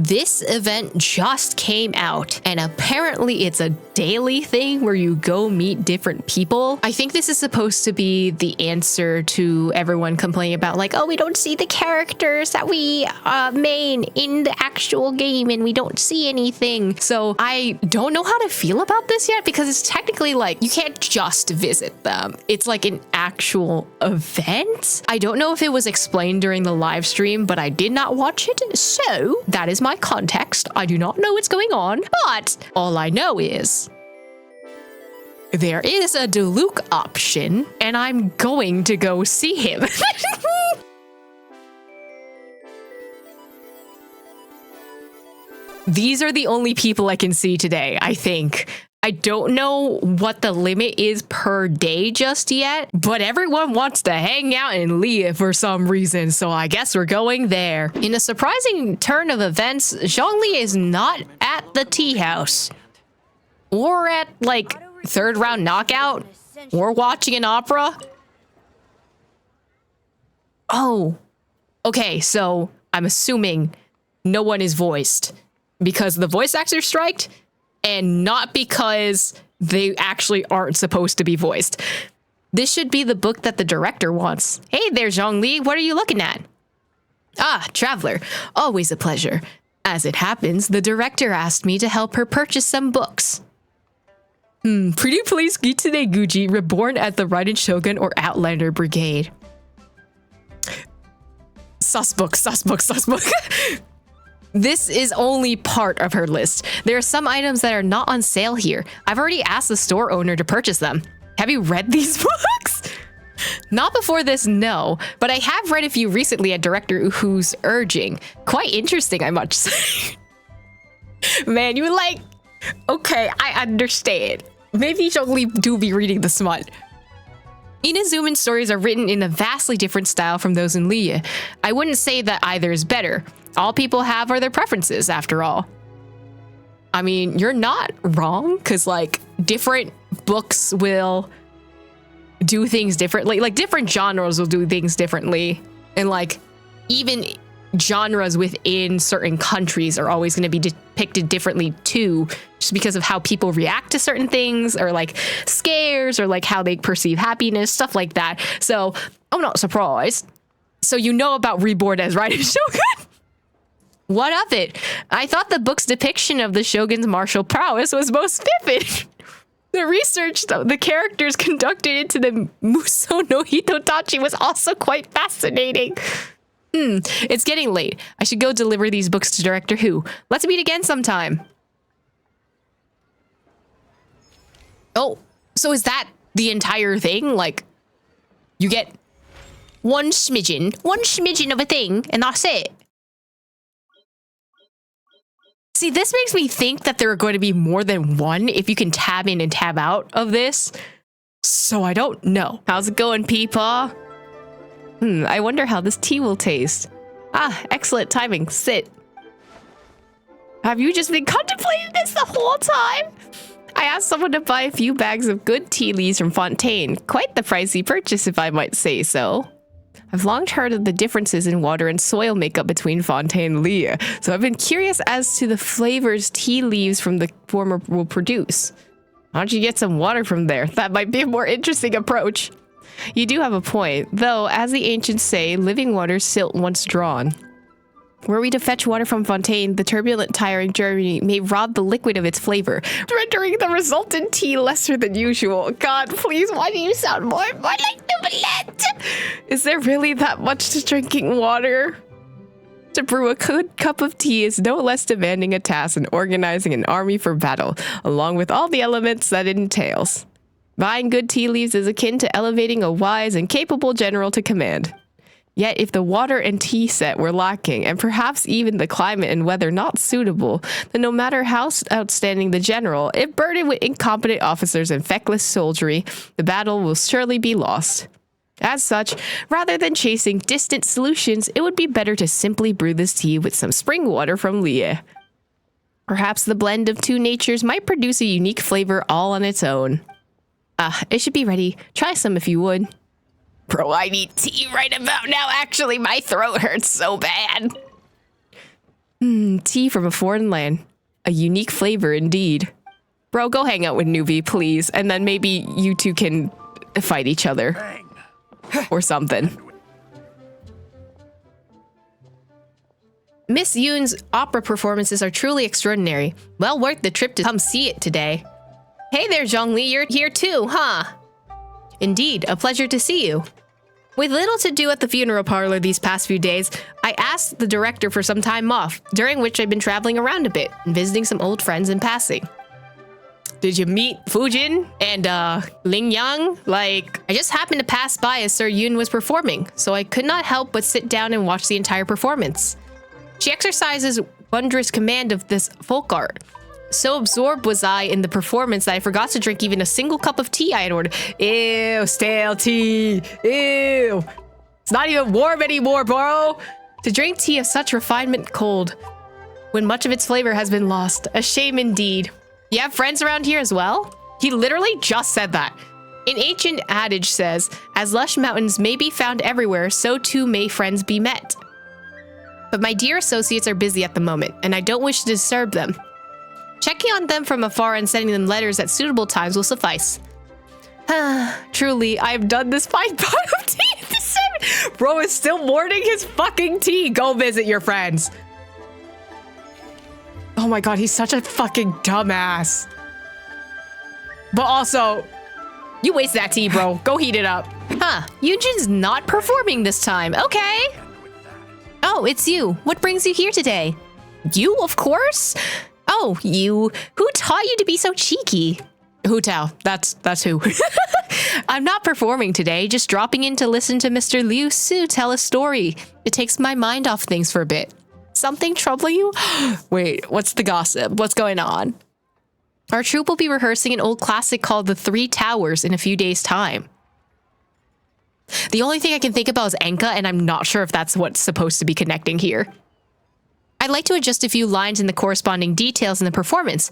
This event just came out, and apparently it's a daily thing where you go meet different people. I think this is supposed to be the answer to everyone complaining about like, oh, we don't see the characters that we main in the actual game and we don't see anything. So I don't know how to feel about this yet because it's technically like you can't just visit them. It's like an actual event. I don't know if it was explained during the live stream, but I did not watch it. So that is my context. I do not know what's going on, but all I know is there is a Diluc option and I'm going to go see him. These are the only people I can see today, I think. I don't know what the limit is per day just yet, but everyone wants to hang out in Leah for some reason, so I guess we're going there. In a surprising turn of events, Zhongli is not at the tea house, or at, like, third round knockout, or watching an opera. Oh, okay, so I'm assuming no one is voiced, because the voice actors striked, and not because they actually aren't supposed to be voiced. This should be the book that the director wants. Hey there, Zhongli, what are you looking at? Ah, Traveler, always a pleasure. As it happens, the director asked me to help her purchase some books. Pretty please Kitsune Guji, reborn at the Raiden Shogun or Outlander Brigade. Sus book. This is only part of her list. There are some items that are not on sale here. I've already asked the store owner to purchase them. Have you read these books? Not before this, no, but I have read a few recently at Director Who's urging. Quite interesting, I must say. Man, you like... Okay, I understand. Maybe Zhongli do be reading the smut. Inazuman stories are written in a vastly different style from those in Leah. I wouldn't say that either is better. All people have are their preferences, after all. I mean, you're not wrong, because, like, different books will do things differently. Like, different genres will do things differently. And, like, even genres within certain countries are always going to be depicted differently, too, just because of how people react to certain things, or, like, scares, or, like, how they perceive happiness, stuff like that. So, I'm not surprised. So, you know about Reborn as Raiden Shogun? What of it? I thought the book's depiction of the Shogun's martial prowess was most vivid. The research the characters conducted into the Muso no Hitotachi was also quite fascinating. It's getting late. I should go deliver these books to Director Who. Let's meet again sometime. Oh, so is that the entire thing? Like, you get one smidgen of a thing, and that's it. See, this makes me think that there are going to be more than one if you can tab in and tab out of this. So I don't know. How's it going, Peepaw? I wonder how this tea will taste. Ah, excellent timing. Sit. Have you just been contemplating this the whole time? I asked someone to buy a few bags of good tea leaves from Fontaine. Quite the pricey purchase, if I might say so. I've long heard of the differences in water and soil makeup between Fontaine and Leah, so I've been curious as to the flavors tea leaves from the former will produce. Why don't you get some water from there? That might be a more interesting approach. You do have a point, though, as the ancients say, living water silt once drawn. Were we to fetch water from Fontaine, the turbulent tiring journey may rob the liquid of its flavor, rendering the resultant tea lesser than usual. God, please, why do you sound more like Novelette? Is there really that much to drinking water? To brew a good cup of tea is no less demanding a task than organizing an army for battle, along with all the elements that it entails. Buying good tea leaves is akin to elevating a wise and capable general to command. Yet if the water and tea set were lacking, and perhaps even the climate and weather not suitable, then no matter how outstanding the general, if burdened with incompetent officers and feckless soldiery, the battle will surely be lost. As such, rather than chasing distant solutions, it would be better to simply brew this tea with some spring water from Leah. Perhaps the blend of two natures might produce a unique flavor all on its own. It should be ready. Try some if you would. Bro, I need tea right about now. Actually, my throat hurts so bad. Tea from a foreign land. A unique flavor indeed. Bro, go hang out with Newbie, please. And then maybe you two can fight each other. Or something. Miss Yoon's opera performances are truly extraordinary. Well worth the trip to come see it today. Hey there, Zhongli, you're here too, huh? Indeed, a pleasure to see you. With little to do at the funeral parlor these past few days, I asked the director for some time off, during which I've been traveling around a bit and visiting some old friends in passing. Did you meet Fujin and Lingyang? Like, I just happened to pass by as Sir Yun was performing, so I could not help but sit down and watch the entire performance. She exercises wondrous command of this folk art. So absorbed was I in the performance that I forgot to drink even a single cup of tea I had ordered. Ew, stale tea. Ew. It's not even warm anymore, bro. To drink tea of such refinement cold, when much of its flavor has been lost. A shame indeed. You have friends around here as well? He literally just said that. An ancient adage says, as lush mountains may be found everywhere, so too may friends be met. But my dear associates are busy at the moment, and I don't wish to disturb them. Checking on them from afar and sending them letters at suitable times will suffice. Truly, I have done this fine pot of tea at the 7. Bro is still mourning his fucking tea. Go visit your friends. Oh my god, he's such a fucking dumbass. But also, you waste that tea, bro. Go heat it up. Huh, Yunjin's not performing this time. Okay. Oh, it's you. What brings you here today? You, of course. Oh, you. Who taught you to be so cheeky? Hu Tao. That's who. I'm not performing today, just dropping in to listen to Mr. Liu Su tell a story. It takes my mind off things for a bit. Something trouble you? Wait, what's the gossip? What's going on? Our troupe will be rehearsing an old classic called The Three Towers in a few days' time. The only thing I can think about is Enka, and I'm not sure if that's what's supposed to be connecting here. I'd like to adjust a few lines in the corresponding details in the performance,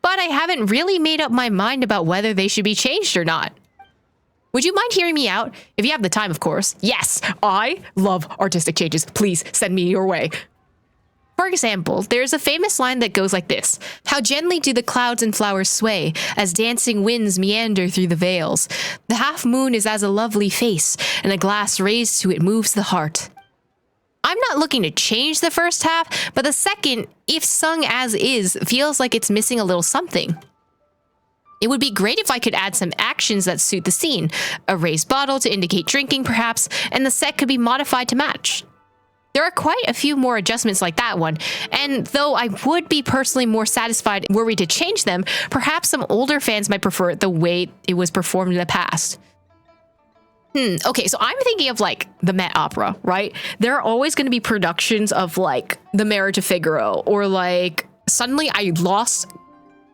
but I haven't really made up my mind about whether they should be changed or not. Would you mind hearing me out? If you have the time, of course. Yes, I love artistic changes. Please send me your way. For example, there's a famous line that goes like this. How gently do the clouds and flowers sway as dancing winds meander through the veils. The half moon is as a lovely face, and a glass raised to it moves the heart. I'm not looking to change the first half, but the second, if sung as is, feels like it's missing a little something. It would be great if I could add some actions that suit the scene. A raised bottle to indicate drinking, perhaps, and the set could be modified to match. There are quite a few more adjustments like that one, and though I would be personally more satisfied were we to change them, perhaps some older fans might prefer it the way it was performed in the past. Okay, so I'm thinking of like the Met Opera, right? There are always going to be productions of like The Marriage of Figaro, or like suddenly I lost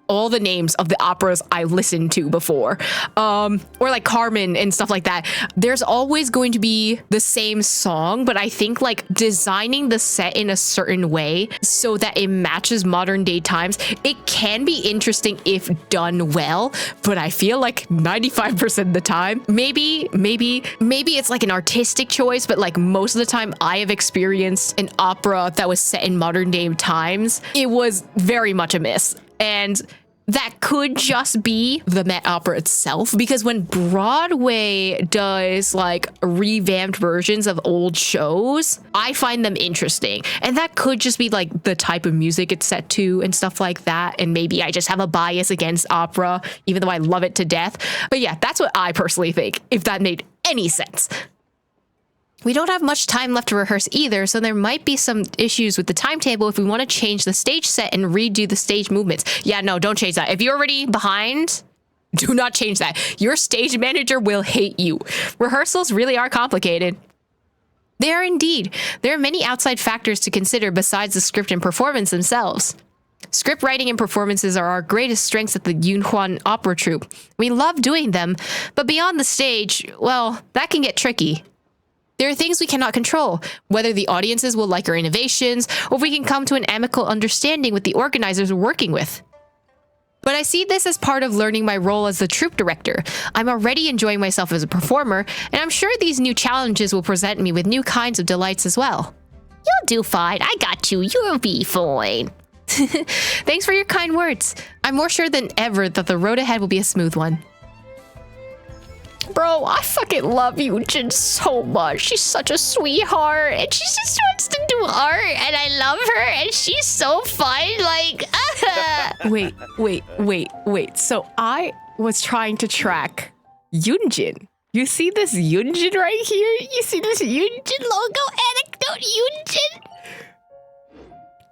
all the names of the operas I listened to before, or like Carmen and stuff like that. There's always going to be the same song, but I think like designing the set in a certain way so that it matches modern day times, it can be interesting if done well, but I feel like 95% of the time, maybe it's like an artistic choice, but like most of the time I have experienced an opera that was set in modern day times, it was very much a miss. And that could just be the Met Opera itself, because when Broadway does like revamped versions of old shows, I find them interesting. And that could just be like the type of music it's set to and stuff like that. And maybe I just have a bias against opera, even though I love it to death. But yeah, that's what I personally think, if that made any sense. We don't have much time left to rehearse either, so there might be some issues with the timetable if we want to change the stage set and redo the stage movements. Yeah, no, don't change that. If you're already behind, do not change that. Your stage manager will hate you. Rehearsals really are complicated. They are indeed. There are many outside factors to consider besides the script and performance themselves. Script writing and performances are our greatest strengths at the Yunhuan Opera Troupe. We love doing them, but beyond the stage, well, that can get tricky. There are things we cannot control, whether the audiences will like our innovations, or if we can come to an amicable understanding with the organizers we're working with. But I see this as part of learning my role as the troupe director. I'm already enjoying myself as a performer, and I'm sure these new challenges will present me with new kinds of delights as well. You'll do fine. I got you. You'll be fine. Thanks for your kind words. I'm more sure than ever that the road ahead will be a smooth one. Bro, I fucking love Yunjin so much. She's such a sweetheart, and she just wants to do art, and I love her, and she's so fun. Like, wait. So I was trying to track Yunjin. You see this Yunjin right here? You see this Yunjin logo? Anecdote Yunjin?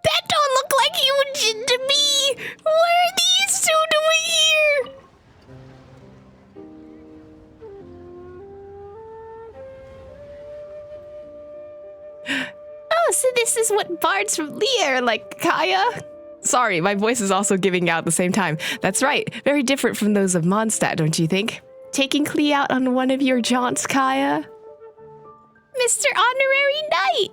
That don't look like Yunjin to me. What are these two doing here? Oh, so this is what bards from Lia are like, Kaya? Sorry, my voice is also giving out at the same time. That's right, very different from those of Mondstadt, don't you think? Taking Klee out on one of your jaunts, Kaya? Mr. Honorary Knight!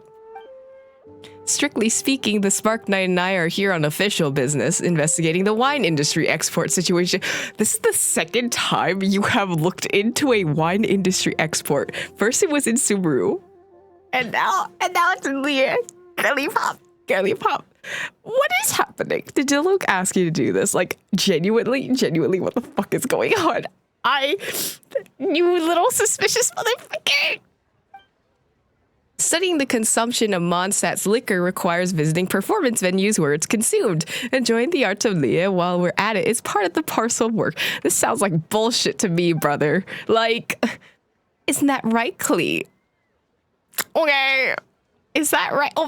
Strictly speaking, the Spark Knight and I are here on official business, investigating the wine industry export situation. This is the second time you have looked into a wine industry export. First it was in Subaru. And now it's in Lia. Girly pop. What is happening? Did Diluc ask you to do this? Like, genuinely, what the fuck is going on? You little suspicious motherfucker. Studying the consumption of Mondstadt's liquor requires visiting performance venues where it's consumed. Enjoying the art of Lia while we're at it is part of the parcel of work. This sounds like bullshit to me, brother. Like, isn't that right, Klee? Okay, is that right? Oh,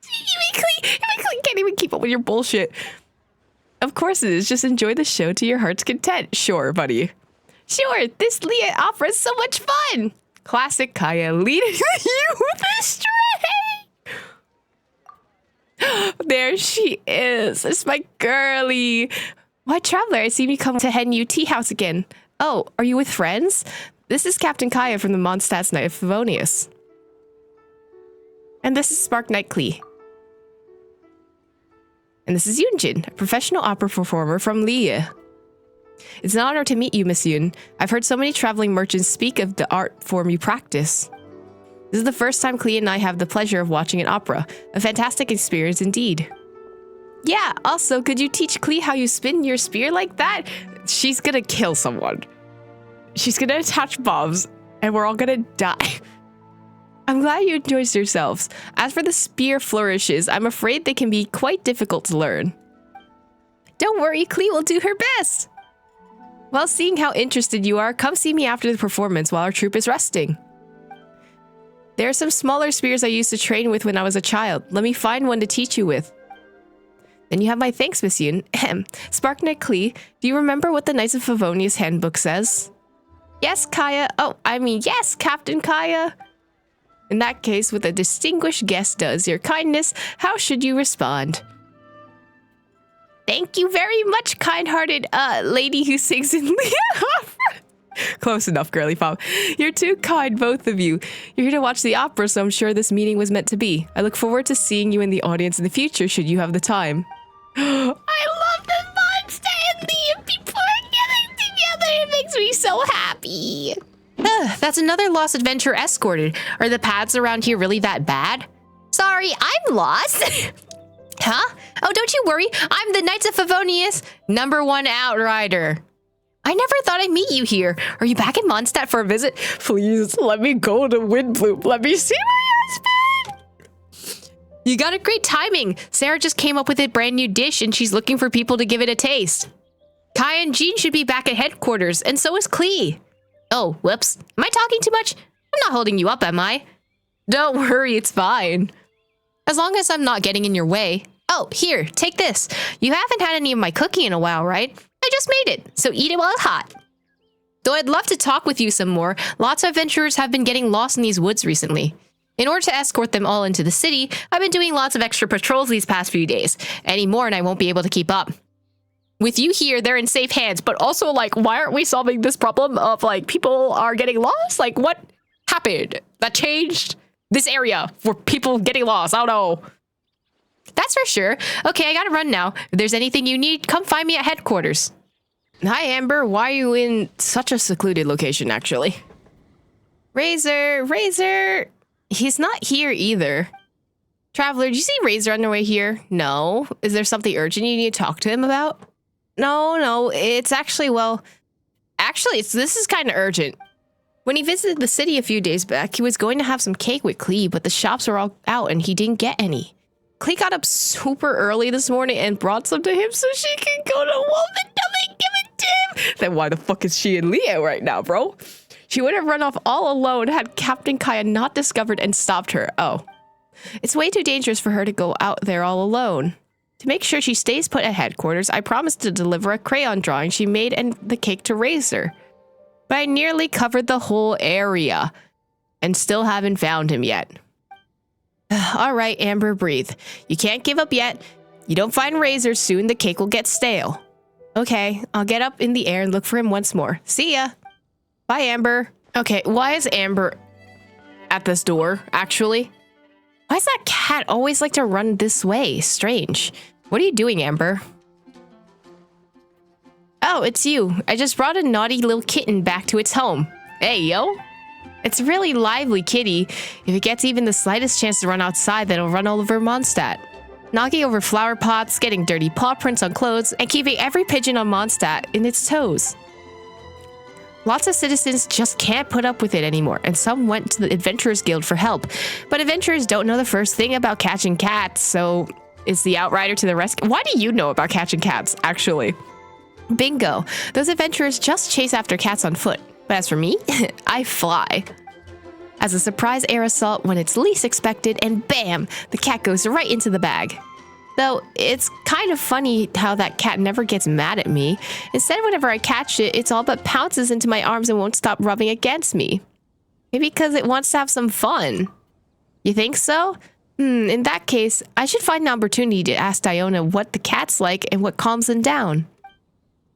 Klee can't even keep up with your bullshit. Of course it is. Just enjoy the show to your heart's content. Sure, buddy. Sure, this Lia opera is so much fun. Classic Kaya leading you with a stray. There she is. It's my girlie. Why, traveler, I see you come to Henyu Tea House again. Oh, are you with friends? This is Captain Kaya from the Mondstadt's Knight of Favonius. And this is Spark Knight Klee. And this is Yunjin, a professional opera performer from Lia. It's an honor to meet you, Miss Yun. I've heard so many traveling merchants speak of the art form you practice. This is the first time Klee and I have the pleasure of watching an opera. A fantastic experience indeed. Yeah, also, could you teach Klee how you spin your spear like that? She's gonna kill someone. She's gonna attach bombs, and we're all gonna die. I'm glad you enjoyed yourselves. As for the spear flourishes, I'm afraid they can be quite difficult to learn. Don't worry, Klee will do her best. Well, seeing how interested you are, come see me after the performance while our troupe is resting. There are some smaller spears I used to train with when I was a child. Let me find one to teach you with. Then you have my thanks, Miss Yun. Spark Knight Klee, do you remember what the Knights of Favonius handbook says? Yes, Kaya. Yes, Captain Kaya. In that case, what a distinguished guest does your kindness, how should you respond? Thank you very much, kind-hearted lady who sings in Lia. Close enough, girly pop. You're too kind, both of you. You're here to watch the opera, so I'm sure this meeting was meant to be. I look forward to seeing you in the audience in the future, should you have the time. I love the monster and Lia people are getting together. It makes me so happy. That's another lost adventurer escorted. Are the paths around here really that bad? Sorry, I'm lost. Huh? Oh, don't you worry. I'm the Knights of Favonius #1 outrider. I never thought I'd meet you here. Are you back in Mondstadt for a visit? Please, let me go to Windbloom. Let me see my husband. You got a great timing. Sarah just came up with a brand new dish and she's looking for people to give it a taste. Kai and Jean should be back at headquarters, and so is Klee. Oh, whoops. Am I talking too much? I'm not holding you up, am I? Don't worry, it's fine. As long as I'm not getting in your way. Oh, here, take this. You haven't had any of my cooking in a while, right? I just made it, so eat it while it's hot. Though I'd love to talk with you some more, lots of adventurers have been getting lost in these woods recently. In order to escort them all into the city, I've been doing lots of extra patrols these past few days. Any more and I won't be able to keep up. With you here, they're in safe hands, but also, like, why aren't we solving this problem of, like, people are getting lost? Like, what happened that changed this area for people getting lost? I don't know. That's for sure. Okay, I gotta run now. If there's anything you need, come find me at headquarters. Hi, Amber. Why are you in such a secluded location, actually? Razor. He's not here either. Traveler, did you see Razor on their way here? No. Is there something urgent you need to talk to him about? No, it's actually, this is kind of urgent. When he visited the city a few days back, he was going to have some cake with Klee, but the shops were all out and he didn't get any. Klee got up super early this morning and brought some to him so she could go to Woman and give it to him. Then why the fuck is she in Leo right now, bro? She would have run off all alone had Captain Kaya not discovered and stopped her. Oh. It's way too dangerous for her to go out there all alone. To make sure she stays put at headquarters, I promised to deliver a crayon drawing she made and the cake to Razor. But I nearly covered the whole area and still haven't found him yet. All right, Amber, breathe. You can't give up yet. You don't find Razor soon, the cake will get stale. Okay, I'll get up in the air and look for him once more. See ya. Bye, Amber. Okay, why is Amber at this door, actually? Why does that cat always like to run this way? Strange. What are you doing, Amber? Oh, it's you. I just brought a naughty little kitten back to its home. Hey, yo. It's a really lively kitty. If it gets even the slightest chance to run outside, then it'll run all over Mondstadt. Knocking over flower pots, getting dirty paw prints on clothes, and keeping every pigeon on Mondstadt in its toes. Lots of citizens just can't put up with it anymore, and some went to the Adventurers Guild for help. But adventurers don't know the first thing about catching cats, so is the outrider to the rescue? Why do you know about catching cats, actually? Bingo. Those adventurers just chase after cats on foot. But as for me, I fly. As a surprise air assault when it's least expected, and bam, the cat goes right into the bag. Though, it's kind of funny how that cat never gets mad at me. Instead, whenever I catch it, it's all but pounces into my arms and won't stop rubbing against me. Maybe because it wants to have some fun. You think so? In that case, I should find an opportunity to ask Diona what the cat's like and what calms them down.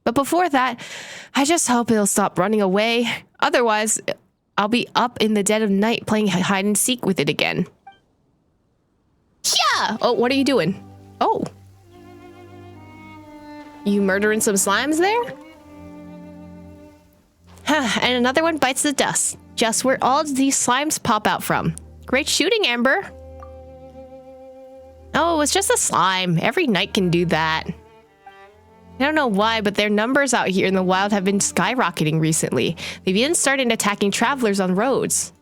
But before that, I just hope it'll stop running away. Otherwise, I'll be up in the dead of night playing hide and seek with it again. Yeah! Oh, what are you doing? Oh. You murdering some slimes there? And another one bites the dust. Just where all these slimes pop out from. Great shooting, Amber. Oh, it's just a slime. Every knight can do that. I don't know why, but their numbers out here in the wild have been skyrocketing recently. They've even started attacking travelers on roads.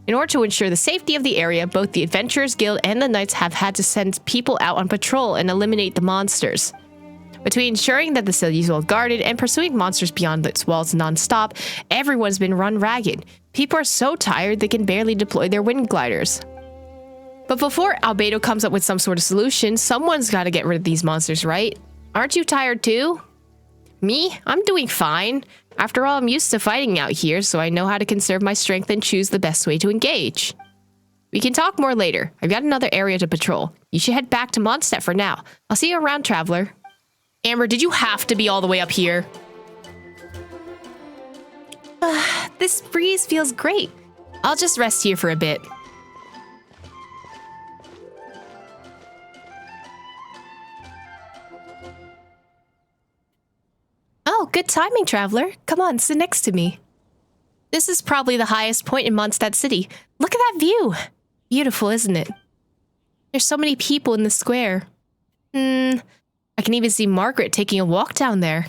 In order to ensure the safety of the area, both the Adventurers Guild and the Knights have had to send people out on patrol and eliminate the monsters. Between ensuring that the city is well guarded and pursuing monsters beyond its walls non-stop, everyone's been run ragged. People are so tired they can barely deploy their wind gliders. But before Albedo comes up with some sort of solution, someone's got to get rid of these monsters, right? Aren't you tired too? Me? I'm doing fine. After all, I'm used to fighting out here, so I know how to conserve my strength and choose the best way to engage. We can talk more later. I've got another area to patrol. You should head back to Mondstadt for now. I'll see you around, Traveler. Amber, did you have to be all the way up here? This breeze feels great. I'll just rest here for a bit. Oh, good timing, Traveler. Come on, sit next to me. This is probably the highest point in Mondstadt City. Look at that view. Beautiful, isn't it? There's so many people in the square. I can even see Margaret taking a walk down there.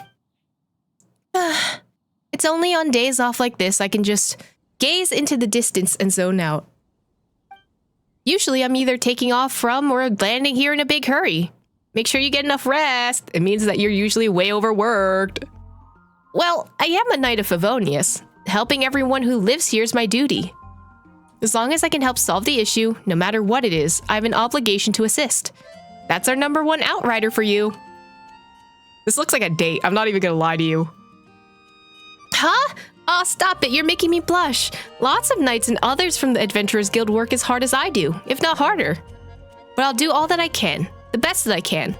It's only on days off like this I can just gaze into the distance and zone out. Usually I'm either taking off from or landing here in a big hurry. Make sure you get enough rest. It means that you're usually way overworked. Well, I am a Knight of Favonius. Helping everyone who lives here is my duty. As long as I can help solve the issue, no matter what it is, I have an obligation to assist. That's our #1 outrider for you. This looks like a date. I'm not even gonna lie to you. Huh? Oh, stop it. You're making me blush. Lots of knights and others from the Adventurers Guild work as hard as I do, if not harder. But I'll do all that I can. The best that I can.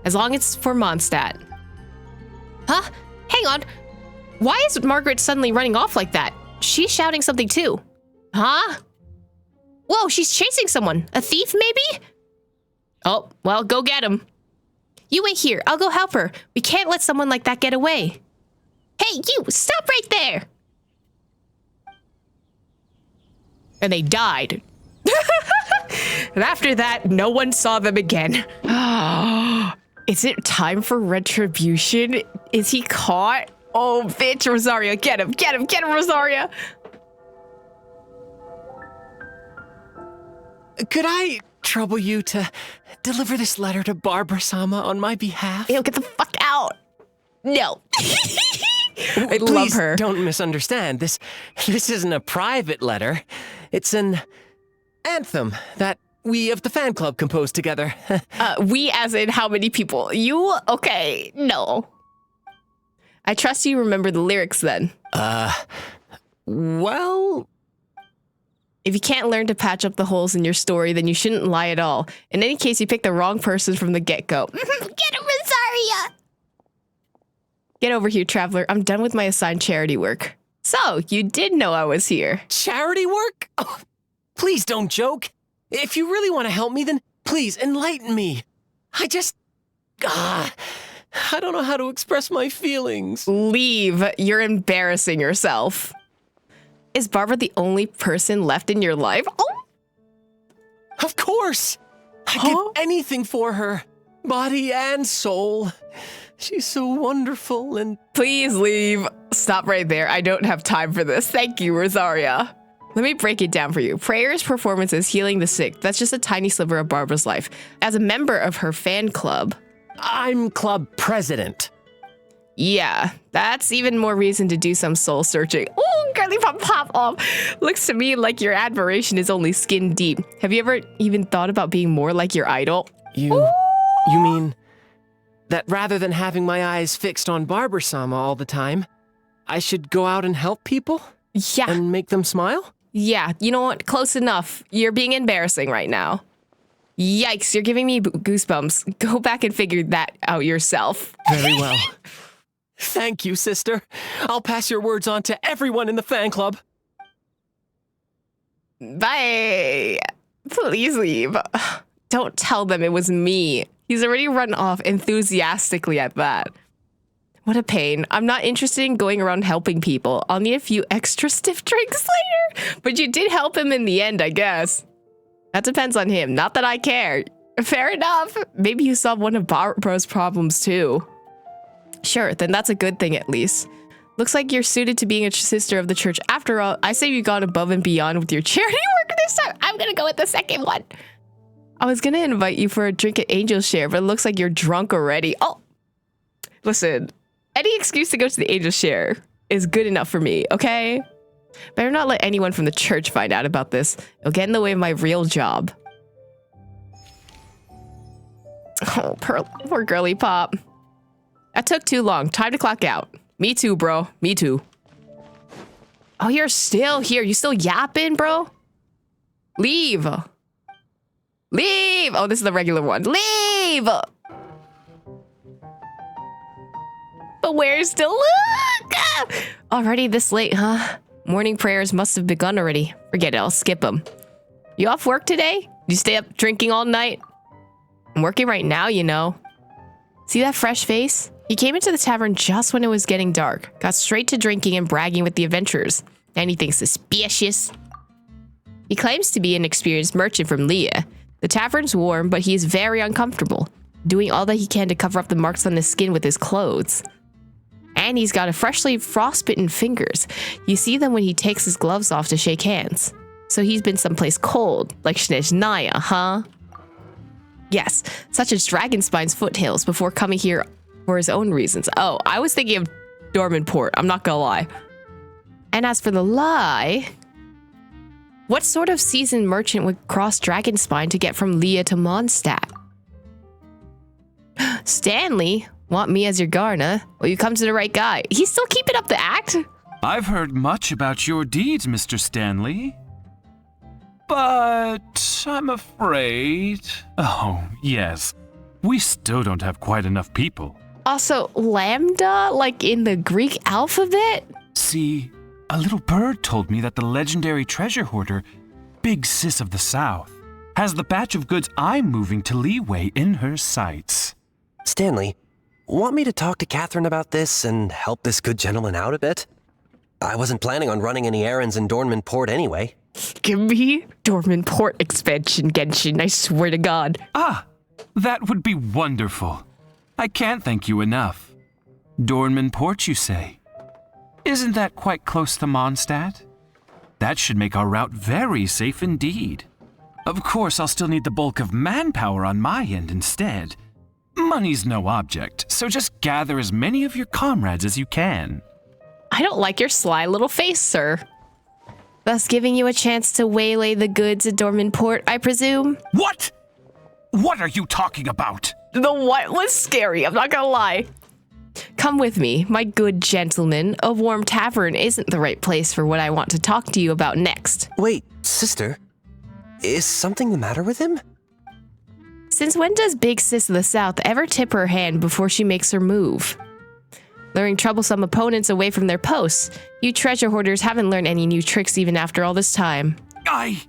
As long as it's for Mondstadt. Huh? Hang on. Why is Margaret suddenly running off like that? She's shouting something too. Huh? Whoa, she's chasing someone. A thief, maybe? Oh, well, go get him. You wait here. I'll go help her. We can't let someone like that get away. Hey, you! Stop right there! And they died. And after that, no one saw them again. Is it time for retribution? Is he caught? Oh, bitch, Rosaria, get him, Rosaria. Could I trouble you to deliver this letter to Barbara-sama on my behalf? Ew, get the fuck out. No. I love Please her. don't misunderstand. This isn't a private letter. It's an anthem that we of the fan club composed together. We as in how many people? You? Okay, no. I trust you remember the lyrics then. Well... If you can't learn to patch up the holes in your story, then you shouldn't lie at all. In any case, you picked the wrong person from the get-go. Get him, Rosaria! Get over here, traveler. I'm done with my assigned charity work. So, you did know I was here. Charity work? Oh, please don't joke. If you really want to help me, then please enlighten me. I don't know how to express my feelings. Leave. You're embarrassing yourself. Is Barbara the only person left in your life? Oh! Of course! I'd give anything for her. Body and soul. She's so wonderful and... Please leave. Stop right there. I don't have time for this. Thank you, Rosaria. Let me break it down for you. Prayers, performances, healing the sick. That's just a tiny sliver of Barbara's life. As a member of her fan club... I'm club president. Yeah, that's even more reason to do some soul searching. Oh, girly pop off. Looks to me like your admiration is only skin deep. Have you ever even thought about being more like your idol? You mean that rather than having my eyes fixed on Barbara-sama all the time, I should go out and help people? Yeah. And make them smile? Yeah, you know what? Close enough. You're being embarrassing right now. Yikes, you're giving me goosebumps. Go back and figure that out yourself. Very well. Thank you, sister. I'll pass your words on to everyone in the fan club. Bye. Please leave. Don't tell them it was me. He's already run off enthusiastically at that. What a pain. I'm not interested in going around helping people. I'll need a few extra stiff drinks later. But you did help him in the end, I guess. That depends on him. Not that I care. Fair enough. Maybe you solved one of Barbara's problems too. Sure, then that's a good thing at least. Looks like you're suited to being a sister of the church. After all, I say you gone above and beyond with your charity work this time. I'm gonna go with the second one. I was gonna invite you for a drink at Angel Share, but it looks like you're drunk already. Oh, listen, any excuse to go to the Angel Share is good enough for me, okay? Better not let anyone from the church find out about this. It'll get in the way of my real job. Oh, poor girly pop. That took too long. Time to clock out. Me too, bro. Me too. Oh, you're still here. You still yapping, bro? Leave. Leave. Oh, this is the regular one. Leave. But where's Diluc? Already this late, huh? Morning prayers must have begun already. Forget it. I'll skip them. You off work today? You stay up drinking all night? I'm working right now, you know. See that fresh face? He came into the tavern just when it was getting dark, got straight to drinking and bragging with the adventurers. Anything suspicious? He claims to be an experienced merchant from Leah. The tavern's warm, but he is very uncomfortable, doing all that he can to cover up the marks on his skin with his clothes. And he's got a freshly frostbitten fingers. You see them when he takes his gloves off to shake hands. So he's been someplace cold, like Snezhnaya, huh? Yes, such as Dragonspine's foothills before coming here for his own reasons. Oh, I was thinking of Dorman Port, I'm not gonna lie. And as for the lie, what sort of seasoned merchant would cross Dragonspine to get from Leah to Mondstadt? Stanley, want me as your Garna? Well, you come to the right guy. He's still keeping up the act? I've heard much about your deeds, Mr. Stanley. But I'm afraid... Oh, yes. We still don't have quite enough people. Also, Lambda, like in the Greek alphabet? See, a little bird told me that the legendary treasure hoarder, Big Sis of the South, has the batch of goods I'm moving to Leeway in her sights. Stanley, want me to talk to Catherine about this and help this good gentleman out a bit? I wasn't planning on running any errands in Dornman Port anyway. Give me Dormant Port expansion, Genshin, I swear to God. Ah, that would be wonderful. I can't thank you enough. Dornman Port, you say? Isn't that quite close to Mondstadt? That should make our route very safe indeed. Of course, I'll still need the bulk of manpower on my end instead. Money's no object, so just gather as many of your comrades as you can. I don't like your sly little face, sir. Thus giving you a chance to waylay the goods at Dormant Port, I presume? What? What are you talking about? The what was scary, I'm not gonna lie. Come with me, my good gentleman. A warm tavern isn't the right place for what I want to talk to you about next. Wait, sister? Is something the matter with him? Since when does Big Sis of the South ever tip her hand before she makes her move? Luring troublesome opponents away from their posts, you treasure hoarders haven't learned any new tricks even after all this time. I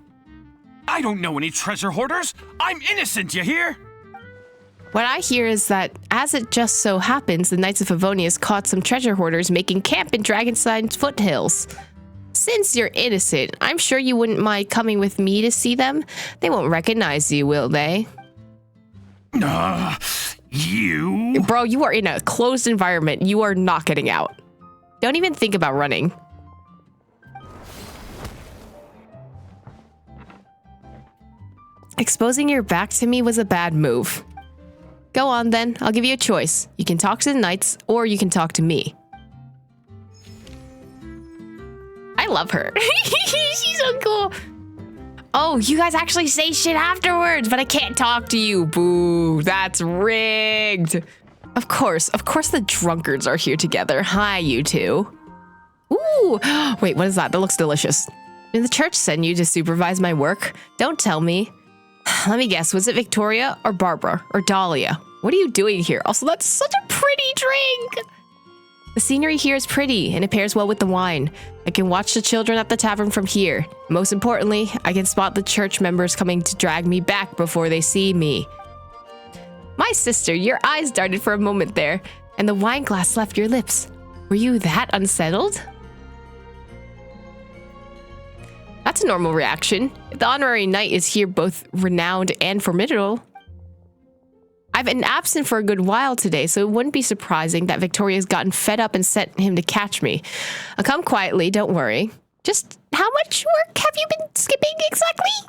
don't know any treasure hoarders. I'm innocent, you hear? What I hear is that, as it just so happens, the Knights of Favonius caught some treasure hoarders making camp in Dragonstein's foothills. Since you're innocent, I'm sure you wouldn't mind coming with me to see them. They won't recognize you, will they? You? Bro, you are in a closed environment. You are not getting out. Don't even think about running. Exposing your back to me was a bad move. Go on then, I'll give you a choice. You can talk to the knights, or you can talk to me. I love her. She's so cool. Oh, you guys actually say shit afterwards, but I can't talk to you. Boo, that's rigged. Of course the drunkards are here together. Hi, you two. Ooh, wait, what is that? That looks delicious. Did the church send you to supervise my work? Don't tell me. Let me guess, was it Victoria or Barbara or Dahlia? What are you doing here? Also, that's such a pretty drink. The scenery here is pretty and it pairs well with the wine. I can watch the children at the tavern from here. Most importantly, I can spot the church members coming to drag me back before they see me. My sister, your eyes darted for a moment there, and the wine glass left your lips. Were you that unsettled? That's a normal reaction. If the honorary knight is here both renowned and formidable. I've been absent for a good while today, so it wouldn't be surprising that Victoria's gotten fed up and sent him to catch me. I'll come quietly, don't worry. Just how much work have you been skipping exactly?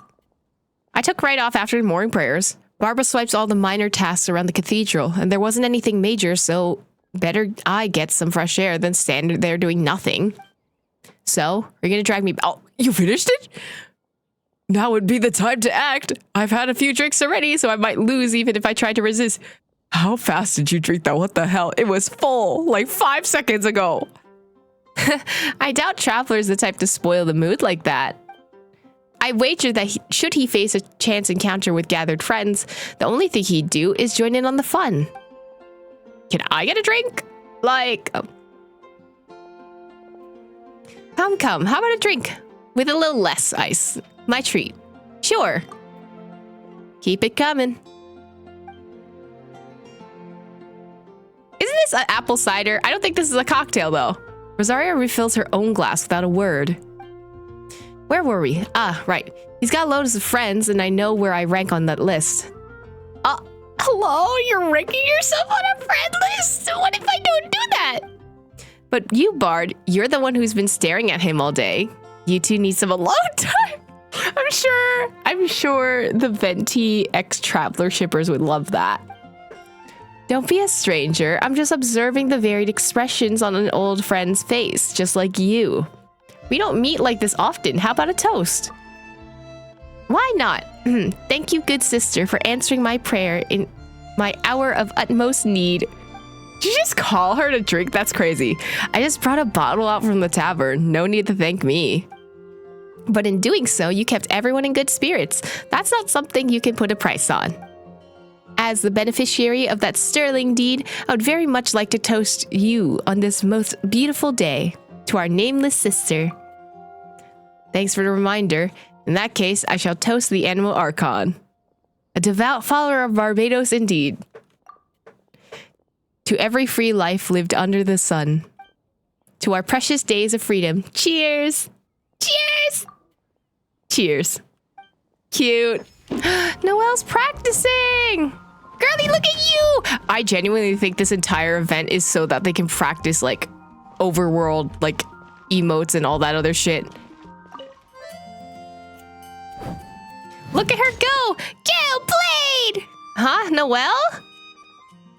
I took right off after morning prayers. Barbara swipes all the minor tasks around the cathedral, and there wasn't anything major, so better I get some fresh air than stand there doing nothing. So, are you gonna drag me? Oh, you finished it? Now would be the time to act. I've had a few drinks already, so I might lose even if I tried to resist. How fast did you drink that? What the hell? It was full, like 5 seconds ago. I doubt Traveler's the type to spoil the mood like that. I wager that should he face a chance encounter with gathered friends, the only thing he'd do is join in on the fun. Can I get a drink? Like... Come, how about a drink? With a little less ice. My treat. Sure. Keep it coming. Isn't this an apple cider? I don't think this is a cocktail, though. Rosaria refills her own glass without a word. Where were we? Ah, right. He's got loads of friends, and I know where I rank on that list. Hello? You're ranking yourself on a friend list? What if I don't do that? But you, Bard, you're the one who's been staring at him all day. You two need some alone time. I'm sure the Venti ex-Traveler shippers would love that. Don't be a stranger. I'm just observing the varied expressions on an old friend's face, just like you. We don't meet like this often. How about a toast? Why not? Thank you, good sister, for answering my prayer in my hour of utmost need. Did you just call her to drink? That's crazy. I just brought a bottle out from the tavern. No need to thank me. But in doing so, you kept everyone in good spirits. That's not something you can put a price on. As the beneficiary of that sterling deed, I would very much like to toast you on this most beautiful day to our nameless sister. Thanks for the reminder. In that case, I shall toast the Animal Archon. A devout follower of Barbados indeed. To every free life lived under the sun. To our precious days of freedom. Cheers! Cheers! Cheers. Cute. Noelle's practicing. Girlie, look at you. I genuinely think this entire event is so that they can practice like overworld, like emotes and all that other shit. Look at her go. Gale Blade. Huh, Noelle?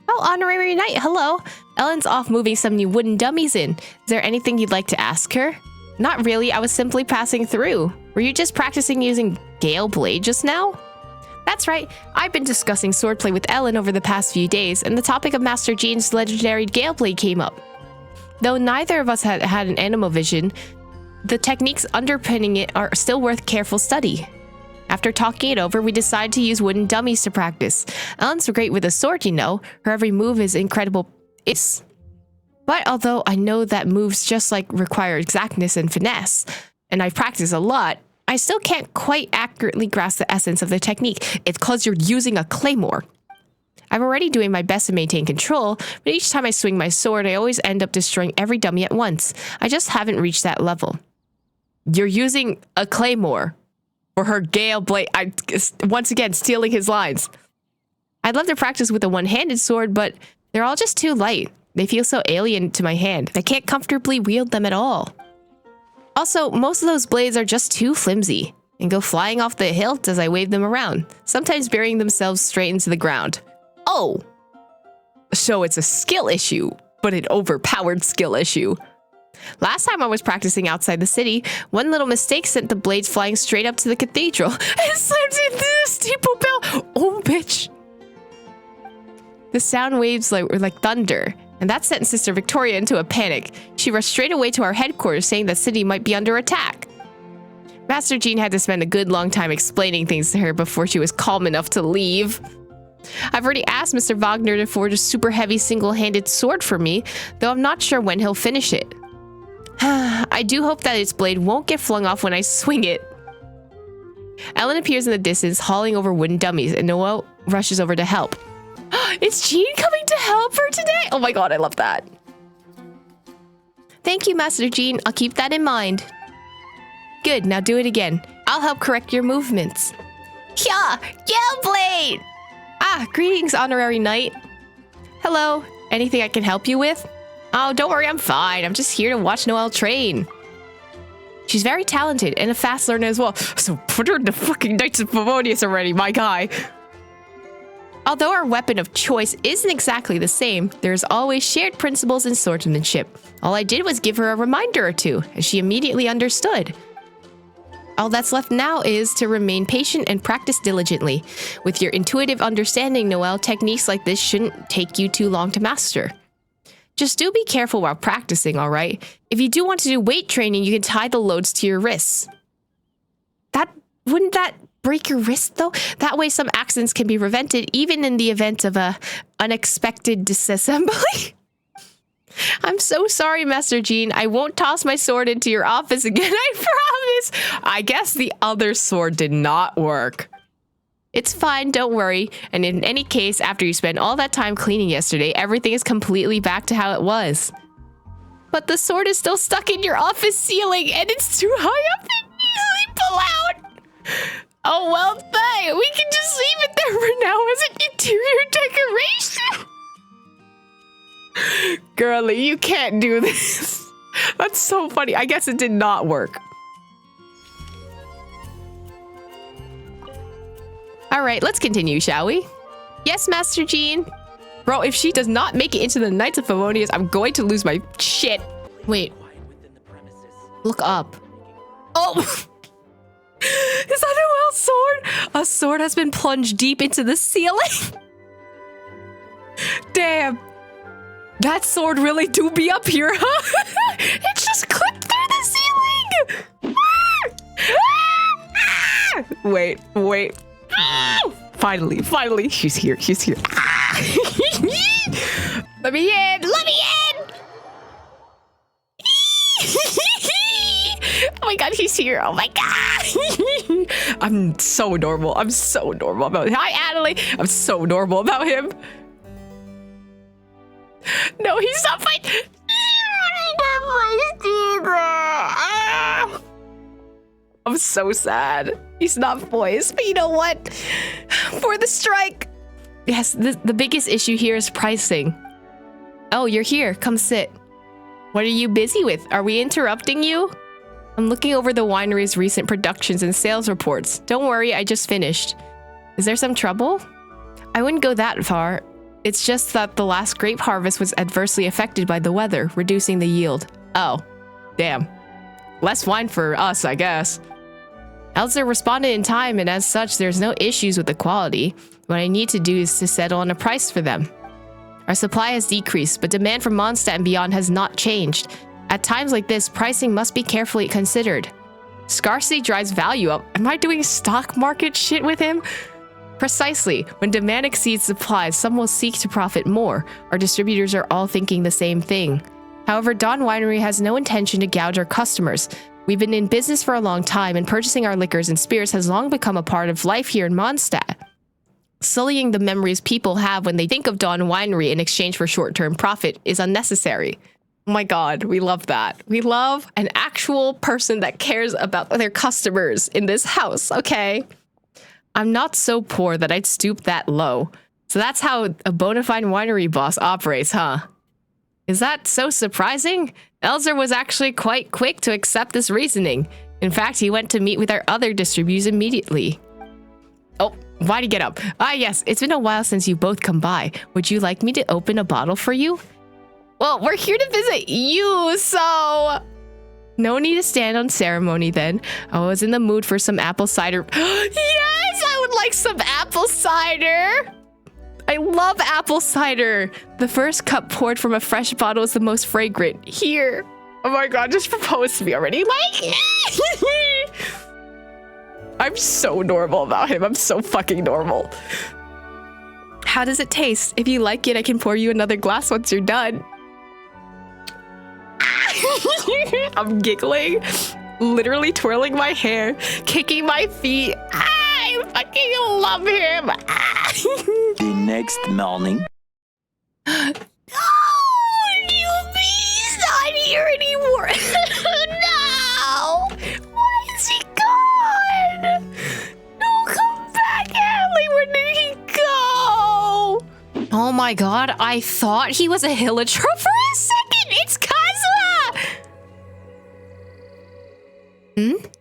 Oh, honorary knight, hello. Ellen's off moving some new wooden dummies in. Is there anything you'd like to ask her? Not really, I was simply passing through. Were you just practicing using Gale Blade just now? That's right, I've been discussing swordplay with Ellen over the past few days, and the topic of Master Jean's legendary Gale Blade came up. Though neither of us had an animo vision, the techniques underpinning it are still worth careful study. After talking it over, we decided to use wooden dummies to practice. Ellen's great with a sword, you know. Her every move is incredible. But although I know that moves just like require exactness and finesse, and I've practiced a lot, I still can't quite accurately grasp the essence of the technique. It's because you're using a claymore. I'm already doing my best to maintain control, but each time I swing my sword, I always end up destroying every dummy at once. I just haven't reached that level. You're using a claymore. Or her Gale Blade. Once again, stealing his lines. I'd love to practice with a one-handed sword, but they're all just too light. They feel so alien to my hand. I can't comfortably wield them at all. Also, most of those blades are just too flimsy and go flying off the hilt as I wave them around, sometimes burying themselves straight into the ground. Oh! So it's a skill issue, but an overpowered skill issue. Last time I was practicing outside the city, one little mistake sent the blades flying straight up to the cathedral and slammed into the steeple bell. Oh, bitch. The sound waves were like thunder, and that sent Sister Victoria into a panic. She rushed straight away to our headquarters saying the city might be under attack. Master Jean had to spend a good long time explaining things to her before she was calm enough to leave. I've already asked Mr. Wagner to forge a super heavy single-handed sword for me, though I'm not sure when he'll finish it. I do hope that its blade won't get flung off when I swing it. Ellen appears in the distance, hauling over wooden dummies, and Noelle rushes over to help. It's Jean coming to help her today? Oh my god, I love that. Thank you, Master Jean. I'll keep that in mind. Good, now do it again. I'll help correct your movements. Yeah, Gale Blade! Ah, greetings, honorary knight. Hello, anything I can help you with? Oh, don't worry, I'm fine. I'm just here to watch Noelle train. She's very talented and a fast learner as well. So put her in the fucking Knights of Favonius already, my guy. Although our weapon of choice isn't exactly the same, there's always shared principles in swordsmanship. All I did was give her a reminder or two, and she immediately understood. All that's left now is to remain patient and practice diligently. With your intuitive understanding, Noelle, techniques like this shouldn't take you too long to master. Just do be careful while practicing, alright? If you do want to do weight training, you can tie the loads to your wrists. Wouldn't that break your wrist, though? That way some accidents can be prevented, even in the event of a unexpected disassembly. I'm so sorry, Master Jean. I won't toss my sword into your office again, I promise. I guess the other sword did not work. It's fine, don't worry. And in any case, after you spent all that time cleaning yesterday, everything is completely back to how it was. But the sword is still stuck in your office ceiling, and it's too high up to easily pull out. Oh, well, fine. We can just leave it there for now as an interior decoration. Girlie, you can't do this. That's so funny. I guess it did not work. All right, let's continue, shall we? Yes, Master Jean. Bro, if she does not make it into the Knights of Favonius, I'm going to lose my shit. Wait. Look up. Oh! Is that Noelle's sword? A sword has been plunged deep into the ceiling? Damn. That sword really do be up here, huh? It just clipped through the ceiling! Wait. Finally, she's here. Let me in! Oh my god, he's here. Oh my god. I'm so normal about him. Hi, Adelaide. I'm so normal about him. No, he's not fighting. I'm so sad. He's not voiced, but you know what? For the strike. Yes, the biggest issue here is pricing. Oh, you're here. Come sit. What are you busy with? Are we interrupting you? I'm looking over the winery's recent productions and sales reports. Don't worry, I just finished. Is there some trouble? I wouldn't go that far. It's just that the last grape harvest was adversely affected by the weather, reducing the yield. Oh, damn. Less wine for us, I guess. Elzer responded in time, and as such, there's no issues with the quality. What I need to do is to settle on a price for them. Our supply has decreased, but demand from Mondstadt and beyond has not changed. At times like this, pricing must be carefully considered. Scarcity drives value up. Am I doing stock market shit with him? Precisely. When demand exceeds supply, some will seek to profit more. Our distributors are all thinking the same thing. However, Dawn Winery has no intention to gouge our customers. We've been in business for a long time, and purchasing our liquors and spirits has long become a part of life here in Mondstadt. Sullying the memories people have when they think of Dawn Winery in exchange for short-term profit is unnecessary. Oh my god, we love that. We love an actual person that cares about their customers in this house, okay? I'm not so poor that I'd stoop that low. So that's how a bona fide winery boss operates, huh? Is that so surprising? Elzer was actually quite quick to accept this reasoning. In fact, he went to meet with our other distributors immediately. Oh, why'd he get up? Ah, yes, it's been a while since you both come by. Would you like me to open a bottle for you? Well, we're here to visit you, so... No need to stand on ceremony then. I was in the mood for some apple cider. Yes, I would like some apple cider. I love apple cider. The first cup poured from a fresh bottle is the most fragrant. Here. Oh my god, just proposed to me already. Like, I'm so normal about him. I'm so fucking normal. How does it taste? If you like it, I can pour you another glass once you're done. I'm giggling, literally twirling my hair, kicking my feet. I fucking love him. The next morning. No, Yumi's not here anymore. No, why is he gone? No, come back, Ellie. Where did he go? Oh my god, I thought he was a Hilichurl for a second. It's Kazuma.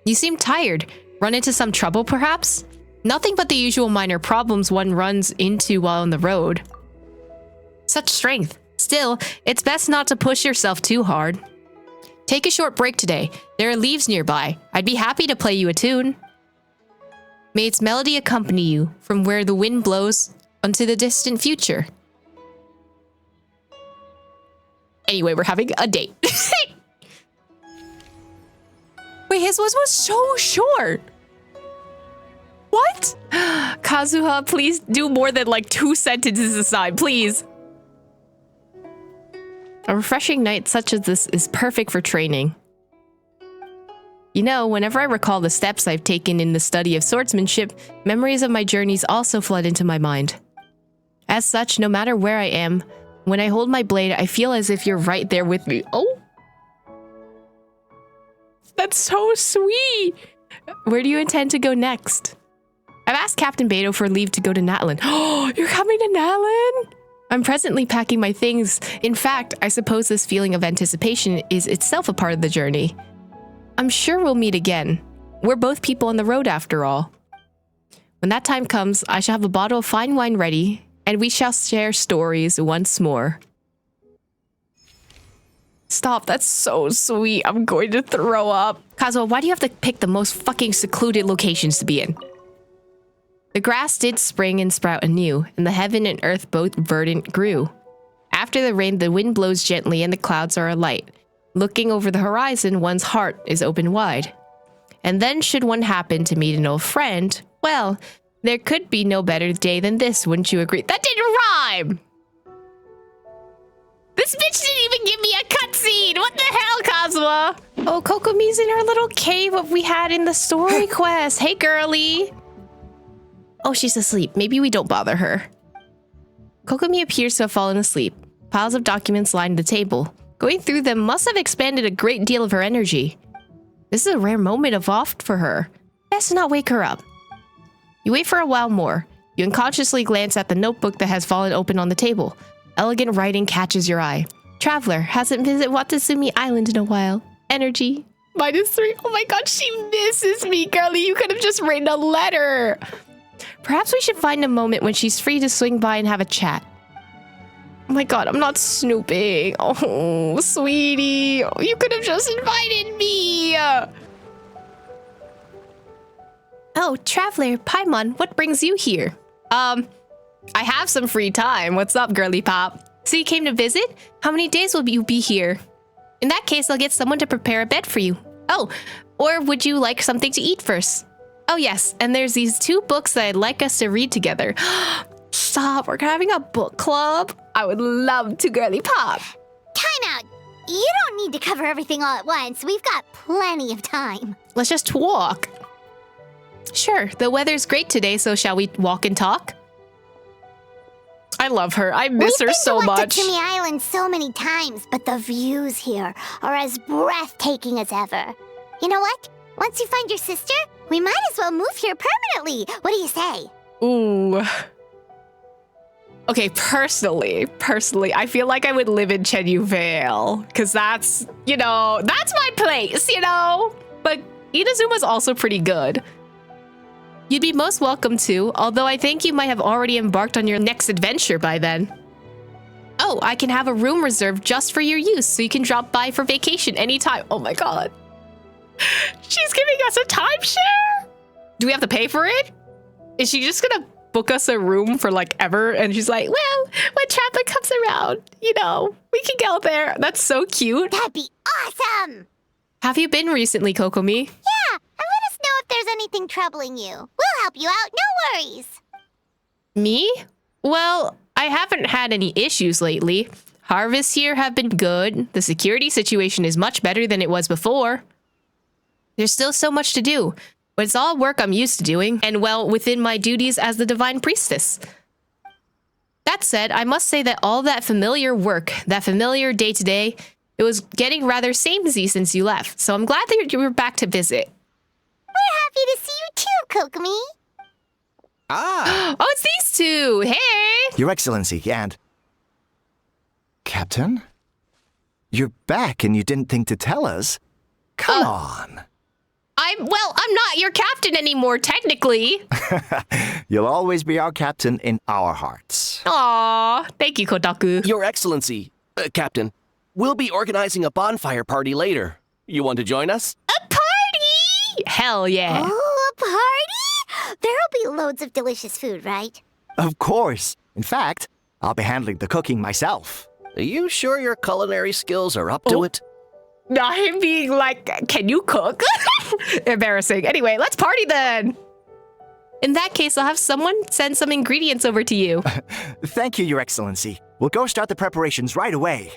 You seem tired. Run into some trouble, perhaps? Nothing but the usual minor problems one runs into while on the road. Such strength. Still, it's best not to push yourself too hard. Take a short break today. There are leaves nearby. I'd be happy to play you a tune. May its melody accompany you from where the wind blows unto the distant future. Anyway, we're having a date. Wait, his was so short. What? Kazuha, please do more than like 2 sentences aside, please. A refreshing night such as this is perfect for training. You know, whenever I recall the steps I've taken in the study of swordsmanship, memories of my journeys also flood into my mind. As such, no matter where I am, when I hold my blade, I feel as if you're right there with me. Oh. That's so sweet. Where do you intend to go next? I've asked Captain Beto for leave to go to Natlan. Oh, you're coming to Natlan? I'm presently packing my things. In fact, I suppose this feeling of anticipation is itself a part of the journey. I'm sure we'll meet again. We're both people on the road after all. When that time comes, I shall have a bottle of fine wine ready, and we shall share stories once more. Stop, that's so sweet. I'm going to throw up. Kazuha, why do you have to pick the most fucking secluded locations to be in? The grass did spring and sprout anew, and the heaven and earth both verdant grew. After the rain, the wind blows gently and the clouds are alight. Looking over the horizon, one's heart is open wide. And then should one happen to meet an old friend, well, there could be no better day than this, wouldn't you agree? That didn't rhyme! This bitch didn't even give me a cutscene! What the hell, Kazuha? Oh, Kokomi's in her little cave what we had in the story quest. Hey, girly! Oh, she's asleep. Maybe we don't bother her. Kokomi appears to have fallen asleep. Piles of documents lined the table. Going through them must have expended a great deal of her energy. This is a rare moment of off for her. Best not wake her up. You wait for a while more. You unconsciously glance at the notebook that has fallen open on the table. Elegant writing catches your eye. Traveler hasn't visited Watasumi Island in a while. Energy. -3. Oh my god, she misses me, girlie. You could have just written a letter. Perhaps we should find a moment when she's free to swing by and have a chat. Oh my god, I'm not snooping. Oh, sweetie. You could have just invited me. Oh, Traveler, Paimon, what brings you here? I have some free time. What's up, girly pop? So you came to visit? How many days will you be here? In that case, I'll get someone to prepare a bed for you. Oh, or would you like something to eat first? Oh yes, and there's these 2 books that I'd like us to read together. Stop, we're having a book club? I would love to, girly pop. Time out. You don't need to cover everything all at once. We've got plenty of time. Let's just walk. Sure, the weather's great today, so shall we walk and talk? I love her. I miss her so much. We've been to Watasumi Island so many times, but the views here are as breathtaking as ever. You know what? Once you find your sister, we might as well move here permanently. What do you say? Ooh. Okay, personally, I feel like I would live in Chenyu Vale. Because that's, that's my place, But Inazuma's also pretty good. You'd be most welcome to, although I think you might have already embarked on your next adventure by then. Oh, I can have a room reserved just for your use, so you can drop by for vacation anytime. Oh my god. She's giving us a timeshare? Do we have to pay for it? Is she just gonna book us a room for like ever? And she's like, well, when Traveler comes around, we can go there. That's so cute. That'd be awesome. Have you been recently, Kokomi? Yeah, and let us know if there's anything troubling you. We'll help you out, no worries. Me? Well, I haven't had any issues lately. Harvests here have been good. The security situation is much better than it was before. There's still so much to do, but it's all work I'm used to doing, and well, within my duties as the Divine Priestess. That said, I must say that all that familiar work, that familiar day-to-day, it was getting rather samey since you left, so I'm glad that you were back to visit. We're happy to see you too, Kokomi. Ah! Oh, it's these 2! Hey! Your Excellency, and... Captain? You're back and you didn't think to tell us? Come on. I'm not your captain anymore, technically. You'll always be our captain in our hearts. Aw, thank you, Kotaku. Your Excellency, Captain, we'll be organizing a bonfire party later. You want to join us? A party? Hell yeah. Oh, a party? There'll be loads of delicious food, right? Of course. In fact, I'll be handling the cooking myself. Are you sure your culinary skills are up to it? I'm being like, can you cook? Embarrassing. Anyway, let's party then. In that case, I'll have someone send some ingredients over to you. Thank you, Your Excellency. We'll go start the preparations right away.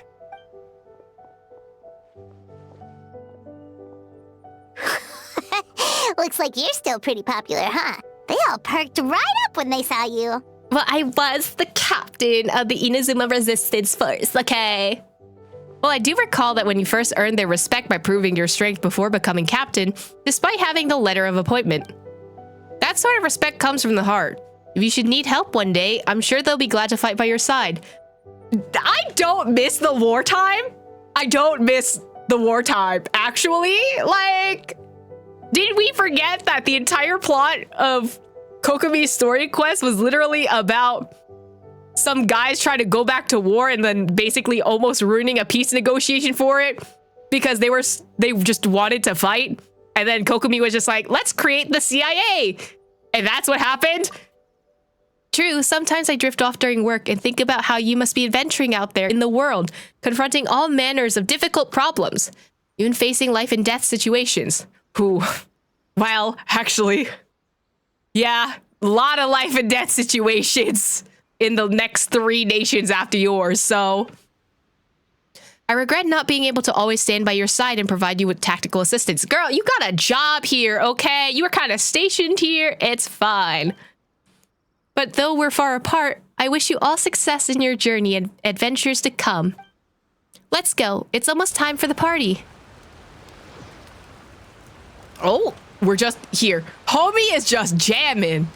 Looks like you're still pretty popular, huh? They all perked right up when they saw you. Well, I was the captain of the Inazuma Resistance first, okay? Well, I do recall that when you first earned their respect by proving your strength before becoming captain, despite having the letter of appointment. That sort of respect comes from the heart. If you should need help one day, I'm sure they'll be glad to fight by your side. I don't miss the wartime. I don't miss the wartime, actually. Like, did we forget that the entire plot of Kokomi's story quest was literally about some guys trying to go back to war and then basically almost ruining a peace negotiation for it because they just wanted to fight, and then Kokomi was just like, let's create the CIA, and that's what happened. True, sometimes I drift off during work and think about how you must be adventuring out there in the world, confronting all manners of difficult problems, even facing life and death situations. Well, actually, yeah, a lot of life and death situations in the next 3 nations after yours, so I regret not being able to always stand by your side and provide you with tactical assistance. Girl, you got a job here, okay? You were kind of stationed here. It's fine. But though we're far apart, I wish you all success in your journey and adventures to come. Let's go. It's almost time for the party. Oh, we're just here. Homie is just jamming.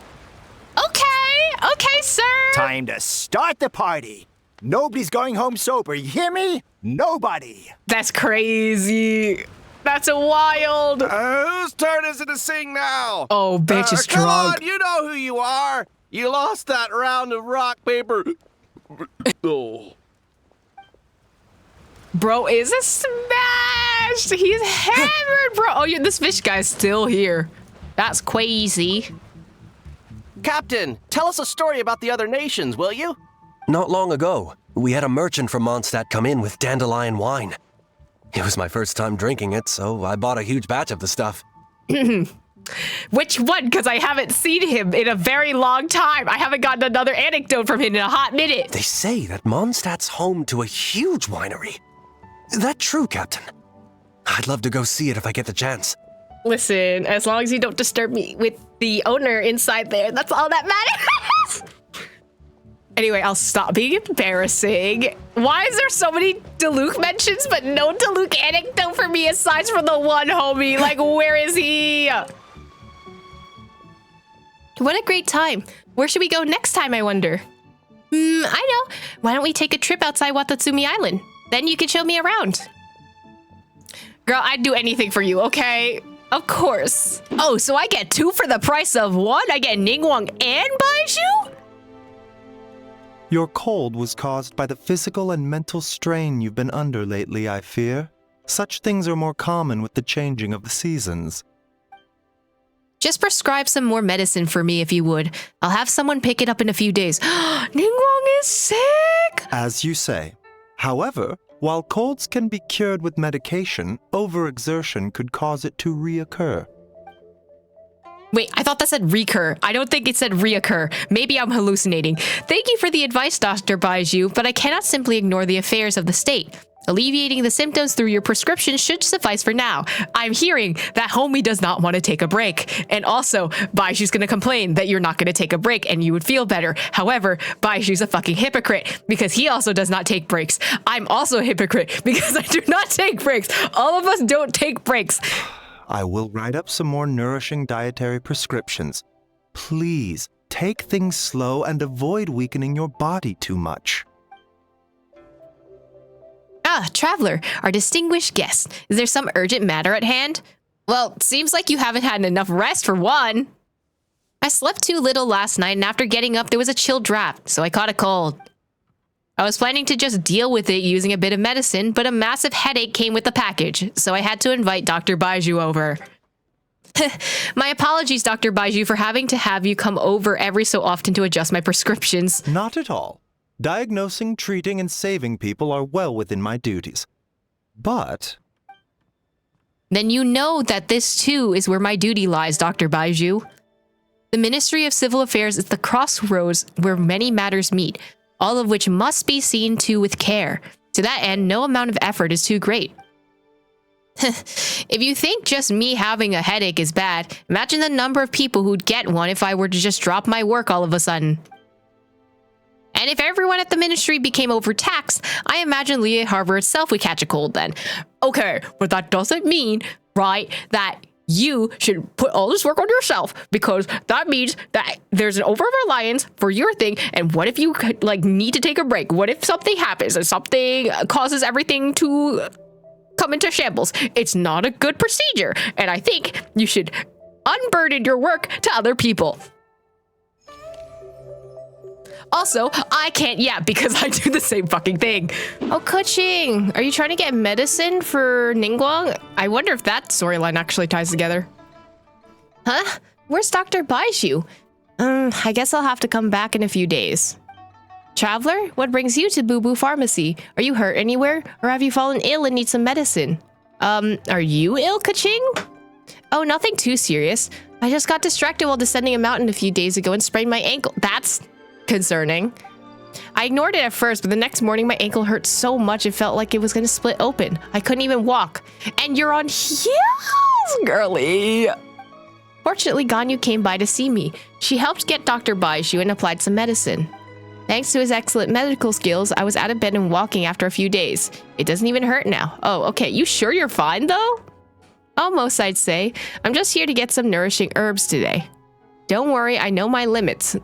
Okay, sir. Time to start the party. Nobody's going home sober, you hear me? Nobody. That's crazy. That's a wild. Whose turn is it to sing now? Oh, bitch is Come drunk. on, you know who you are. You lost that round of rock, paper. Oh. Bro is a smash. He's hammered, bro. Oh, yeah, this fish guy's still here. That's crazy. Captain, tell us a story about the other nations, will you? Not long ago, we had a merchant from Mondstadt come in with dandelion wine. It was my first time drinking it, so I bought a huge batch of the stuff. Which one? Because I haven't seen him in a very long time. I haven't gotten another anecdote from him in a hot minute. They say that Mondstadt's home to a huge winery. Is that true, Captain? I'd love to go see it if I get the chance. Listen, as long as you don't disturb me with the owner inside there, that's all that matters. Anyway, I'll stop being embarrassing. Why is there so many Diluc mentions, but no Diluc anecdote for me aside from the one homie? Like, where is he? What a great time. Where should we go next time, I wonder? I know. Why don't we take a trip outside Watatsumi Island? Then you can show me around. Girl, I'd do anything for you, okay? Of course. Oh, so I get 2 for the price of 1? I get Ninguang and Baizhu? Your cold was caused by the physical and mental strain you've been under lately, I fear. Such things are more common with the changing of the seasons. Just prescribe some more medicine for me if you would. I'll have someone pick it up in a few days. Ninguang is sick! As you say. However, while colds can be cured with medication, overexertion could cause it to reoccur. Wait, I thought that said recur. I don't think it said reoccur. Maybe I'm hallucinating. Thank you for the advice, Dr. Baizhu, but I cannot simply ignore the affairs of the state. Alleviating the symptoms through your prescription should suffice for now. I'm hearing that homie does not want to take a break. And also, Baizhu's gonna complain that you're not gonna take a break and you would feel better. However, Baizhu's a fucking hypocrite because he also does not take breaks. I'm also a hypocrite because I do not take breaks. All of us don't take breaks. I will write up some more nourishing dietary prescriptions. Please, take things slow and avoid weakening your body too much. Ah, traveler, our distinguished guest. Is there some urgent matter at hand? Well, seems like you haven't had enough rest for one. I slept too little last night, and after getting up, there was a chill draft, so I caught a cold. I was planning to just deal with it using a bit of medicine, but a massive headache came with the package, so I had to invite Dr. Baizhu over. My apologies, Dr. Baizhu, for having to have you come over every so often to adjust my prescriptions. Not at all. Diagnosing, treating, and saving people are well within my duties. But... Then you know that this too is where my duty lies, Dr. Baizhu. The Ministry of Civil Affairs is the crossroads where many matters meet, all of which must be seen to with care. To that end, no amount of effort is too great. If you think just me having a headache is bad, imagine the number of people who'd get one if I were to just drop my work all of a sudden. And if everyone at the ministry became overtaxed, I imagine Lehigh Harbor itself would catch a cold then. Okay, but that doesn't mean, right, that you should put all this work on yourself, because that means that there's an over-reliance for your thing. And what if you like need to take a break? What if something happens and something causes everything to come into shambles? It's not a good procedure. And I think you should unburden your work to other people. Also, I can't yap because I do the same fucking thing. Oh, Keqing, are you trying to get medicine for Ninguang? I wonder if that storyline actually ties together. Huh? Where's Dr. Baizhu? I guess I'll have to come back in a few days. Traveler, what brings you to Boo Boo Pharmacy? Are you hurt anywhere? Or have you fallen ill and need some medicine? Are you ill, Keqing? Oh, nothing too serious. I just got distracted while descending a mountain a few days ago and sprained my ankle. That's concerning. I ignored it at first, but the next morning my ankle hurt so much it felt like it was going to split open. I couldn't even walk. And you're on heels, girly. Fortunately, Ganyu came by to see me. She helped get Dr. Baizhu and applied some medicine. Thanks to his excellent medical skills, I was out of bed and walking after a few days. It doesn't even hurt now. Oh, okay. You sure you're fine, though? Almost, I'd say. I'm just here to get some nourishing herbs today. Don't worry, I know my limits.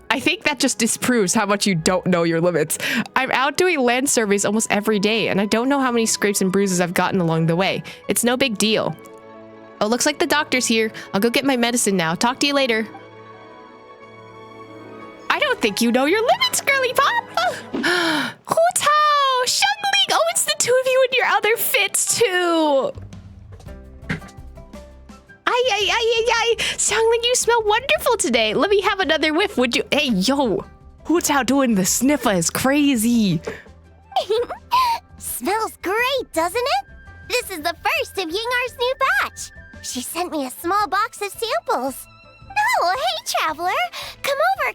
I think that just disproves how much you don't know your limits. I'm out doing land surveys almost every day, and I don't know how many scrapes and bruises I've gotten along the way. It's no big deal. Oh, looks like the doctor's here. I'll go get my medicine now. Talk to you later. I don't think you know your limits, girly pop. Hu Tao, Xiangling. Oh, it's the two of you in your other fits too. Ay. Xiangling, you smell wonderful today. Let me have another whiff, would you? Hey, yo. Hu Tao doing the sniffer is crazy. Smells great, doesn't it? This is the first of Yingar's new batch. She sent me a small box of samples. Oh, hey, traveler. Come over.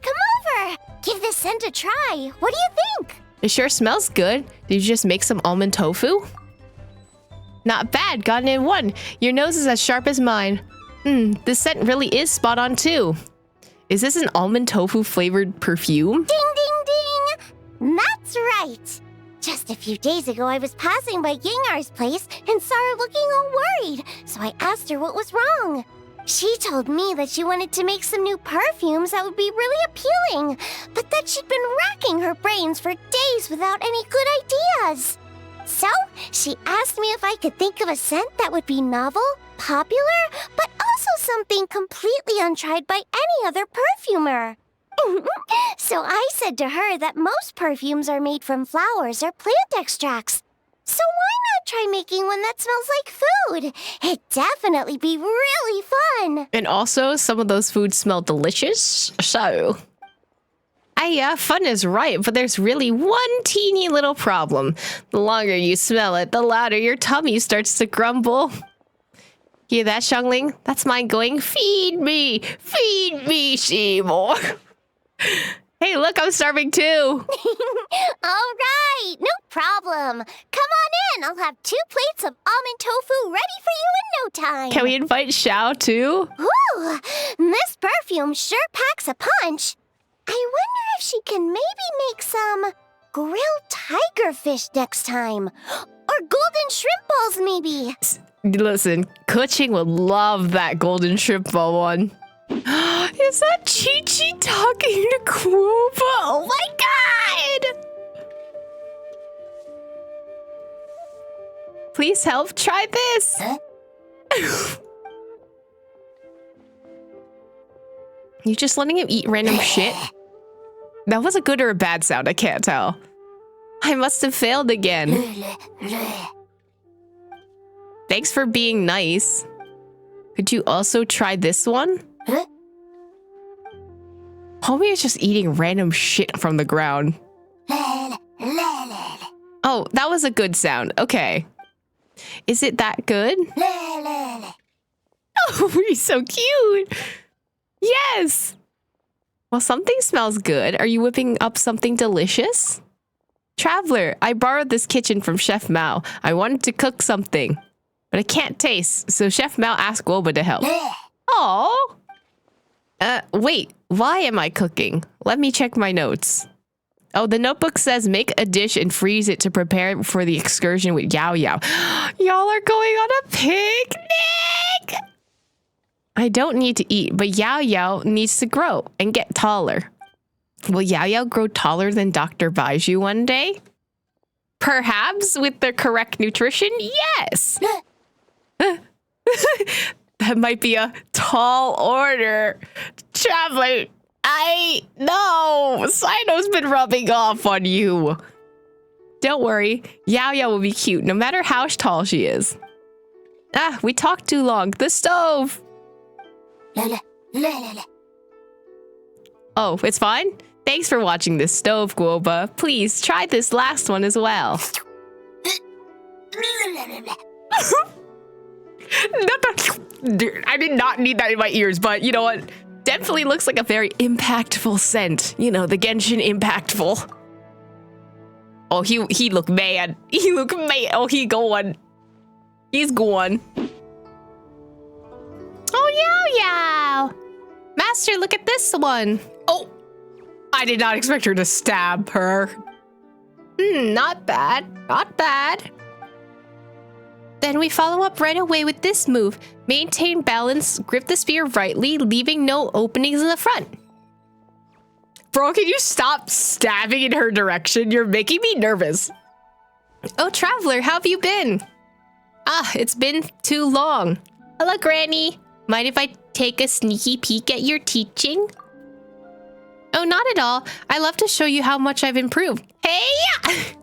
Give this scent a try. What do you think? It sure smells good. Did you just make some almond tofu? Not bad, gotten in one. Your nose is as sharp as mine. This scent really is spot on too. Is this an almond tofu flavored perfume? Ding, ding, ding. That's right. Just a few days ago, I was passing by Yingar's place and saw her looking all worried, so I asked her what was wrong. She told me that she wanted to make some new perfumes that would be really appealing, but that she'd been racking her brains for days without any good ideas. So, she asked me if I could think of a scent that would be novel, popular, but also something completely untried by any other perfumer. So I said to her that most perfumes are made from flowers or plant extracts. So why not try making one that smells like food? It'd definitely be really fun. And also, some of those foods smell delicious, so... yeah, fun is right, but there's really one teeny little problem. The longer you smell it, the louder your tummy starts to grumble. Hear that, Xiangling? That's mine going, feed me, Seymour. Hey, look, I'm starving too. All right, no problem. Come on in. I'll have 2 plates of almond tofu ready for you in no time. Can we invite Xiao too? Ooh, this perfume sure packs a punch. I wonder if she can maybe make some grilled tiger fish next time. Or golden shrimp balls, maybe. Listen, Keqing would love that golden shrimp ball one. Is that Qiqi talking to Kuoba? Oh my god! Please help, try this! Huh? You just letting him eat random shit? That was a good or a bad sound, I can't tell. I must have failed again. Thanks for being nice. Could you also try this one? Huh? Homie is just eating random shit from the ground. Oh, that was a good sound. Okay. Is it that good? Oh, he's so cute. Yes. Well, something smells good. Are you whipping up something delicious? Traveler, I borrowed this kitchen from Chef Mao. I wanted to cook something, but I can't taste, so Chef Mao asked Woba to help. Oh. Wait, why am I cooking? Let me check my notes. Oh, the notebook says make a dish and freeze it to prepare for the excursion with Yao Yao. Y'all are going on a picnic! I don't need to eat, but Yao Yao needs to grow and get taller. Will Yao Yao grow taller than Dr. Baiju one day? Perhaps with the correct nutrition, yes! That might be a tall order. Traveler, I know. Sino's been rubbing off on you. Don't worry, Yao Yao will be cute no matter how tall she is. Ah, we talked too long. The stove. Oh, it's fine? Thanks for watching this stove, Guoba. Please try this last one as well. I did not need that in my ears, but you know what? Definitely looks like a very impactful scent. You know, the Genshin impactful. Oh, he look mad. He look mad. Oh, he going. He's going. Oh, Yao Yao. Master, look at this one. Oh, I did not expect her to stab her. Not bad. Not bad. Then we follow up right away with this move. Maintain balance, grip the spear rightly, leaving no openings in the front. Bro, can you stop stabbing in her direction? You're making me nervous. Oh, Traveler, how have you been? Ah, it's been too long. Hello, Granny. Mind if I take a sneaky peek at your teaching? Oh, not at all. I love to show you how much I've improved. Hey!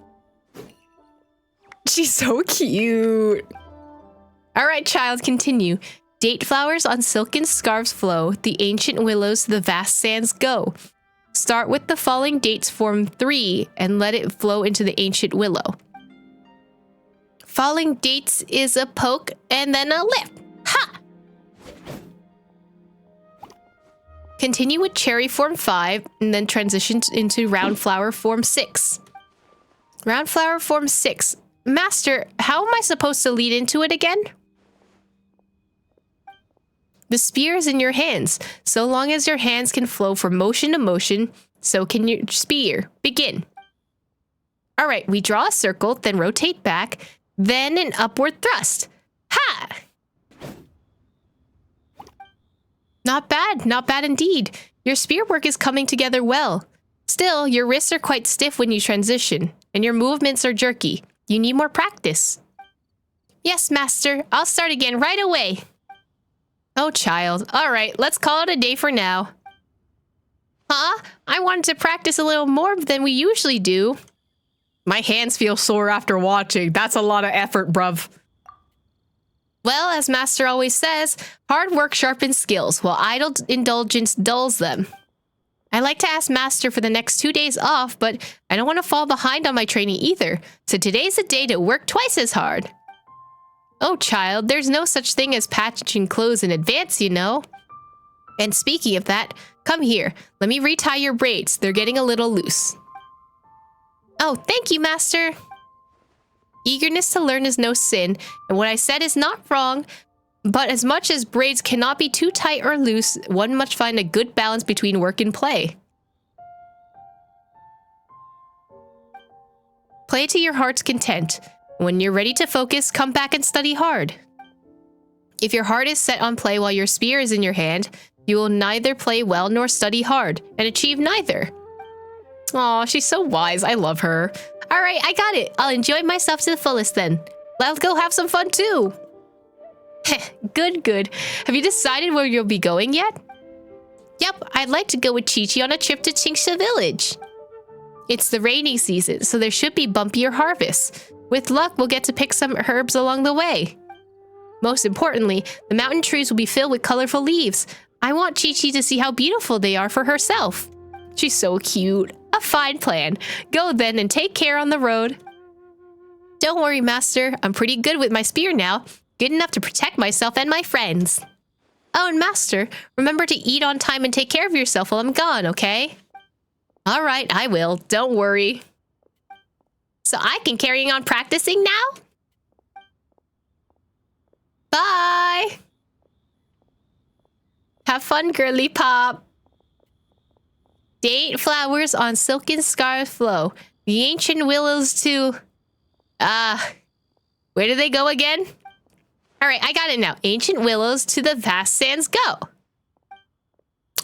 She's so cute. All right, child, continue. Date flowers on silken scarves flow. The ancient willows to the vast sands go. Start with the falling dates form 3 and let it flow into the ancient willow. Falling dates is a poke and then a lift. Ha! Continue with cherry form 5 and then transition into round flower form 6. Round flower form 6. Master, how am I supposed to lead into it again? The spear is in your hands. So long as your hands can flow from motion to motion, so can your spear. Begin. All right, we draw a circle, then rotate back, then an upward thrust. Ha! Not bad indeed. Your spear work is coming together well. Still, your wrists are quite stiff when you transition, and your movements are jerky. You need more practice. Yes, Master. I'll start again right away. Oh, child. All right, let's call it a day for now. Huh? I wanted to practice a little more than we usually do. My hands feel sore after watching. That's a lot of effort, bruv. Well, as Master always says, hard work sharpens skills, while idle indulgence dulls them. I like to ask Master for the next 2 days off, but I don't want to fall behind on my training either, so today's the day to work twice as hard. Oh, child, there's no such thing as patching clothes in advance, you know. And speaking of that, come here. Let me retie your braids. They're getting a little loose. Oh, thank you, Master. Eagerness to learn is no sin, and what I said is not wrong, but as much as braids cannot be too tight or loose, one must find a good balance between work and play. Play to your heart's content. When you're ready to focus, come back and study hard. If your heart is set on play while your spear is in your hand, you will neither play well nor study hard, and achieve neither. Aw, she's so wise. I love her. All right, I got it. I'll enjoy myself to the fullest then. Let's go have some fun too. Good. Have you decided where you'll be going yet? Yep, I'd like to go with Qiqi on a trip to Qingsha village. It's the rainy season, so there should be bumpier harvests. With luck, we'll get to pick some herbs along the way. Most importantly, the mountain trees will be filled with colorful leaves. I want Qiqi to see how beautiful they are for herself. She's so cute. A fine plan. Go then and take care on the road. Don't worry, Master. I'm pretty good with my spear now. Good enough to protect myself and my friends. Oh, and Master, remember to eat on time and take care of yourself while I'm gone, okay? All right, I will. Don't worry. So I can carry on practicing now? Bye! Have fun, girly pop. Date flowers on silken scarves flow. The ancient willows to... where do they go again? All right, I got it now. Ancient willows to the vast sands go.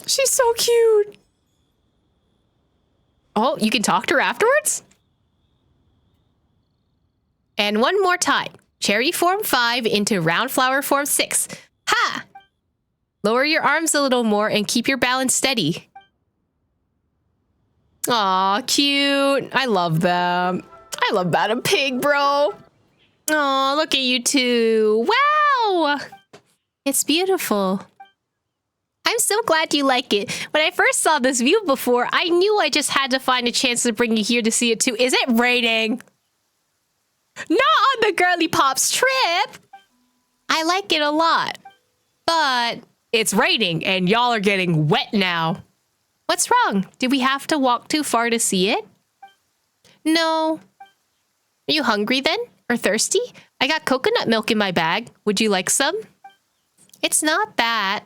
She's so cute. Oh, you can talk to her afterwards? And one more time. Cherry form 5 into round flower form 6. Ha! Lower your arms a little more and keep your balance steady. Aw, cute. I love them. I love Madam Pig, bro. Aw, look at you two. Wow! It's beautiful. I'm so glad you like it. When I first saw this view before, I knew I just had to find a chance to bring you here to see it too. Is it raining? Not on the Girly Pops trip! I like it a lot. But it's raining and y'all are getting wet now. What's wrong? Did we have to walk too far to see it? No. Are you hungry then? Or thirsty? I got coconut milk in my bag. Would you like some? It's not that.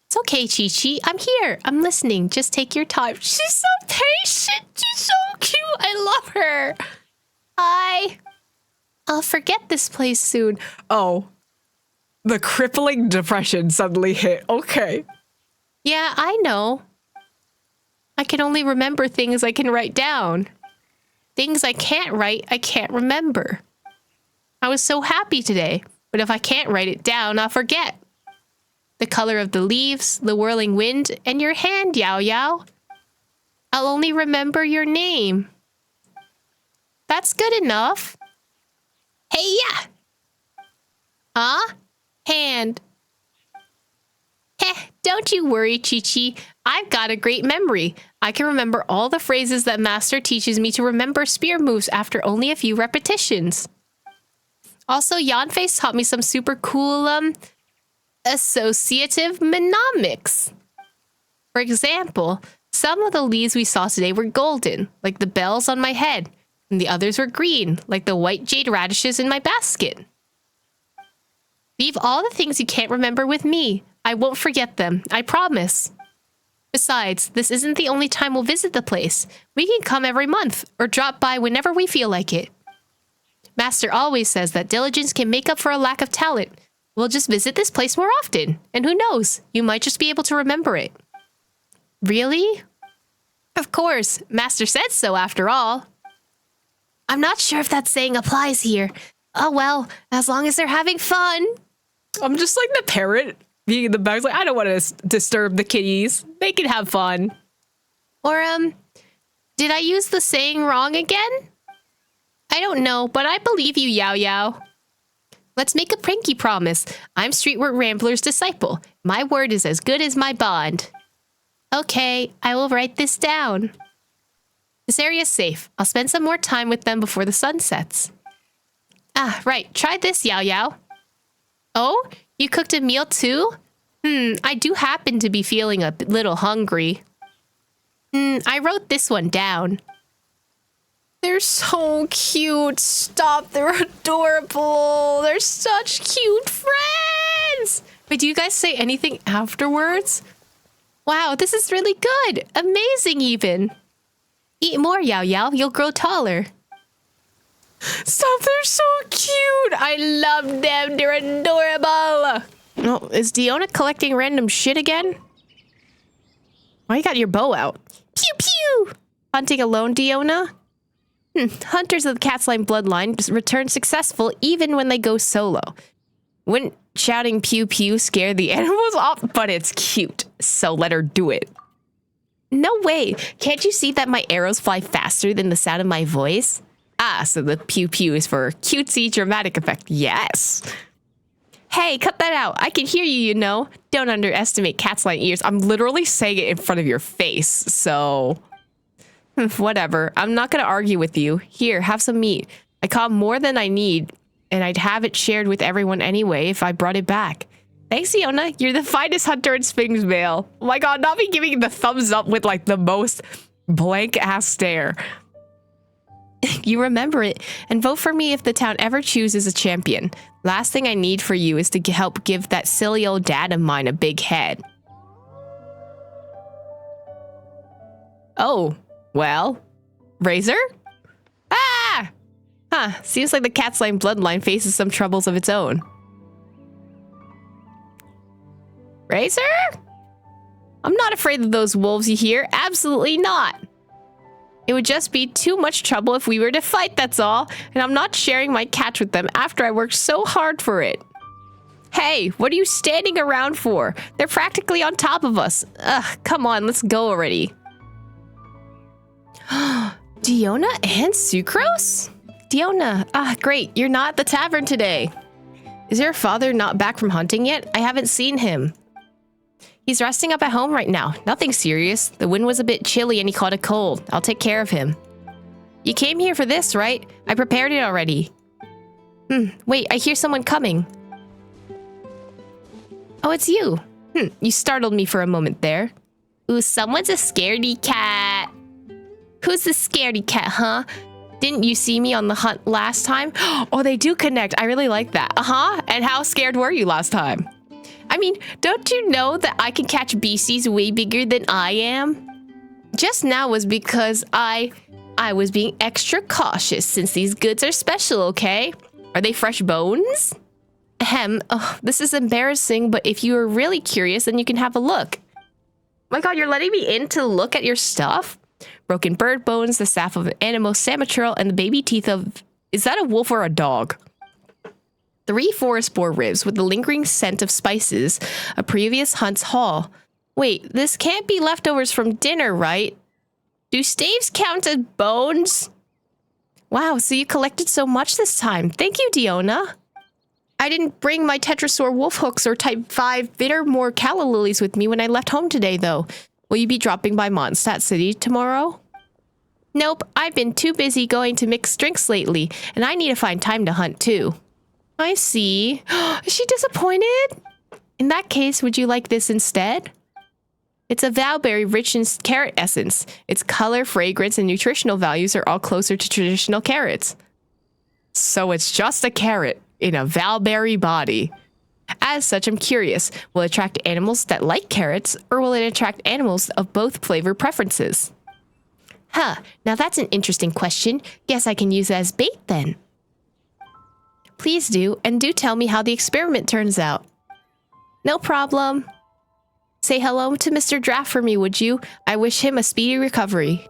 It's okay, Qiqi. I'm here. I'm listening. Just take your time. She's so patient. She's so cute. I love her. Hi. I'll forget this place soon. Oh. The crippling depression suddenly hit. Okay. Yeah, I know. I can only remember things I can write down. Things I can't write, I can't remember. I was so happy today, but if I can't write it down, I'll forget. The color of the leaves, the whirling wind, and your hand, Yao Yao. I'll only remember your name. That's good enough. Hey, yeah. Huh? Hand. Heh, don't you worry, Qiqi. I've got a great memory. I can remember all the phrases that Master teaches me to remember spear moves after only a few repetitions. Also, Yanfei taught me some super cool, associative mnemonics. For example, some of the leaves we saw today were golden, like the bells on my head, and the others were green, like the white jade radishes in my basket. Leave all the things you can't remember with me. I won't forget them, I promise. Besides, this isn't the only time we'll visit the place. We can come every month, or drop by whenever we feel like it. Master always says that diligence can make up for a lack of talent. We'll just visit this place more often, and who knows, you might just be able to remember it. Really? Of course, Master said so after all. I'm not sure if that saying applies here. Oh well, as long as they're having fun. I'm just like the parrot being in the back, like, I don't want to disturb the kitties. They can have fun. Or, did I use the saying wrong again? I don't know, but I believe you, Yao Yao. Let's make a pranky promise. I'm Streetward Rambler's disciple. My word is as good as my bond. Okay, I will write this down. This area's safe. I'll spend some more time with them before the sun sets. Ah, right. Try this, Yao Yao. Oh, you cooked a meal too? I do happen to be feeling a little hungry. I wrote this one down. They're so cute. Stop, they're adorable. They're such cute friends. Wait, do you guys say anything afterwards? Wow, this is really good. Amazing even. Eat more, Yao Yao. You'll grow taller. Stop, they're so cute. I love them. They're adorable. Oh, is Diona collecting random shit again? Why you got your bow out? Pew pew. Hunting alone, Diona? Hunters of the Cat's-Line bloodline return successful even when they go solo. Wouldn't shouting pew pew scare the animals off? But it's cute, so let her do it. No way. Can't you see that my arrows fly faster than the sound of my voice? Ah, so the pew pew is for cutesy dramatic effect. Yes. Hey, cut that out. I can hear you, you know. Don't underestimate Cat's-Line ears. I'm literally saying it in front of your face, so... Whatever. I'm not going to argue with you. Here, have some meat. I caught more than I need, and I'd have it shared with everyone anyway if I brought it back. Thanks, Diona. You're the finest hunter in Sphinxvale. Oh my god, not me giving the thumbs up with like the most blank-ass stare. You remember it, and vote for me if the town ever chooses a champion. Last thing I need for you is to help give that silly old dad of mine a big head. Oh. Well, Razor? Ah! Huh, seems like the Cat's-Line bloodline faces some troubles of its own. Razor? I'm not afraid of those wolves you hear. Absolutely not. It would just be too much trouble if we were to fight, that's all. And I'm not sharing my catch with them after I worked so hard for it. Hey, what are you standing around for? They're practically on top of us. Ugh, come on, let's go already. Diona and Sucrose? Diona, great, you're not at the tavern today. Is your father not back from hunting yet? I haven't seen him. He's resting up at home right now. Nothing serious. The wind was a bit chilly and he caught a cold. I'll take care of him. You came here for this, right? I prepared it already. Wait, I hear someone coming. Oh, it's you. You startled me for a moment there. Ooh, someone's a scaredy cat. Who's the scaredy cat, huh? Didn't you see me on the hunt last time? Oh, they do connect. I really like that. And how scared were you last time? I mean, don't you know that I can catch beasties way bigger than I am? Just now was because I I was being extra cautious since these goods are special, okay? Are they fresh bones? Ahem. Oh, this is embarrassing, but if you are really curious, then you can have a look. My god, you're letting me in to look at your stuff? Broken bird bones, the staff of an animal samotrail, and the baby teeth of... Is that a wolf or a dog? 3 forest boar ribs with the lingering scent of spices, a previous hunt's haul. Wait, this can't be leftovers from dinner, right? Do staves count as bones? Wow, so you collected so much this time. Thank you, Diona. I didn't bring my Tetrasaur wolf hooks or type 5 Bittermore calla lilies with me when I left home today, though. Will you be dropping by Mondstadt City tomorrow? Nope, I've been too busy going to mixed drinks lately, and I need to find time to hunt, too. I see. Is she disappointed? In that case, would you like this instead? It's a valberry rich in carrot essence. Its color, fragrance, and nutritional values are all closer to traditional carrots. So it's just a carrot in a valberry body. As such, I'm curious, will it attract animals that like carrots, or will it attract animals of both flavor preferences? Huh, now that's an interesting question. Guess I can use it as bait then. Please do, and do tell me how the experiment turns out. No problem. Say hello to Mr. Draft for me, would you? I wish him a speedy recovery.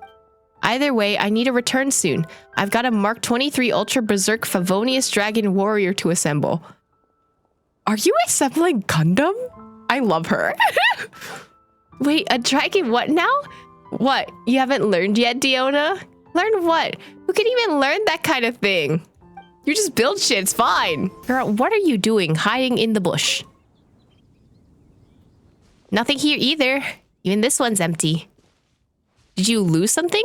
Either way, I need a return soon. I've got a Mark 23 Ultra Berserk Favonius Dragon Warrior to assemble. Are you assembling Gundam? I love her. Wait, a dragon what now? What, you haven't learned yet, Diona? Learn what? Who can even learn that kind of thing? You just build shit, it's fine. Girl, what are you doing hiding in the bush? Nothing here either. Even this one's empty. Did you lose something?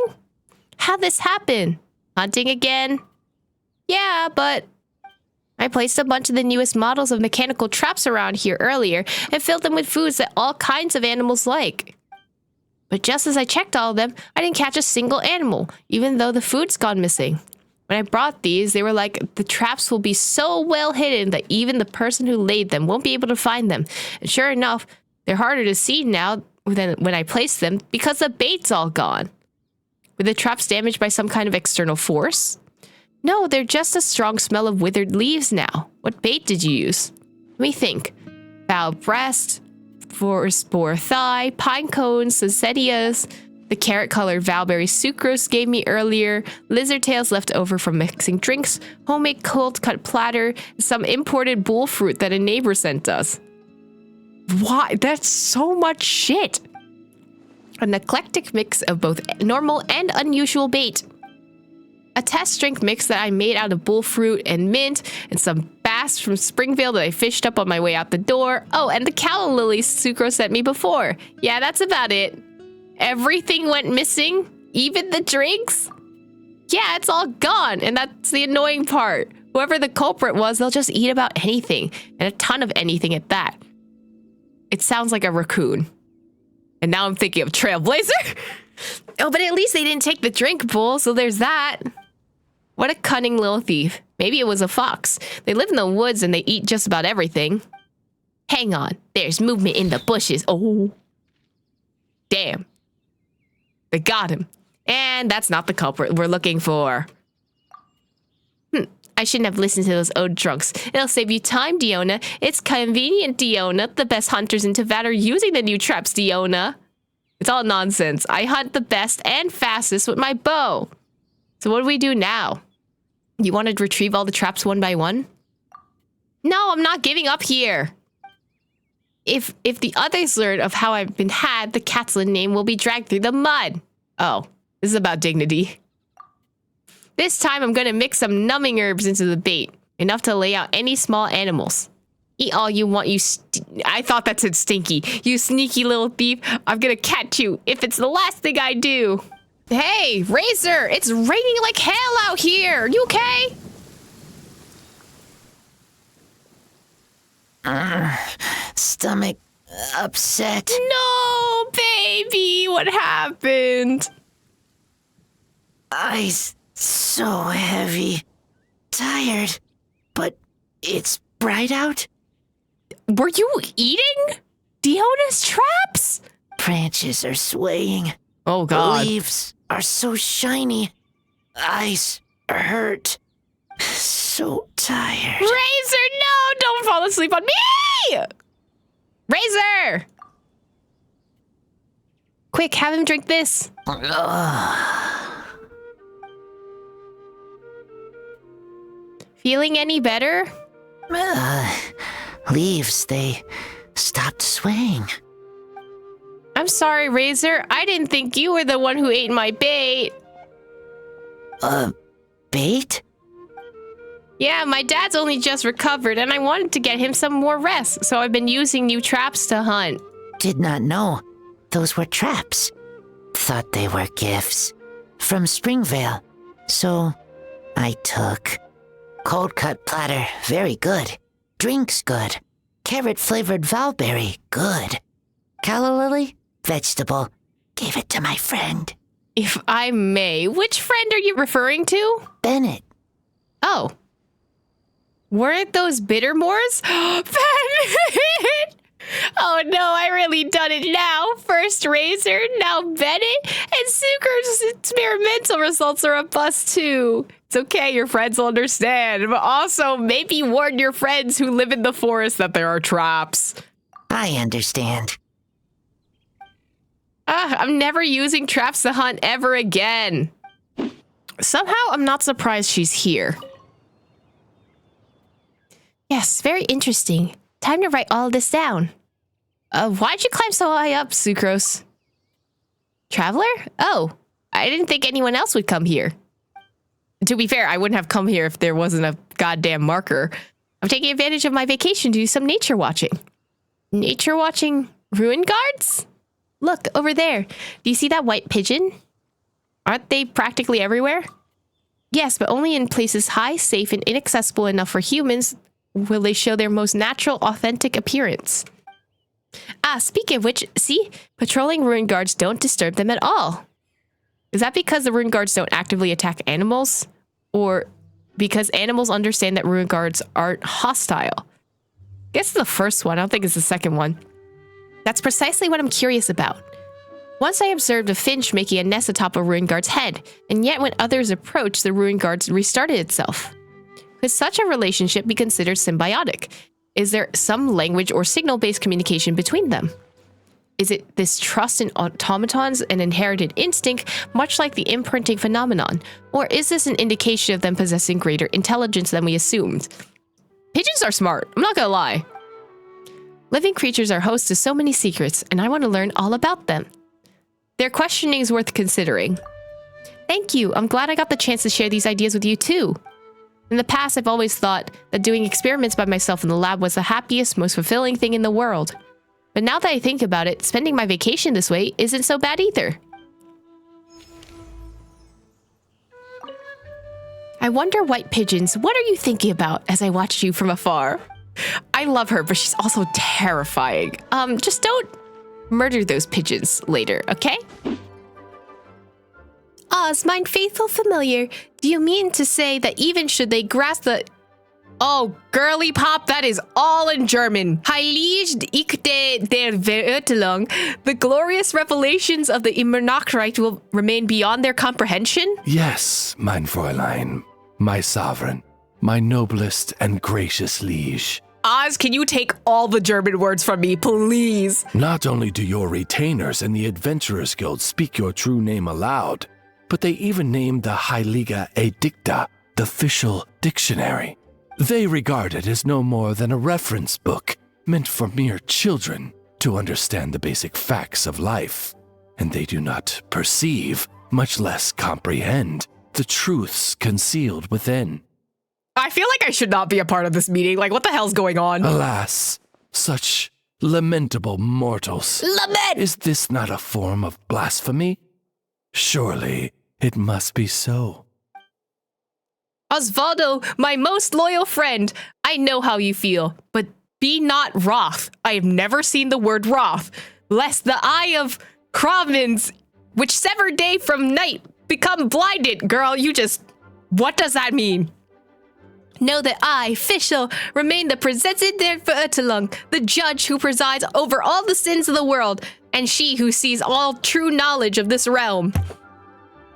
How'd this happen? Hunting again? Yeah, but I placed a bunch of the newest models of mechanical traps around here earlier and filled them with foods that all kinds of animals like. But just as I checked all of them, I didn't catch a single animal, even though the food's gone missing. When I brought these, they were like, the traps will be so well hidden that even the person who laid them won't be able to find them. And sure enough, they're harder to see now than when I placed them because the bait's all gone. Were the traps damaged by some kind of external force? No, they're just a strong smell of withered leaves now. What bait did you use? Let me think. Fowl breast, forest boar thigh, pine cones, Sassetias, the carrot-colored Valberry Sucrose gave me earlier, lizard tails left over from mixing drinks, homemade cold-cut platter, and some imported bull fruit that a neighbor sent us. Why? That's so much shit. An eclectic mix of both normal and unusual bait. A test drink mix that I made out of bull fruit and mint, and some bass from Springfield that I fished up on my way out the door. Oh, and the calla lilies Sucrose sent me before. Yeah, that's about it. Everything went missing, even the drinks. Yeah, it's all gone, and that's the annoying part. Whoever the culprit was, they'll just eat about anything, and a ton of anything at that. It sounds like a raccoon. And now I'm thinking of Trailblazer. Oh, but at least they didn't take the drink bowl, so there's that. What a cunning little thief. Maybe it was a fox. They live in the woods and they eat just about everything. Hang on, there's movement in the bushes. Oh. Damn. They got him. And that's not the culprit we're looking for. I shouldn't have listened to those old drunks. It'll save you time, Diona. It's convenient, Diona. The best hunters in Teyvat are using the new traps, Diona. It's all nonsense. I hunt the best and fastest with my bow. So what do we do now? You want to retrieve all the traps one by one? No, I'm not giving up here. If the others learn of how I've been had, the Catlin name will be dragged through the mud. Oh, this is about dignity. This time I'm going to mix some numbing herbs into the bait, enough to lay out any small animals. Eat all you want, you I thought that said stinky. You sneaky little thief. I'm going to catch you if it's the last thing I do. Hey, Razor, it's raining like hell out here. You okay? Stomach upset. No, baby, what happened? Eyes so heavy. Tired. But it's bright out. Were you eating Diona's traps? Branches are swaying. Oh, God. Leaves are so shiny. eyes hurt. So tired. Razor, no! Don't fall asleep on me! Razor! Quick, have him drink this. Feeling any better? Leaves, they stopped swaying. I'm sorry, Razor. I didn't think you were the one who ate my bait. Bait? Yeah, my dad's only just recovered, and I wanted to get him some more rest, so I've been using new traps to hunt. Did not know those were traps. Thought they were gifts from Springvale. So I took. Cold cut platter, very good. Drinks good. Carrot flavored valberry, good. Calla lily, vegetable. Gave it to my friend. If I may, which friend are you referring to? Bennett. Oh. Weren't those Bittermores? Bennett! Oh no, I really done it now. First Razor, now Bennett, and Sucrose's experimental results are a bust too. It's okay, your friends will understand. But also, maybe warn your friends who live in the forest that there are traps. I understand. I'm never using traps to hunt ever again. Somehow, I'm not surprised she's here. Yes, very interesting. Time to write all this down. Why'd you climb so high up, Sucrose? Traveler? Oh, I didn't think anyone else would come here. To be fair, I wouldn't have come here if there wasn't a goddamn marker. I'm taking advantage of my vacation to do some nature watching. Nature watching ruin guards? Look, over there. Do you see that white pigeon? Aren't they practically everywhere? Yes, but only in places high, safe, and inaccessible enough for humans will they show their most natural, authentic appearance. Speaking of which, see? Patrolling ruin guards don't disturb them at all. Is that because the ruin guards don't actively attack animals? Or because animals understand that ruin guards aren't hostile? I guess it's the first one. I don't think it's the second one. That's precisely what I'm curious about. Once I observed a finch making a nest atop a ruin guard's head, and yet when others approached, the ruin guards restarted itself. Could such a relationship be considered symbiotic? Is there some language or signal-based communication between them? Is it this trust in automatons an inherited instinct, much like the imprinting phenomenon? Or is this an indication of them possessing greater intelligence than we assumed? Pigeons are smart, I'm not gonna lie. Living creatures are host to so many secrets, and I want to learn all about them. Their questioning is worth considering. Thank you, I'm glad I got the chance to share these ideas with you too. In the past, I've always thought that doing experiments by myself in the lab was the happiest, most fulfilling thing in the world. But now that I think about it, spending my vacation this way isn't so bad either. I wonder, white pigeons, what are you thinking about as I watched you from afar? I love her, but she's also terrifying. Just don't murder those pigeons later, okay? Oz, mine faithful familiar, do you mean to say that even should they grasp the... Oh, girly pop, that is all in German. Heilig ikte der Verurteilung. The glorious revelations of the Immernachtreich will remain beyond their comprehension? Yes, mein Fräulein, my sovereign, my noblest and gracious liege. Oz, can you take all the German words from me, please? Not only do your retainers in the Adventurers Guild speak your true name aloud, but they even named the Heilige Edikta the Fischl Dictionary. They regard it as no more than a reference book meant for mere children to understand the basic facts of life, and they do not perceive, much less comprehend, the truths concealed within. I feel like I should not be a part of this meeting. Like, what the hell's going on? Alas, such lamentable mortals. Lament! Is this not a form of blasphemy? Surely it must be so. Osvaldo, my most loyal friend, I know how you feel, but be not wroth. I have never seen the word wroth, lest the eye of Kravmans, which sever day from night, become blinded. Girl, you just... What does that mean? Know that I, Fischl, remain the Präsidentin der Verurteilung, the judge who presides over all the sins of the world, and she who sees all true knowledge of this realm.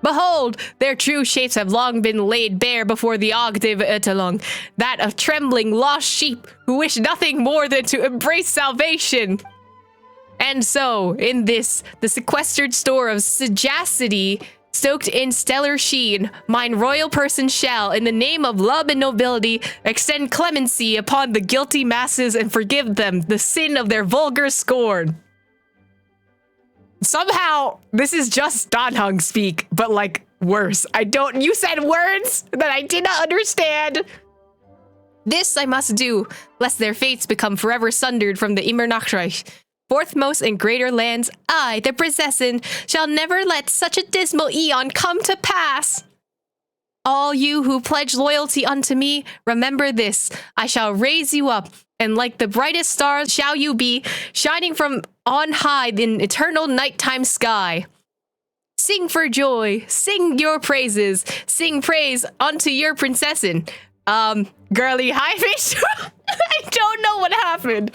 Behold, their true shapes have long been laid bare before the Ogdiv Etalung, that of trembling lost sheep who wish nothing more than to embrace salvation. And so, in this, the sequestered store of sagacity, stoked in stellar sheen, mine royal person shall, in the name of love and nobility, extend clemency upon the guilty masses and forgive them the sin of their vulgar scorn. Somehow, this is just Danhung speak, but like worse. You said words that I did not understand. This I must do, lest their fates become forever sundered from the Immernachtreich. Fourthmost in greater lands, I, the princessin, shall never let such a dismal eon come to pass. All you who pledge loyalty unto me, remember this. I shall raise you up, and like the brightest stars shall you be, shining from on high in eternal nighttime sky. Sing for joy, sing your praises, sing praise unto your princessin. Girly, hi, fish. I don't know what happened.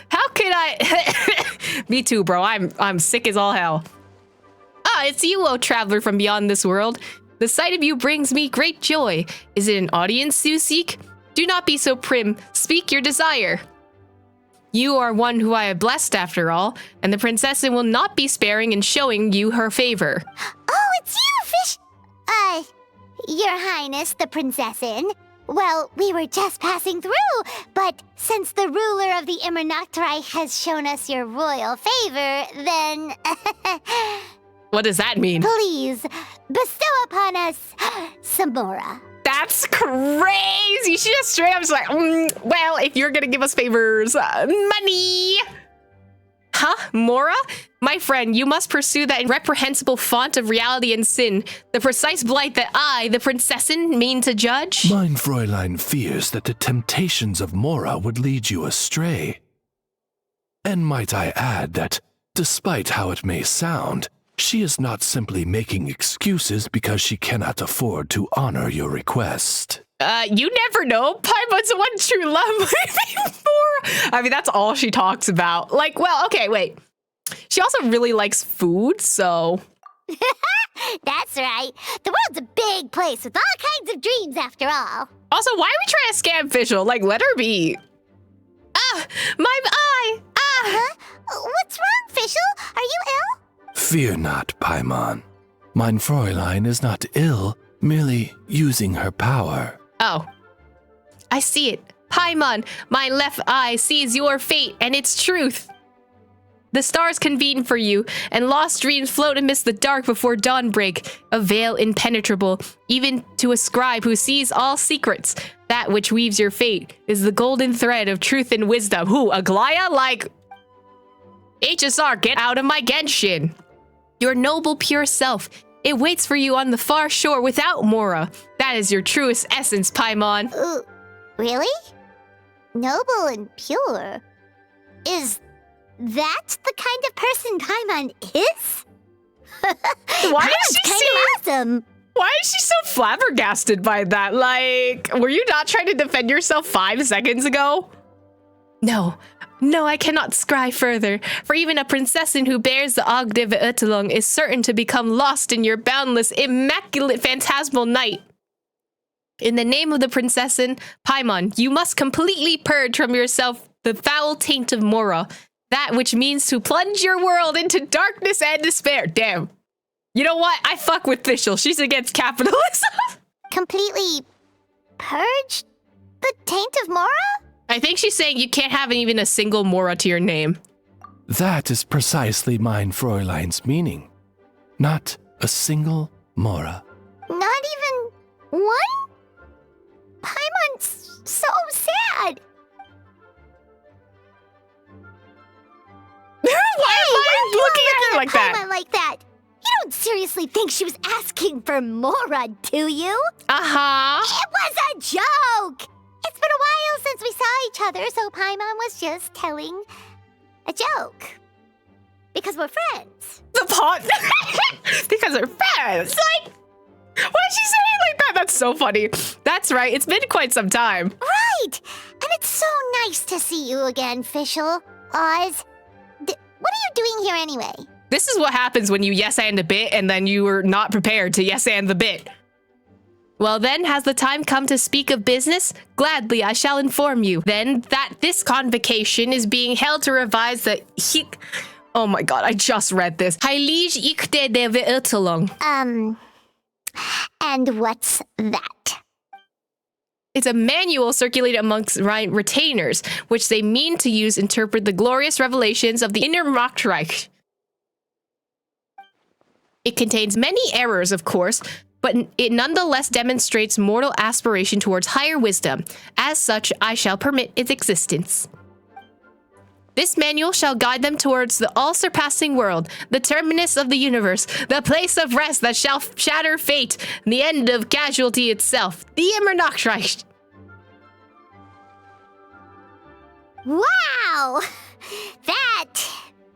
How can I? Me too, bro. I'm sick as all hell. It's you, O traveler from beyond this world. The sight of you brings me great joy. Is it an audience you seek? Do not be so prim. Speak your desire. You are one who I have blessed after all, and the princessin will not be sparing in showing you her favor. Oh, it's you, Fish. Your Highness, the princessin. Well, we were just passing through, but since the ruler of the Immernachtreich has shown us your royal favor, then... What does that mean? Please, bestow upon us some Mora. That's crazy! She just straight up was like, well, if you're gonna give us favors, money! Huh? Mora? My friend, you must pursue that reprehensible font of reality and sin, the precise blight that I, the princessin, mean to judge? Mein Fräulein fears that the temptations of Mora would lead you astray. And might I add that, despite how it may sound, she is not simply making excuses because she cannot afford to honor your request. You never know. Paimon's one true love before. I mean, that's all she talks about. Like, well, okay, wait. She also really likes food, so... That's right. The world's a big place with all kinds of dreams, after all. Also, why are we trying to scam Fischl? Like, let her be. My eye! Huh? What's wrong, Fischl? Are you ill? Fear not, Paimon. Mein Fräulein is not ill, merely using her power. Oh. I see it. Paimon, my left eye sees your fate and its truth. The stars convene for you, and lost dreams float amidst the dark before dawn break, a veil impenetrable, even to a scribe who sees all secrets. That which weaves your fate is the golden thread of truth and wisdom. Who, Aglaya? Like, HSR, get out of my Genshin. Your noble, pure self. It waits for you on the far shore without Mora. That is your truest essence, Paimon. Really? Noble and pure? Is that the kind of person Paimon is? Why is she awesome? Why is she so flabbergasted by that? Like, were you not trying to defend yourself 5 seconds ago? No, I cannot scry further, for even a princessin who bears the Ogdiv Etalung is certain to become lost in your boundless, immaculate, phantasmal night. In the name of the princessin, Paimon, you must completely purge from yourself the foul taint of Mora, that which means to plunge your world into darkness and despair. Damn. You know what? I fuck with Fischl. She's against capitalism. Completely purge the taint of Mora? I think she's saying you can't have even a single Mora to your name. That is precisely mein Fräulein's meaning. Not a single Mora. Not even one? Paimon's so sad. Why am I looking at her like that? Paimon like that? You don't seriously think she was asking for Mora, do you? Uh-huh. It was a joke! It's been a while since we saw each other, so Paimon was just telling a joke. Because we're friends. The pot? Because we're friends. Like, why is she saying like that? That's so funny. That's right. It's been quite some time. Right. And it's so nice to see you again, Fischl. Oz. What are you doing here anyway? This is what happens when you yes and a bit and then you were not prepared to yes and the bit. Well then, has the time come to speak of business? Gladly I shall inform you then that this convocation is being held to revise the oh my god, I just read this. Heilige Ikte de Veertelung. And what's that? It's a manual circulated amongst retainers, which they mean to use to interpret the glorious revelations of the Inner Machtreich. It contains many errors, of course, but it nonetheless demonstrates mortal aspiration towards higher wisdom. As such, I shall permit its existence. This manual shall guide them towards the all-surpassing world, the terminus of the universe, the place of rest that shall shatter fate, and the end of casualty itself, the Immernachtreich. Wow! That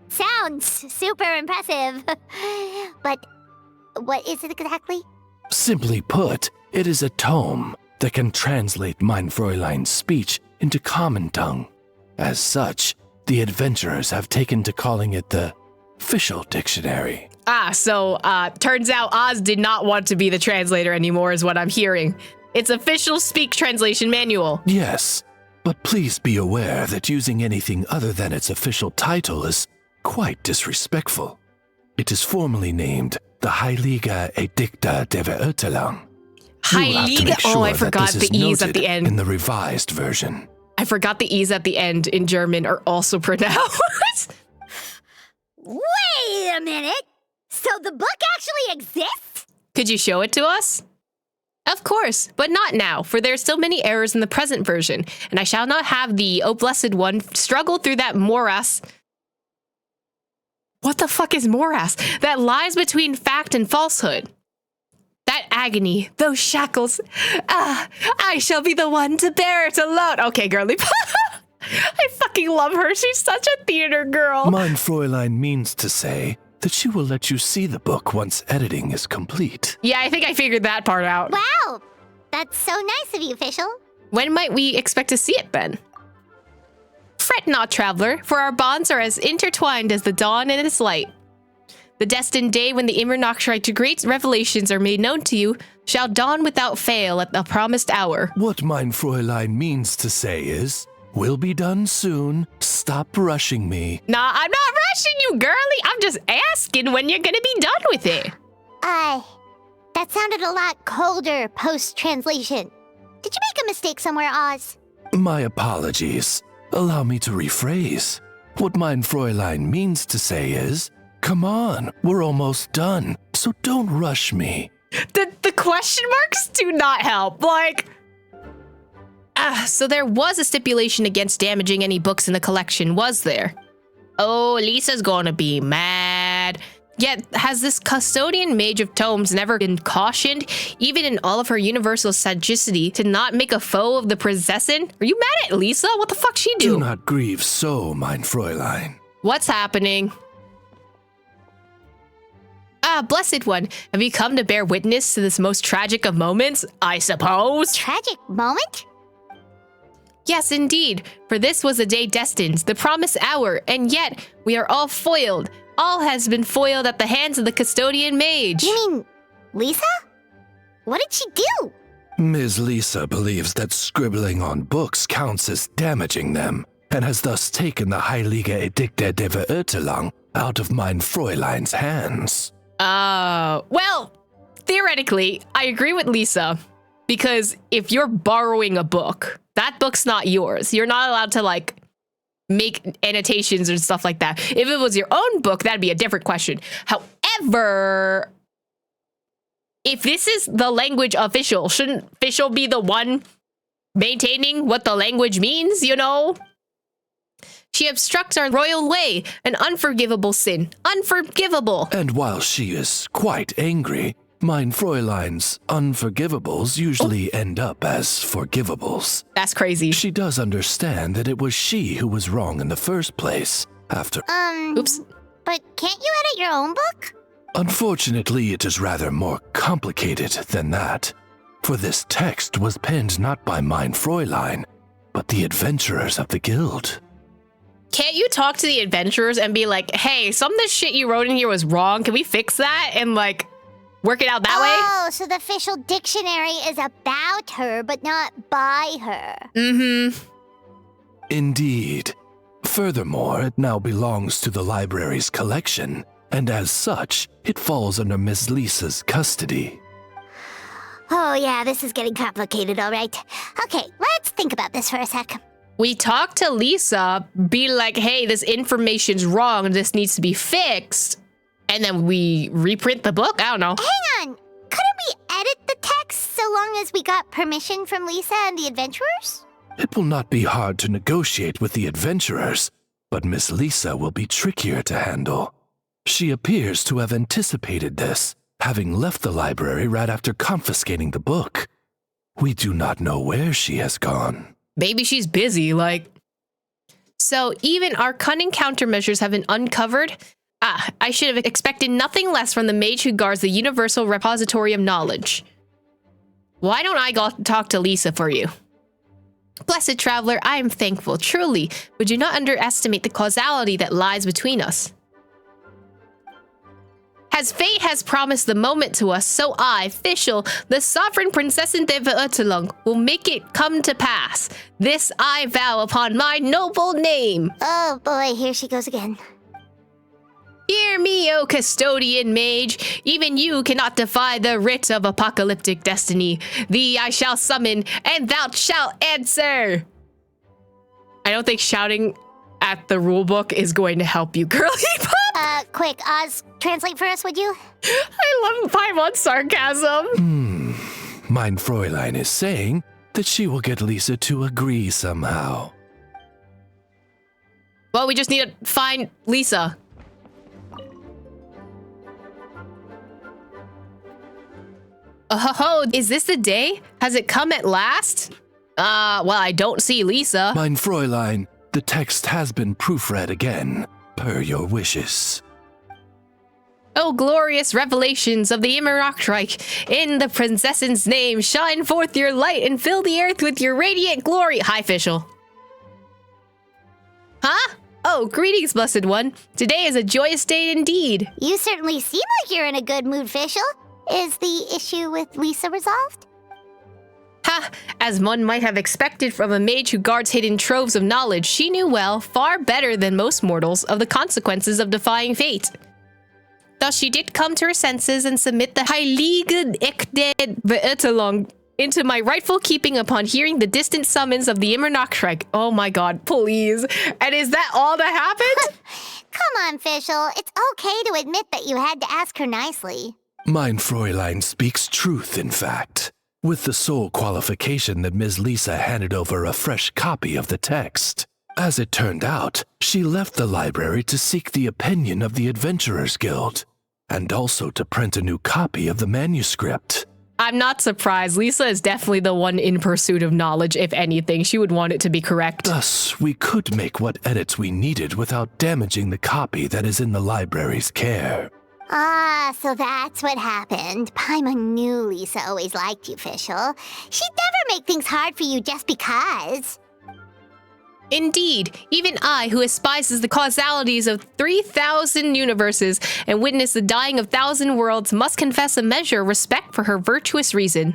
sounds super impressive. But what is it exactly? Simply put, it is a tome that can translate Mein Fräulein's speech into common tongue. As such, the adventurers have taken to calling it the Fischl Dictionary. So turns out Oz did not want to be the translator anymore, is what I'm hearing. It's a Fischl Speak translation manual. Yes, but please be aware that using anything other than its official title is quite disrespectful. It is formally named the Heilige Edicta de Veertelung. Heilige, oh, I forgot the E's at the end. In the revised version. I forgot the E's at the end in German are also pronounced. Wait a minute! So the book actually exists? Could you show it to us? Of course, but not now, for there are still many errors in the present version, and I shall not have the, oh blessed one, struggle through that morass. What the fuck is morass? That lies between fact and falsehood. That agony, those shackles. I shall be the one to bear it alone. Okay, girly. I fucking love her. She's such a theater girl. Mein Fräulein means to say that she will let you see the book once editing is complete. Yeah, I think I figured that part out. Wow! That's so nice of you, Fischl. When might we expect to see it, Ben? Fret not, traveler, for our bonds are as intertwined as the dawn and its light. The destined day when the Immernachtreich great revelations are made known to you shall dawn without fail at the promised hour. What Mein Fräulein means to say is, we'll be done soon. Stop rushing me. Nah, I'm not rushing you, girly. I'm just asking when you're gonna be done with it. That sounded a lot colder post-translation. Did you make a mistake somewhere, Oz? My apologies. Allow me to rephrase. What Mein Fräulein means to say is, come on, we're almost done, so don't rush me. The question marks do not help. So there was a stipulation against damaging any books in the collection, was there? Oh, Lisa's gonna be mad. Yet, has this custodian mage of tomes never been cautioned, even in all of her universal sagacity, to not make a foe of the possessing? Are you mad at Lisa? What the fuck she do? Do not grieve so, Mein Fräulein. What's happening? Blessed one, have you come to bear witness to this most tragic of moments, I suppose? Tragic moment? Yes, indeed, for this was a day destined, the promised hour, and yet we are all foiled. All has been foiled at the hands of the custodian mage. You mean Lisa? What did she do? Ms. Lisa believes that scribbling on books counts as damaging them, and has thus taken the Heilige Edicta de Veertelung out of Mein Fräulein's hands. Well, theoretically, I agree with Lisa, because if you're borrowing a book, that book's not yours. You're not allowed to, make annotations or stuff like that. If it was your own book, that'd be a different question. However, if this is the language of Fischl, shouldn't Fischl be the one maintaining what the language means, you know? She obstructs our royal way, an unforgivable sin. Unforgivable. And while she is quite angry, Mein Fräulein's unforgivables usually end up as forgivables. That's crazy. She does understand that it was she who was wrong in the first place, after— Oops. But can't you edit your own book? Unfortunately, it is rather more complicated than that. For this text was penned not by Mein Fräulein, but the adventurers of the guild. Can't you talk to the adventurers and be like, hey, some of the shit you wrote in here was wrong. Can we fix that? And like, work it out that way? Oh, so the official dictionary is about her, but not by her. Mm-hmm. Indeed. Furthermore, it now belongs to the library's collection, and as such, it falls under Miss Lisa's custody. Oh yeah, this is getting complicated, all right. Okay, let's think about this for a sec. We talk to Lisa, be like, hey, this information's wrong, this needs to be fixed, and then we reprint the book? I don't know. Hang on! Couldn't we edit the text so long as we got permission from Lisa and the adventurers? It will not be hard to negotiate with the adventurers, but Miss Lisa will be trickier to handle. She appears to have anticipated this, having left the library right after confiscating the book. We do not know where she has gone. Maybe she's busy, like... So even our cunning countermeasures have been uncovered? I should have expected nothing less from the mage who guards the universal repository of knowledge. Why don't I go talk to Lisa for you? Blessed traveler, I am thankful, truly, but do not underestimate the causality that lies between us. As fate has promised the moment to us, so I, Fischl, the sovereign princessin de Vertelung, will make it come to pass. This I vow upon my noble name. Oh boy, here she goes again. Hear me, O custodian mage. Even you cannot defy the writ of apocalyptic destiny. Thee I shall summon, and thou shalt answer. I don't think shouting at the rulebook is going to help you, girly pop. Quick, Oz, translate for us, would you? I love Paimon sarcasm. Mein Fräulein is saying that she will get Lisa to agree somehow. Well, we just need to find Lisa. Oh, is this the day? Has it come at last? Well, I don't see Lisa. Mein Fräulein, the text has been proofread again, per your wishes. Oh, glorious revelations of the Immerachreich! In the princess's name, shine forth your light and fill the earth with your radiant glory. Hi, Fischl. Huh? Oh, greetings, blessed one. Today is a joyous day indeed. You certainly seem like you're in a good mood, Fischl. Is the issue with Lisa resolved? Ha! As one might have expected from a mage who guards hidden troves of knowledge, she knew well, far better than most mortals, of the consequences of defying fate. Thus she did come to her senses and submit the Heilige Ekde Vertelung into my rightful keeping upon hearing the distant summons of the Immerachreich. Oh my god, please. And is that all that happened? Come on, Fischl. It's okay to admit that you had to ask her nicely. Mein Fräulein speaks truth, in fact, with the sole qualification that Ms. Lisa handed over a fresh copy of the text. As it turned out, she left the library to seek the opinion of the Adventurers Guild, and also to print a new copy of the manuscript. I'm not surprised. Lisa is definitely the one in pursuit of knowledge. If anything, she would want it to be correct. Thus, we could make what edits we needed without damaging the copy that is in the library's care. Ah, so that's what happened. Paimon knew Lisa always liked you, Fischl. She'd never make things hard for you just because. Indeed, even I, who despises the causalities of 3,000 universes and witness the dying of 1,000 worlds, must confess a measure of respect for her virtuous reason.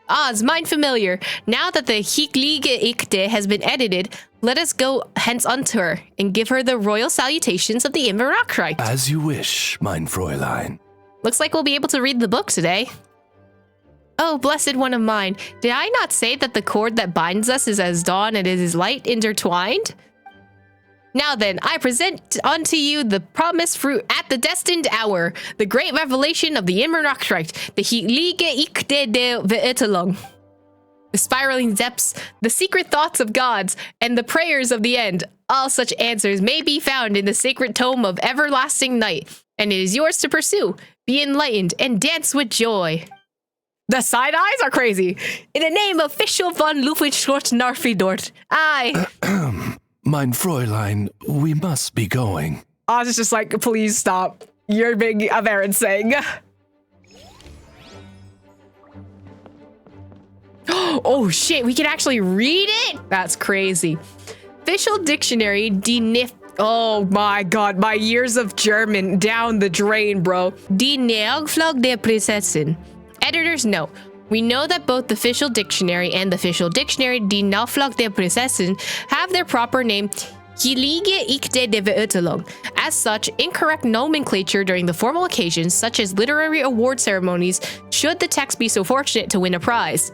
Oz, mind familiar, now that the Heilige Ekde has been edited, let us go hence unto her and give her the royal salutations of the Immerachreich. As you wish, mein Fräulein. Looks like we'll be able to read the book today. Oh, blessed one of mine, did I not say that the cord that binds us is as dawn and it is light intertwined? Now then, I present unto you the promised fruit at the destined hour, the great revelation of the Immerachreich, the Heilige Ekde de Vertelung. The spiraling depths, the secret thoughts of gods, and the prayers of the end. All such answers may be found in the sacred tome of everlasting night, and it is yours to pursue. Be enlightened and dance with joy. The side eyes are crazy. In the name of Fischl von Lufwitschort-Narfidort, I... Mein Fräulein, we must be going. Oz is just like, please stop. You're being embarrassing. Oh shit, we can actually read it? That's crazy. Fischl Dictionary Oh my god, my years of German down the drain, bro. Die Neagflug der Prinzessin. Editor's note. We know that both the Fischl Dictionary and the Fischl Dictionary Die Neagflug der Prinzessin have their proper name Heilige Ikte de Verurteilung. As such, incorrect nomenclature during the formal occasions, such as literary award ceremonies, should the text be so fortunate to win a prize,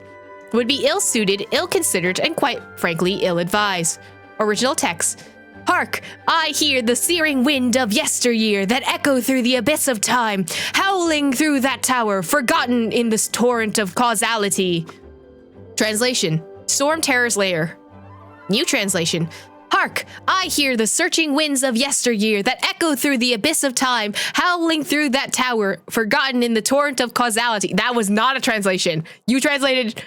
would be ill-suited, ill-considered, and quite frankly, ill-advised. Original text. Hark! I hear the searing wind of yesteryear that echo through the abyss of time, howling through that tower, forgotten in this torrent of causality. Translation. Storm Terror's Lair. New translation. Hark! I hear the searching winds of yesteryear that echo through the abyss of time, howling through that tower, forgotten in the torrent of causality. That was not a translation. You translated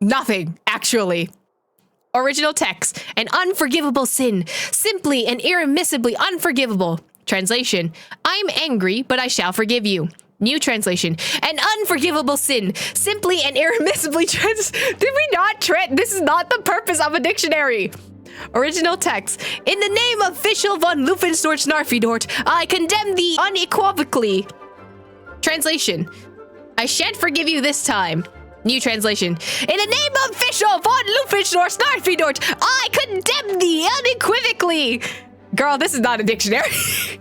nothing, actually. Original text. An unforgivable sin. Simply and irremissibly unforgivable. Translation. I'm angry, but I shall forgive you. New translation. An unforgivable sin. Simply and irremissibly Did we not this is not the purpose of a dictionary. Original text. In the name of Fischl von Luffensdorf Snarfidort, I condemn thee unequivocally. Translation. I shan't forgive you this time. New translation. In the name of Fischl von Luffensdorf Snarfidort, I condemn thee unequivocally. Girl, this is not a dictionary.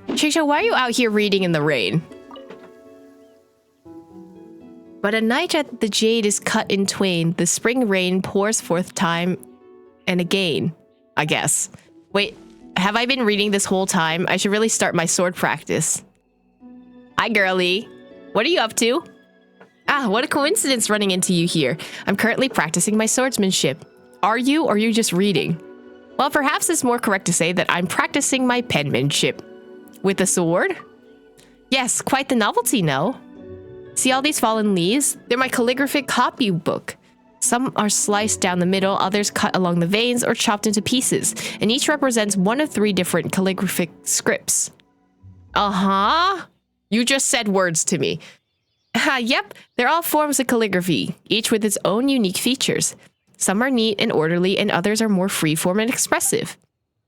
Shisha, why are you out here reading in the rain? But a night at the jade is cut in twain. The spring rain pours forth time and again, I guess. Wait, have I been reading this whole time? I should really start my sword practice. Hi, girlie. What are you up to? Ah, what a coincidence running into you here. I'm currently practicing my swordsmanship. Are you, or are you just reading? Well, perhaps it's more correct to say that I'm practicing my penmanship. With a sword? Yes, quite the novelty, no? See all these fallen leaves? They're my calligraphic copybook. Some are sliced down the middle, others cut along the veins or chopped into pieces, and each represents one of 3 different calligraphic scripts. Uh-huh. You just said words to me. Yep, they're all forms of calligraphy, each with its own unique features. Some are neat and orderly, and others are more freeform and expressive.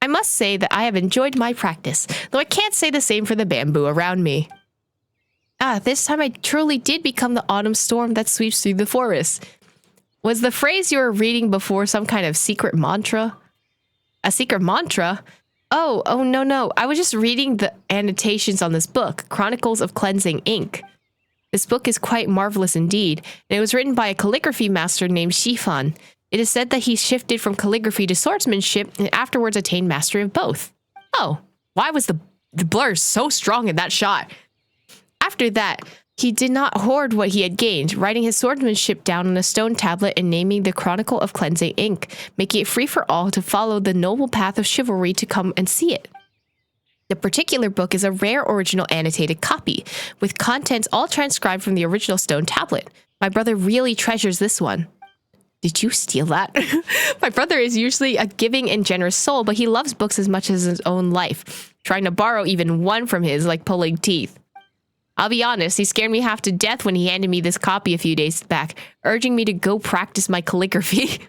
I must say that I have enjoyed my practice, though I can't say the same for the bamboo around me. Ah, this time I truly did become the autumn storm that sweeps through the forest. Was the phrase you were reading before some kind of secret mantra? A secret mantra? Oh, no. I was just reading the annotations on this book, Chronicles of Cleansing Ink. This book is quite marvelous indeed, and it was written by a calligraphy master named Shifan. It is said that he shifted from calligraphy to swordsmanship and afterwards attained mastery of both. Oh, why was the blur so strong in that shot? After that, he did not hoard what he had gained, writing his swordsmanship down on a stone tablet and naming the Chronicle of Cleansing Ink, making it free for all to follow the noble path of chivalry to come and see it. The particular book is a rare original annotated copy, with contents all transcribed from the original stone tablet. My brother really treasures this one. Did you steal that? My brother is usually a giving and generous soul, but he loves books as much as his own life. Trying to borrow even one from his like pulling teeth. I'll be honest, he scared me half to death when he handed me this copy a few days back, urging me to go practice my calligraphy.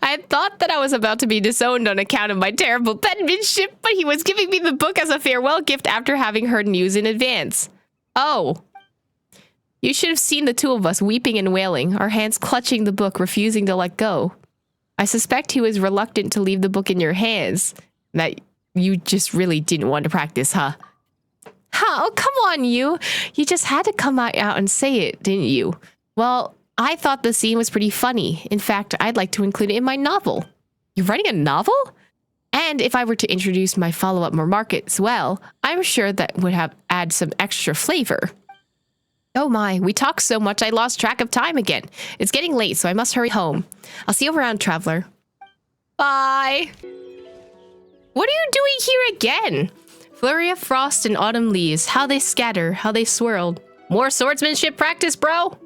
I had thought that I was about to be disowned on account of my terrible penmanship, but he was giving me the book as a farewell gift after having heard news in advance. Oh. You should have seen the 2 of us weeping and wailing, our hands clutching the book, refusing to let go. I suspect he was reluctant to leave the book in your hands. That you just really didn't want to practice, huh? Oh, come on, you. You just had to come out and say it, didn't you? Well, I thought the scene was pretty funny. In fact, I'd like to include it in my novel. You're writing a novel? And if I were to introduce my follow-up remark as well, I'm sure that would add some extra flavor. Oh my, we talked so much I lost track of time again. It's getting late, so I must hurry home. I'll see you around, traveler. Bye. What are you doing here again? Flurry of frost and autumn leaves, how they scatter, how they swirled. More swordsmanship practice, bro?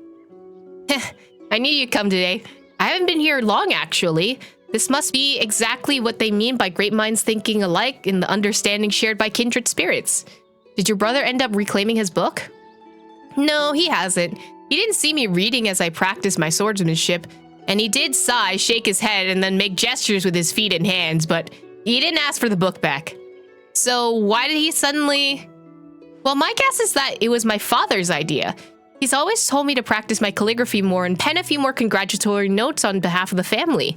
I knew you'd come today. I haven't been here long, actually. This must be exactly what they mean by great minds thinking alike and the understanding shared by kindred spirits. Did your brother end up reclaiming his book? No, he hasn't. He didn't see me reading as I practiced my swordsmanship, And he did sigh, shake his head, and then make gestures with his feet and hands, but he didn't ask for the book back. So why did he suddenly... Well, my guess is that it was my father's idea. He's always told me to practice my calligraphy more and pen a few more congratulatory notes on behalf of the family.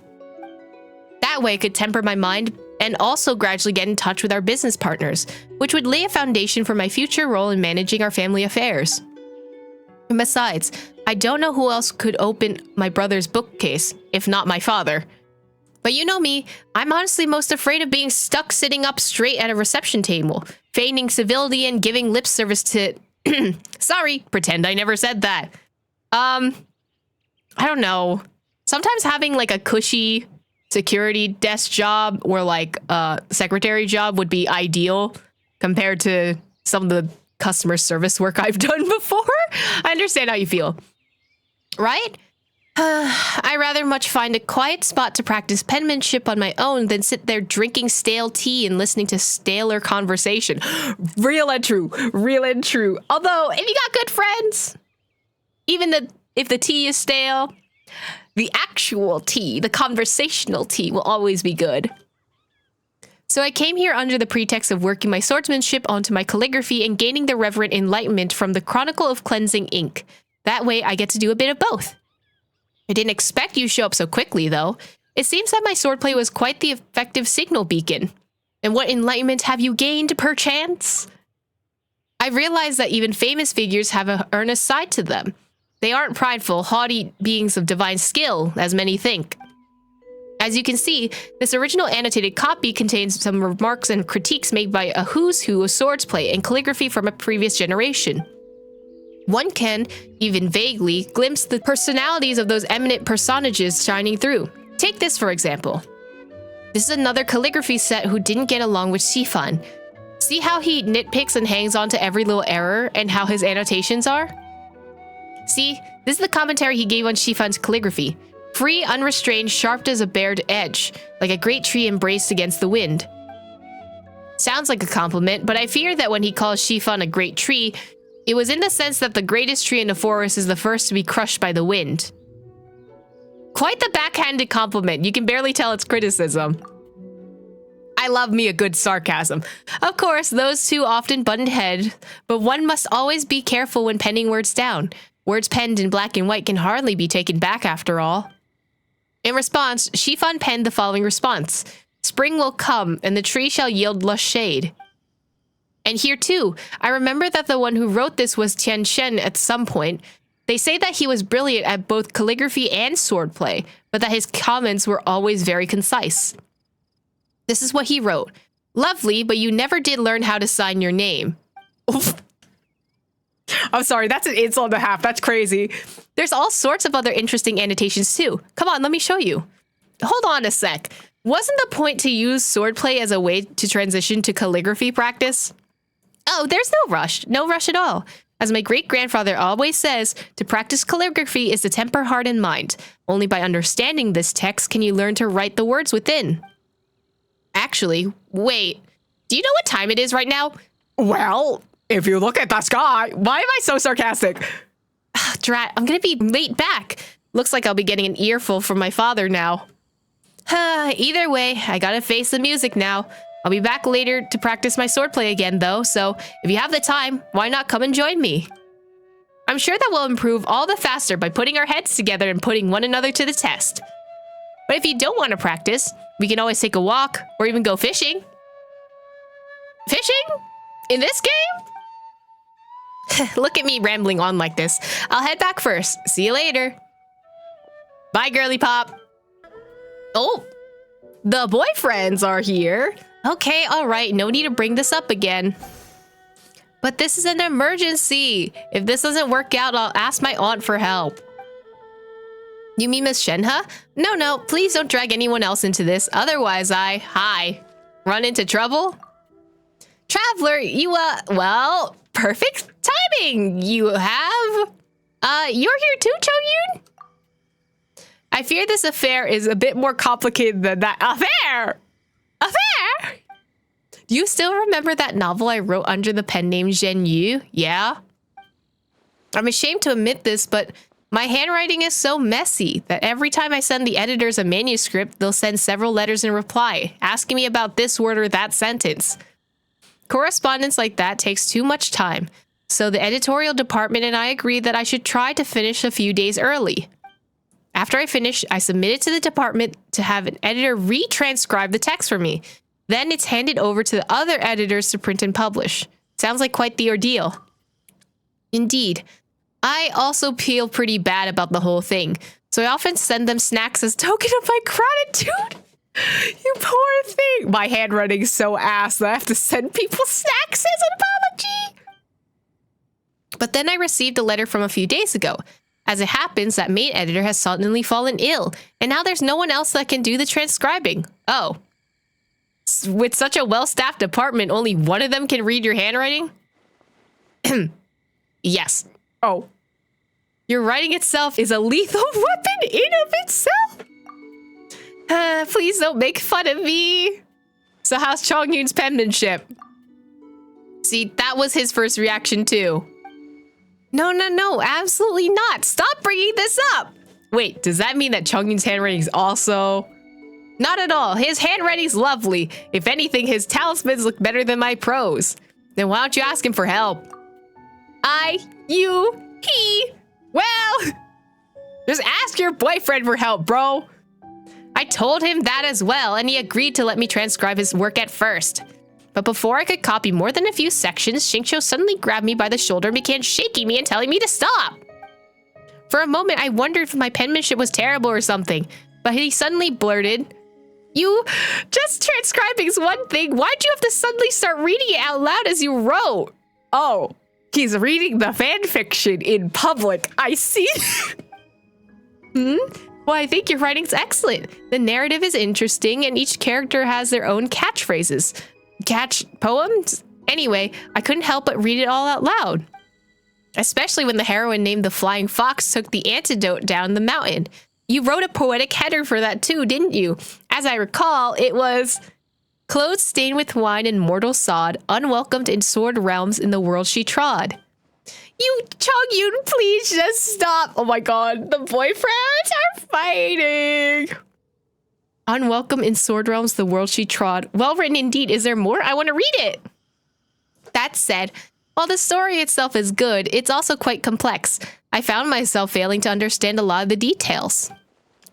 That way I could temper my mind and also gradually get in touch with our business partners, which would lay a foundation for my future role in managing our family affairs. And besides, I don't know who else could open my brother's bookcase, if not my father. But you know me, I'm honestly most afraid of being stuck sitting up straight at a reception table, feigning civility and giving lip service to... Sorry, pretend I never said that. I don't know. Sometimes having like a cushy security desk job or like a secretary job would be ideal compared to some of the customer service work I've done before. I understand how you feel. Right? I rather much find a quiet spot to practice penmanship on my own than sit there drinking stale tea and listening to staler conversation. Real and true. Real and true. Although, if you got good friends, even if the tea is stale, the actual tea, the conversational tea, will always be good. So I came here under the pretext of working my swordsmanship onto my calligraphy and gaining the reverent enlightenment from the Chronicle of Cleansing ink. That way I get to do a bit of both. I didn't expect you to show up so quickly, though. It seems that my swordplay was quite the effective signal beacon. And what enlightenment have you gained, perchance? I realized that even famous figures have an earnest side to them. They aren't prideful, haughty beings of divine skill, as many think. As you can see, this original annotated copy contains some remarks and critiques made by a who's who of swordsplay and calligraphy from a previous generation. One can, even vaguely, glimpse the personalities of those eminent personages shining through. Take this, for example. This is another calligraphy set who didn't get along with Xifan. See how he nitpicks and hangs on to every little error and how his annotations are? See, this is the commentary he gave on Xifan's calligraphy. Free, unrestrained, sharp as a bared edge, like a great tree embraced against the wind. Sounds like a compliment, but I fear that when he calls Xifan a great tree, it was in the sense that the greatest tree in the forest is the first to be crushed by the wind. Quite the backhanded compliment. You can barely tell it's criticism. I love me a good sarcasm. Of course, those two often butted heads, but one must always be careful when penning words down. Words penned in black and white can hardly be taken back after all. In response, Xifan penned the following response. Spring will come, and the tree shall yield lush shade. And here too, I remember that the one who wrote this was Tian Shen at some point. They say that he was brilliant at both calligraphy and swordplay, but that his comments were always very concise. This is what he wrote. Lovely, but you never did learn how to sign your name. Oof. I'm sorry, that's an insult and a half. That's crazy. There's all sorts of other interesting annotations too. Come on, let me show you. Hold on a sec. Wasn't the point to use swordplay as a way to transition to calligraphy practice? Oh, there's no rush. No rush at all. As my great-grandfather always says, to practice calligraphy is to temper heart and mind. Only by understanding this text can you learn to write the words within. Actually, wait. Do you know what time it is right now? Well, if you look at the sky, why am I so sarcastic? Drat, I'm gonna be late back. Looks like I'll be getting an earful from my father now. Either way, I gotta face the music now. I'll be back later to practice my swordplay again, though, so if you have the time, why not come and join me? I'm sure that we'll improve all the faster by putting our heads together and putting one another to the test. But if you don't want to practice, we can always take a walk or even go fishing. Fishing? In this game? Look at me rambling on like this. I'll head back first. See you later. Bye, girly pop. Oh, the boyfriends are here. Okay, all right. No need to bring this up again. But this is an emergency. If this doesn't work out, I'll ask my aunt for help. You mean Miss Shenhe? No, please don't drag anyone else into this. Otherwise run into trouble? Traveler, well, perfect timing. You have, you're here too, Cho-Yun? I fear this affair is a bit more complicated than that. Affair? Do you still remember that novel I wrote under the pen name Zhenyu? Yeah? I'm ashamed to admit this, but My handwriting is so messy that every time I send the editors a manuscript, they'll send several letters in reply, asking me about this word or that sentence. Correspondence like that takes too much time, so the editorial department and I agreed that I should try to finish a few days early. After I finished, I submitted to the department to have an editor retranscribe the text for me. Then it's handed over to the other editors to print and publish. Sounds like quite the ordeal. Indeed. I also feel pretty bad about the whole thing, so I often send them snacks as token of my gratitude. You poor thing. My handwriting's so ass that I have to send people snacks as an apology. But then I received a letter from a few days ago. As it happens, that main editor has suddenly fallen ill, and now there's no one else that can do the transcribing. Oh. With such a well-staffed department, only one of them can read your handwriting? Yes. Oh. Your writing itself is a lethal weapon in of itself? Please don't make fun of me. So how's Chongyun's penmanship? See, that was his first reaction too. No, absolutely not. Stop bringing this up. Wait, does that mean that Chongyun's handwriting's also... Not at all. His handwriting's lovely. If anything, his talismans look better than my prose. Then why don't you ask him for help? He. Well, just ask your boyfriend for help, bro. I told him that as well, and he agreed to let me transcribe his work at first. But before I could copy more than a few sections, Xingqiu suddenly grabbed me by the shoulder and began shaking me and telling me to stop. For a moment, I wondered if my penmanship was terrible or something, but he suddenly blurted, "You just transcribing's one thing. Why'd you have to suddenly start reading it out loud as you wrote?" Oh, he's reading the fanfiction in public. I see. Well, I think your writing's excellent. The narrative is interesting, and each character has their own catchphrases. Catch poems? Anyway, I couldn't help but read it all out loud. Especially when the heroine named the Flying Fox took the antidote down the mountain. You wrote a poetic header for that too, didn't you? As I recall, it was... Clothes stained with wine and mortal sod, unwelcomed in sword realms in the world she trod. You, Chongyun, please just stop. Oh my god, the boyfriends are fighting. Unwelcome in sword realms, the world she trod. Well written indeed. Is there more? I want to read it. That said, while the story itself is good, it's also quite complex. I found myself failing to understand a lot of the details.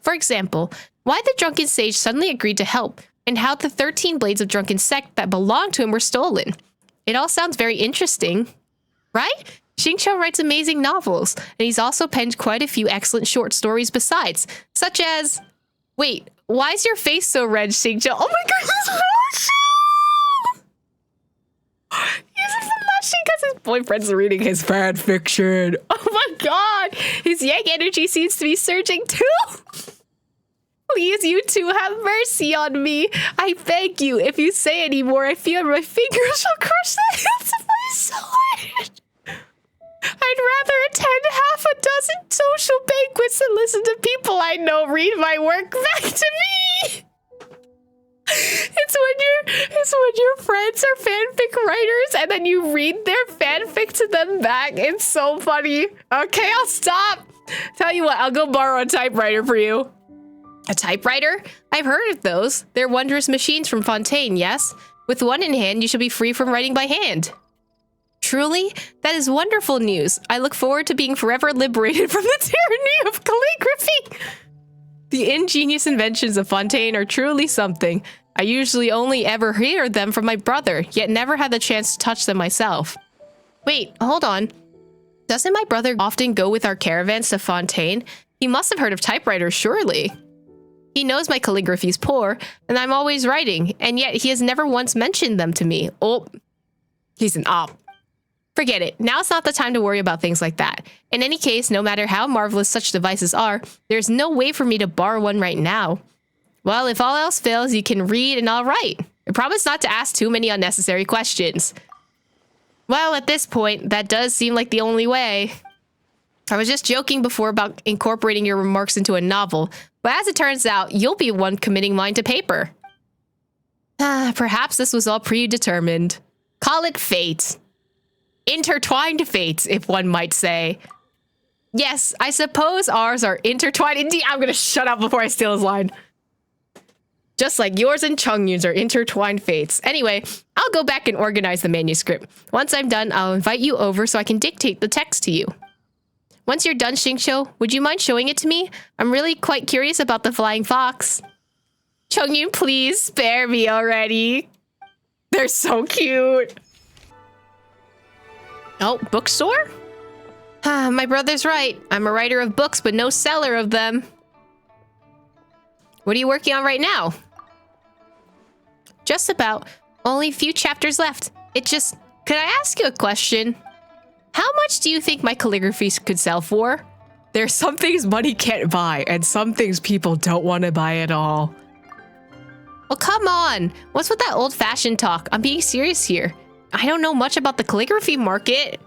For example, why the drunken sage suddenly agreed to help, and how the 13 blades of drunken sect that belonged to him were stolen. It all sounds very interesting, right? Xingqiu writes amazing novels, and he's also penned quite a few excellent short stories besides, such as... Wait, why is your face so red, Xingqiu? Oh my god, he's blushing! He's blushing because his boyfriend's reading his fan fiction. Oh my god, his yang energy seems to be surging too! Please, you two, have mercy on me. I beg you. If you say any more, I feel my fingers will crush the hilt of my sword. I'd rather attend half a dozen social banquets than listen to people I know read my work back to me. It's when your friends are fanfic writers and then you read their fanfic to them back. It's so funny. Okay, I'll stop. Tell you what, I'll go borrow a typewriter for you. A typewriter? I've heard of those. They're wondrous machines from Fontaine, yes? With one in hand, you should be free from writing by hand. Truly? That is wonderful news. I look forward to being forever liberated from the tyranny of calligraphy. The ingenious inventions of Fontaine are truly something. I usually only ever hear them from my brother, yet never had the chance to touch them myself. Wait, hold on. Doesn't my brother often go with our caravans to Fontaine? He must have heard of typewriters, surely. He knows my calligraphy's poor, and I'm always writing, and yet he has never once mentioned them to me. Oh, he's an op. Forget it. Now's not the time to worry about things like that. In any case, no matter how marvelous such devices are, there's no way for me to borrow one right now. Well, if all else fails, you can read and I'll write. I promise not to ask too many unnecessary questions. Well, at this point, that does seem like the only way. I was just joking before about incorporating your remarks into a novel, but as it turns out, you'll be one committing mine to paper. Perhaps this was all predetermined. Call it fate. Intertwined fates, if one might say. Yes, I suppose ours are intertwined. Indeed, I'm gonna shut up before I steal his line. Just like yours and Chongyun's are intertwined fates. Anyway, I'll go back and organize the manuscript. Once I'm done, I'll invite you over so I can dictate the text to you. Once you're done, Xingqiu, would you mind showing it to me? I'm really quite curious about the flying fox. Chongyun, please spare me already. They're so cute. Oh, bookstore? My brother's right. I'm a writer of books, but no seller of them. What are you working on right now? Just about. Only a few chapters left. Could I ask you a question? How much do you think my calligraphy could sell for? There's some things money can't buy, and some things people don't want to buy at all. Well, come on. What's with that old-fashioned talk? I'm being serious here. I don't know much about the calligraphy market.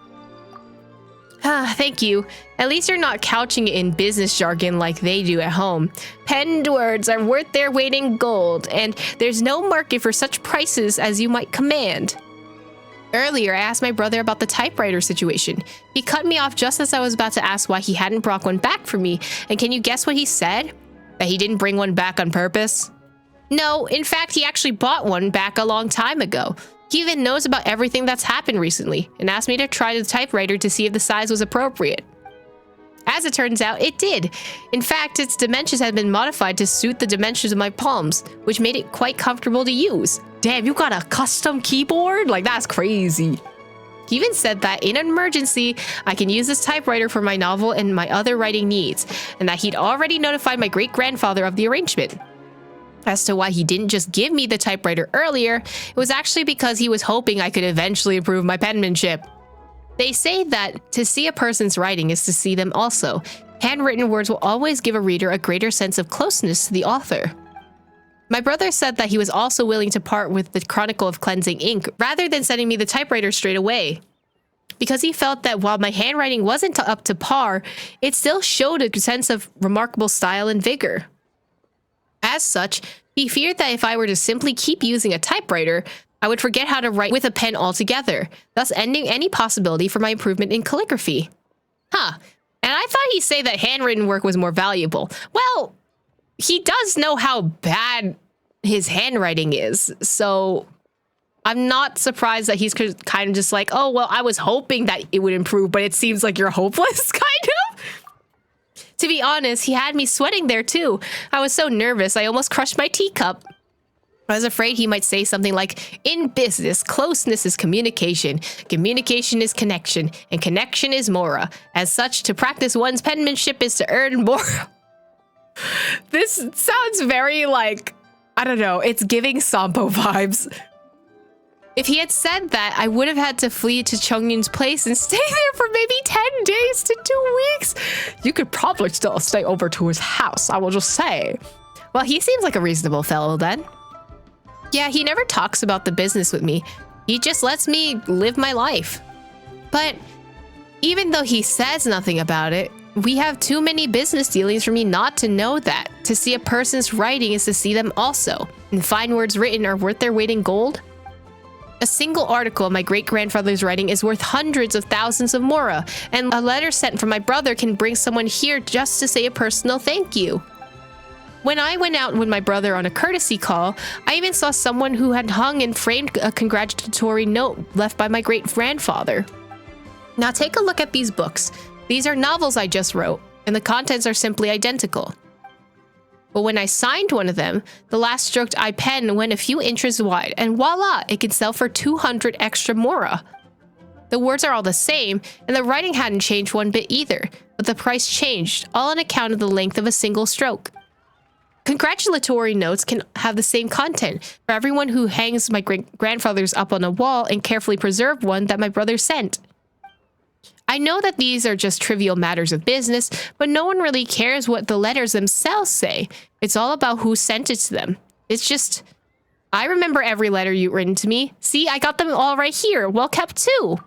Thank you. At least you're not couching it in business jargon like they do at home. Penned words are worth their weight in gold, and there's no market for such prices as you might command. Earlier, I asked my brother about the typewriter situation. He cut me off just as I was about to ask why he hadn't brought one back for me, and can you guess what he said? That he didn't bring one back on purpose? No, in fact, he actually bought one back a long time ago. He even knows about everything that's happened recently and asked me to try the typewriter to see if the size was appropriate. As it turns out, it did. In fact, its dimensions had been modified to suit the dimensions of my palms, which made it quite comfortable to use. Damn, you got a custom keyboard? Like, that's crazy. He even said that in an emergency, I can use this typewriter for my novel and my other writing needs, and that he'd already notified my great-grandfather of the arrangement. As to why he didn't just give me the typewriter earlier, it was actually because he was hoping I could eventually improve my penmanship. They say that to see a person's writing is to see them also. Handwritten words will always give a reader a greater sense of closeness to the author. My brother said that he was also willing to part with the Chronicle of Cleansing Ink rather than sending me the typewriter straight away, because he felt that while my handwriting wasn't up to par, it still showed a sense of remarkable style and vigor. As such, he feared that if I were to simply keep using a typewriter, I would forget how to write with a pen altogether, thus ending any possibility for my improvement in calligraphy. And I thought he'd say that handwritten work was more valuable. Well, he does know how bad his handwriting is, so I'm not surprised that he's kind of just like, oh, well, I was hoping that it would improve, but it seems like you're hopeless, kind of. To be honest, he had me sweating there too. I was so nervous, I almost crushed my teacup. I was afraid he might say something like, in business, closeness is communication, communication is connection, and connection is mora. As such, to practice one's penmanship is to earn more. This sounds very like, I don't know, it's giving Sampo vibes. If he had said that, I would have had to flee to Chongyun's place and stay there for maybe 10 days to 2 weeks. You could probably still stay over to his house, I will just say. Well, he seems like a reasonable fellow then. Yeah, he never talks about the business with me. He just lets me live my life. But even though he says nothing about it, we have too many business dealings for me not to know that. To see a person's writing is to see them also. And fine words written are worth their weight in gold. A single article of my great-grandfather's writing is worth hundreds of thousands of mora, and a letter sent from my brother can bring someone here just to say a personal thank you. When I went out with my brother on a courtesy call, I even saw someone who had hung and framed a congratulatory note left by my great-grandfather. Now take a look at these books. These are novels I just wrote, and the contents are simply identical. But when I signed one of them, the last stroked I pen went a few inches wide, and voila, it could sell for 200 extra mora. The words are all the same, and the writing hadn't changed one bit either, but the price changed, all on account of the length of a single stroke. Congratulatory notes can have the same content for everyone who hangs my grandfather's up on a wall and carefully preserved one that my brother sent. I know that these are just trivial matters of business, but no one really cares what the letters themselves say. It's all about who sent it to them. It's just, I remember every letter you've written to me. See, I got them all right here, well kept too.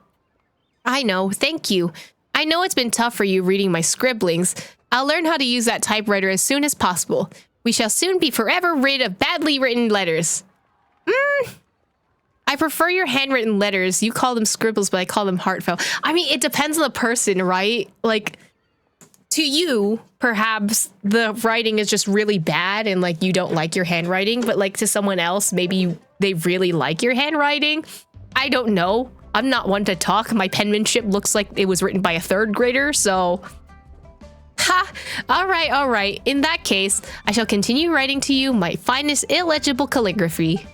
I know, thank you. I know it's been tough for you reading my scribblings. I'll learn how to use that typewriter as soon as possible. We shall soon be forever rid of badly written letters. I prefer your handwritten letters. You call them scribbles, but I call them heartfelt. I mean, it depends on the person, right? Like, to you, perhaps the writing is just really bad and like you don't like your handwriting, but like to someone else, maybe they really like your handwriting. I don't know. I'm not one to talk. My penmanship looks like it was written by a 3rd grader, so... Ha! All right. In that case, I shall continue writing to you my finest illegible calligraphy.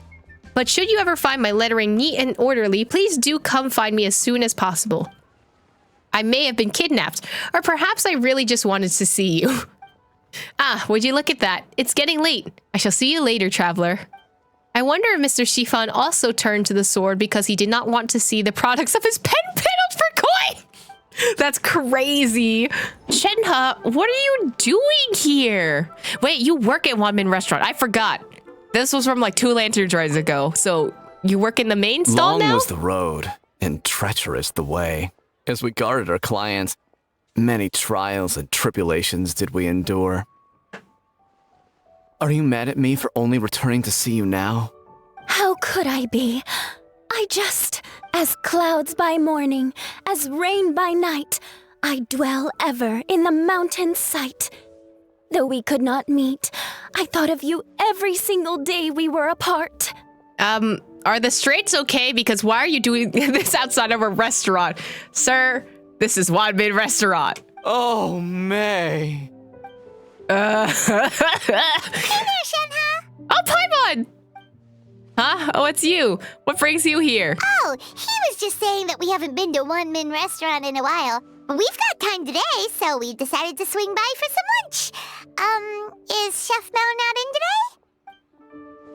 But should you ever find my lettering neat and orderly, please do come find me as soon as possible. I may have been kidnapped, or perhaps I really just wanted to see you. Ah, would you look at that? It's getting late. I shall see you later, traveler. I wonder if Mr. Shifan also turned to the sword because he did not want to see the products of his pen pedals for coin. That's crazy. Shenhe, what are you doing here? Wait, you work at Wanmin Restaurant. I forgot. This was from like 2 lanterns rides ago. So you work in the main stall now? Long was the road, and treacherous the way. As we guarded our clients, many trials and tribulations did we endure. Are you mad at me for only returning to see you now? How could I be? As clouds by morning, as rain by night, I dwell ever in the mountain sight. Though we could not meet, I thought of you every single day we were apart. Are the Straits okay? Because why are you doing this outside of a restaurant? Sir, this is Wanmin Restaurant. Oh, May. Hey there, Shenhe! Oh, Paimon! Huh? Oh, it's you. What brings you here? Oh, he was just saying that we haven't been to Wanmin Restaurant in a while. But we've got time today, so we decided to swing by for some lunch. Is Chef Mao not in today?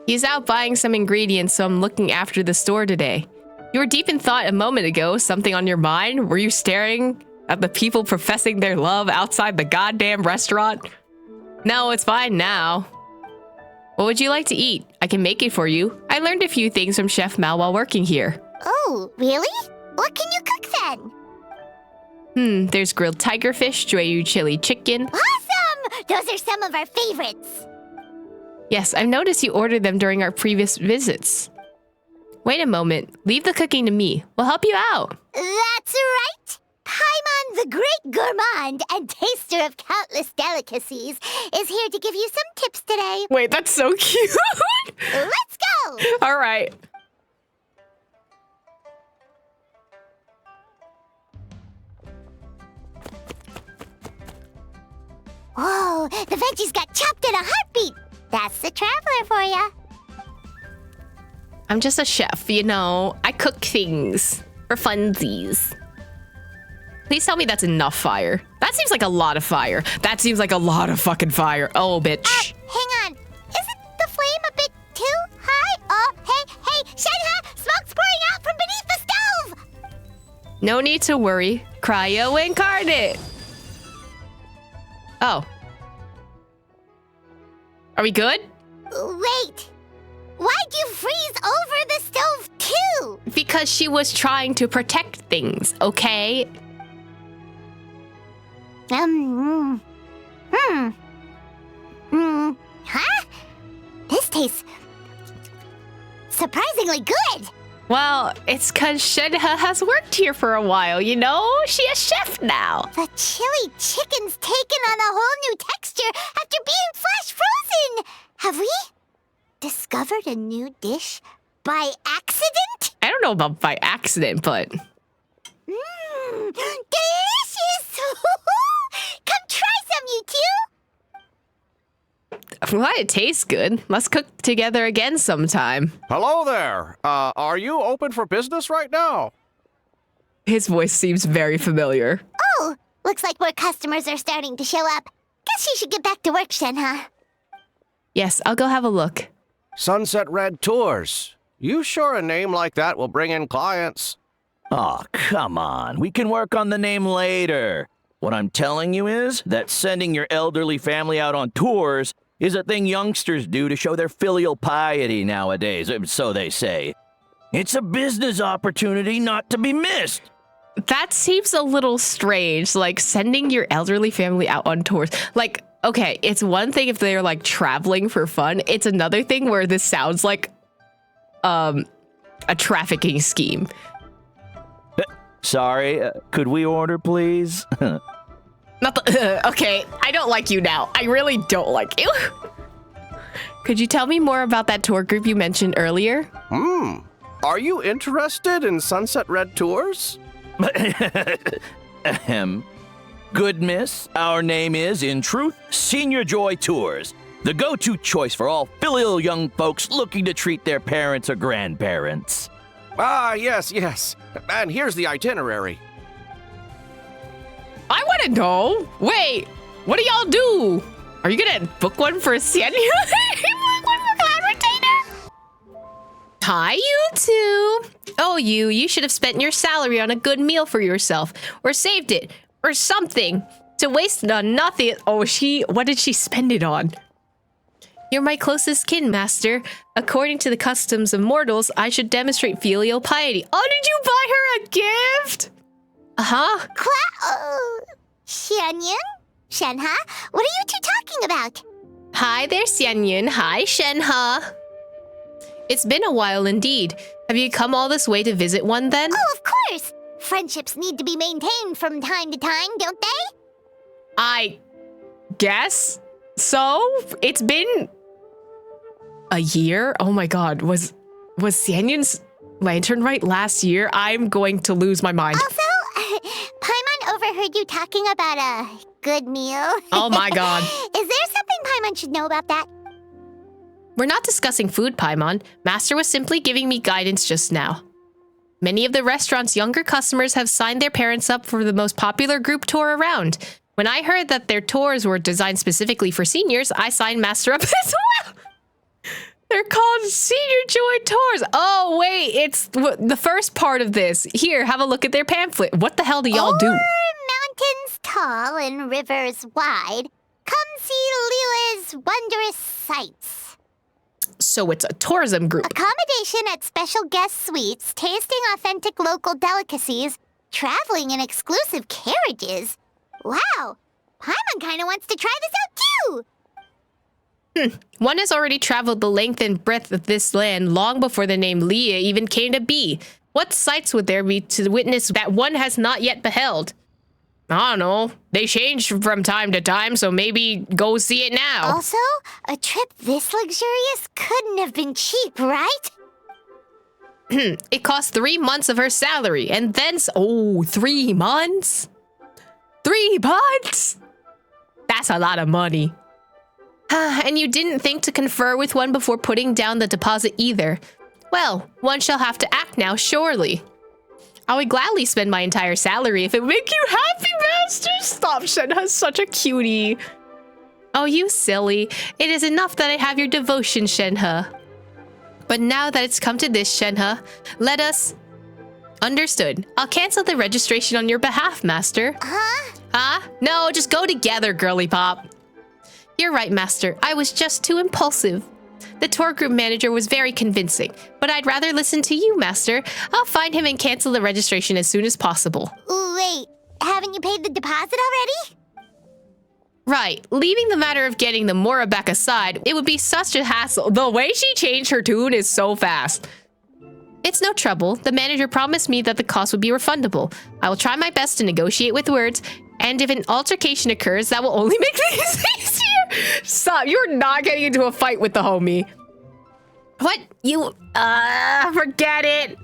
He's out buying some ingredients, so I'm looking after the store today. You were deep in thought a moment ago. Something on your mind? Were you staring at the people professing their love outside the goddamn restaurant? No, it's fine now. What would you like to eat? I can make it for you. I learned a few things from Chef Mao while working here. Oh, really? What can you cook then? There's grilled tigerfish, Jueyu chili chicken. Awesome! Those are some of our favorites. Yes, I've noticed you ordered them during our previous visits. Wait a moment. Leave the cooking to me. We'll help you out. That's right. Paimon, the great gourmand and taster of countless delicacies, is here to give you some tips today. Wait, that's so cute. Let's go! All right. Whoa, the veggies got chopped in a heartbeat. That's the traveler for ya. I'm just a chef, you know. I cook things for funsies. Please tell me that's enough fire. That seems like a lot of fire. That seems like a lot of fucking fire. Oh, bitch. Hang on. Isn't the flame a bit too high? Oh, hey, Shenhe! Smoke's pouring out from beneath the stove! No need to worry. Cryo incarnate. Oh. Are we good? Wait. Why'd you freeze over the stove too? Because she was trying to protect things, okay? Huh? This tastes surprisingly good. Well, it's because Shenhe has worked here for a while, you know? She's a chef now. The chili chicken's taken on a whole new texture after being flash frozen. Have we discovered a new dish by accident? I don't know about by accident, but... Delicious! Come try some, you two! Well, it tastes good. Let's cook together again sometime. Hello there. Are you open for business right now? His voice seems very familiar. Oh, looks like more customers are starting to show up. Guess you should get back to work, Shenhe. Yes, I'll go have a look. Sunset Red Tours. You sure a name like that will bring in clients? Aw, come on. We can work on the name later. What I'm telling you is that sending your elderly family out on tours is a thing youngsters do to show their filial piety nowadays, so they say. It's a business opportunity not to be missed. That seems a little strange, like sending your elderly family out on tours. Like, okay, it's one thing if they're like traveling for fun. It's another thing where this sounds like a trafficking scheme. Sorry, could we order, please? Not the, okay, I don't like you now. I really don't like you. Could you tell me more about that tour group you mentioned earlier? Are you interested in Sunset Red tours? Ahem. Good miss, our name is, in truth, Senior Joy Tours, the go-to choice for all filial young folks looking to treat their parents or grandparents. Ah, yes. And here's the itinerary. I want to know. Wait, what do y'all do? Are you gonna book one for Xianyun? Book one for Cloud Retainer? Hi, you two. Oh, you should have spent your salary on a good meal for yourself, or saved it, or something. To waste it on nothing. Oh, what did she spend it on? You're my closest kin, master. According to the customs of mortals, I should demonstrate filial piety. Oh, did you buy her a gift? Xianyun? Shenhe? What are you two talking about? Hi there, Xianyun. Hi, Shenhe. It's been a while indeed. Have you come all this way to visit one then? Oh, of course! Friendships need to be maintained from time to time, don't they? I guess so. It's been a year? Oh my god, was Xianyun's lantern right last year? I'm going to lose my mind. Also, Paimon overheard you talking about a good meal. Oh my god. Is there something Paimon should know about that? We're not discussing food, Paimon. Master was simply giving me guidance just now. Many of the restaurant's younger customers have signed their parents up for the most popular group tour around. When I heard that their tours were designed specifically for seniors, I signed Master up as well. They're called Senior Joy Tours. Oh, wait, it's the first part of this. Here, have a look at their pamphlet. What the hell do y'all do? Mountains tall and rivers wide, come see Lila's wondrous sights. So it's a tourism group. Accommodation at special guest suites, tasting authentic local delicacies, traveling in exclusive carriages. Wow, Paimon kind of wants to try this out too. One has already traveled the length and breadth of this land long before the name Leah even came to be. What sights would there be to witness that one has not yet beheld? I don't know. They change from time to time, so maybe go see it now. Also, a trip this luxurious couldn't have been cheap, right? It cost 3 months of her salary, and then... 3 months? 3 months? That's a lot of money. And you didn't think to confer with one before putting down the deposit either. Well, one shall have to act now, surely. I would gladly spend my entire salary if it would make you happy, master. Stop, Shenhe's such a cutie. Oh, you silly. It is enough that I have your devotion, Shenhe. But now that it's come to this, Shenhe, let us... Understood. I'll cancel the registration on your behalf, master. Huh? No, just go together, girly pop. You're right, master. I was just too impulsive. The tour group manager was very convincing, but I'd rather listen to you, master. I'll find him and cancel the registration as soon as possible. Wait, haven't you paid the deposit already? Right. Leaving the matter of getting the Mora back aside, it would be such a hassle. The way she changed her tune is so fast. It's no trouble. The manager promised me that the cost would be refundable. I will try my best to negotiate with words, and if an altercation occurs, that will only make things easier. Stop. You're not getting into a fight with the homie. What? You... forget it.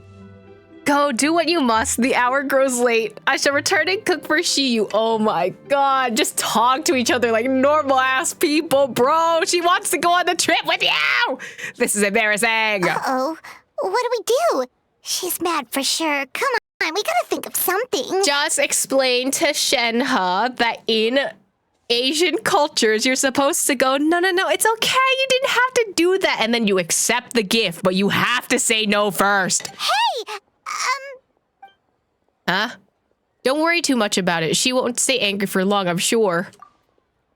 Go, do what you must. The hour grows late. I shall return and cook for Xiyu. Oh my god. Just talk to each other like normal-ass people, bro. She wants to go on the trip with you. This is embarrassing. Uh-oh. What do we do? She's mad for sure. Come on, we gotta think of something. Just explain to Shenhe that in Asian cultures, you're supposed to go, no, it's okay. You didn't have to do that. And then you accept the gift, but you have to say no first. Hey, Huh? Don't worry too much about it. She won't stay angry for long, I'm sure.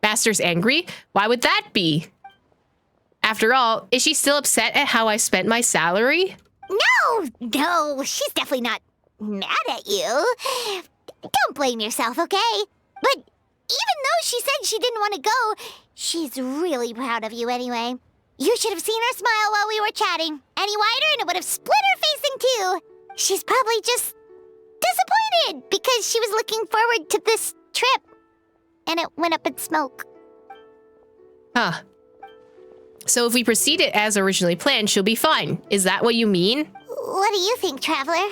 Master's angry? Why would that be? After all, is she still upset at how I spent my salary? No, she's definitely not mad at you. Don't blame yourself, okay? But even though she said she didn't want to go, she's really proud of you anyway. You should have seen her smile while we were chatting. Any wider and it would have split her face in two. She's probably just disappointed because she was looking forward to this trip. and it went up in smoke. Huh. So if we proceed it as originally planned, she'll be fine. Is that what you mean? What do you think, Traveler?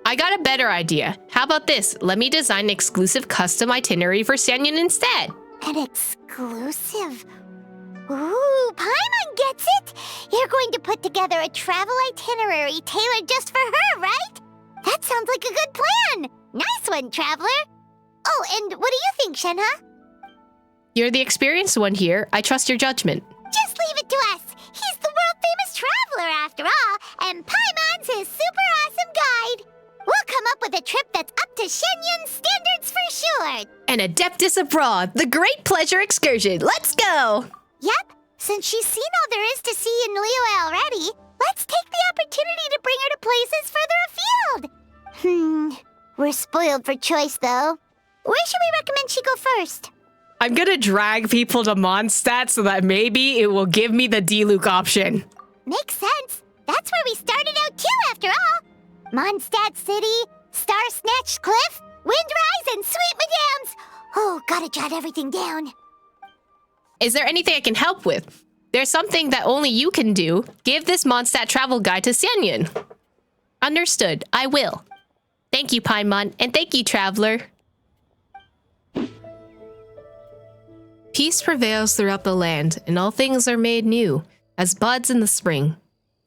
I got a better idea. How about this? Let me design an exclusive custom itinerary for Xianyun instead. An exclusive? Ooh, Paimon gets it! You're going to put together a travel itinerary tailored just for her, right? That sounds like a good plan! Nice one, Traveler! Oh, and what do you think, Shenhe? You're the experienced one here. I trust your judgment. Just leave it to us. He's the world-famous traveler, after all, and Paimon's his super awesome guide. We'll come up with a trip that's up to Shenyun's standards for sure. An Adeptus Abroad, the Great Pleasure Excursion. Let's go! Yep, since she's seen all there is to see in Liyue already, let's take the opportunity to bring her to places further afield. We're spoiled for choice, though. Where should we recommend she go first? I'm gonna drag people to Mondstadt so that maybe it will give me the Diluc option. Makes sense. That's where we started out too, after all. Mondstadt City, Star-Snatched Cliff, Windrise, and Sweet Madams. Oh, gotta jot everything down. Is there anything I can help with? There's something that only you can do. Give this Mondstadt travel guide to Xianyun. Understood. I will. Thank you, Paimon, and thank you, Traveler. Peace prevails throughout the land, and all things are made new, as buds in the spring.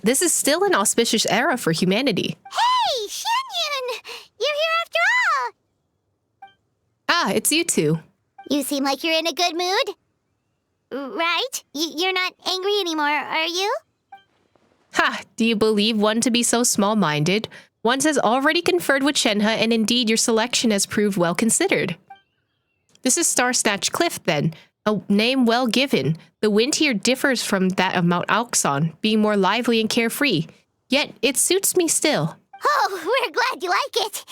This is still an auspicious era for humanity. Hey, Xianyun! You're here after all! Ah, it's you two. You seem like you're in a good mood. Right? You're not angry anymore, are you? Ha! Do you believe one to be so small-minded? One has already conferred with Shenhe, and indeed your selection has proved well considered. This is Star-Snatched Cliff, then. A name well given. The wind here differs from that of Mount Auxon, being more lively and carefree. Yet, it suits me still. Oh, we're glad you like it.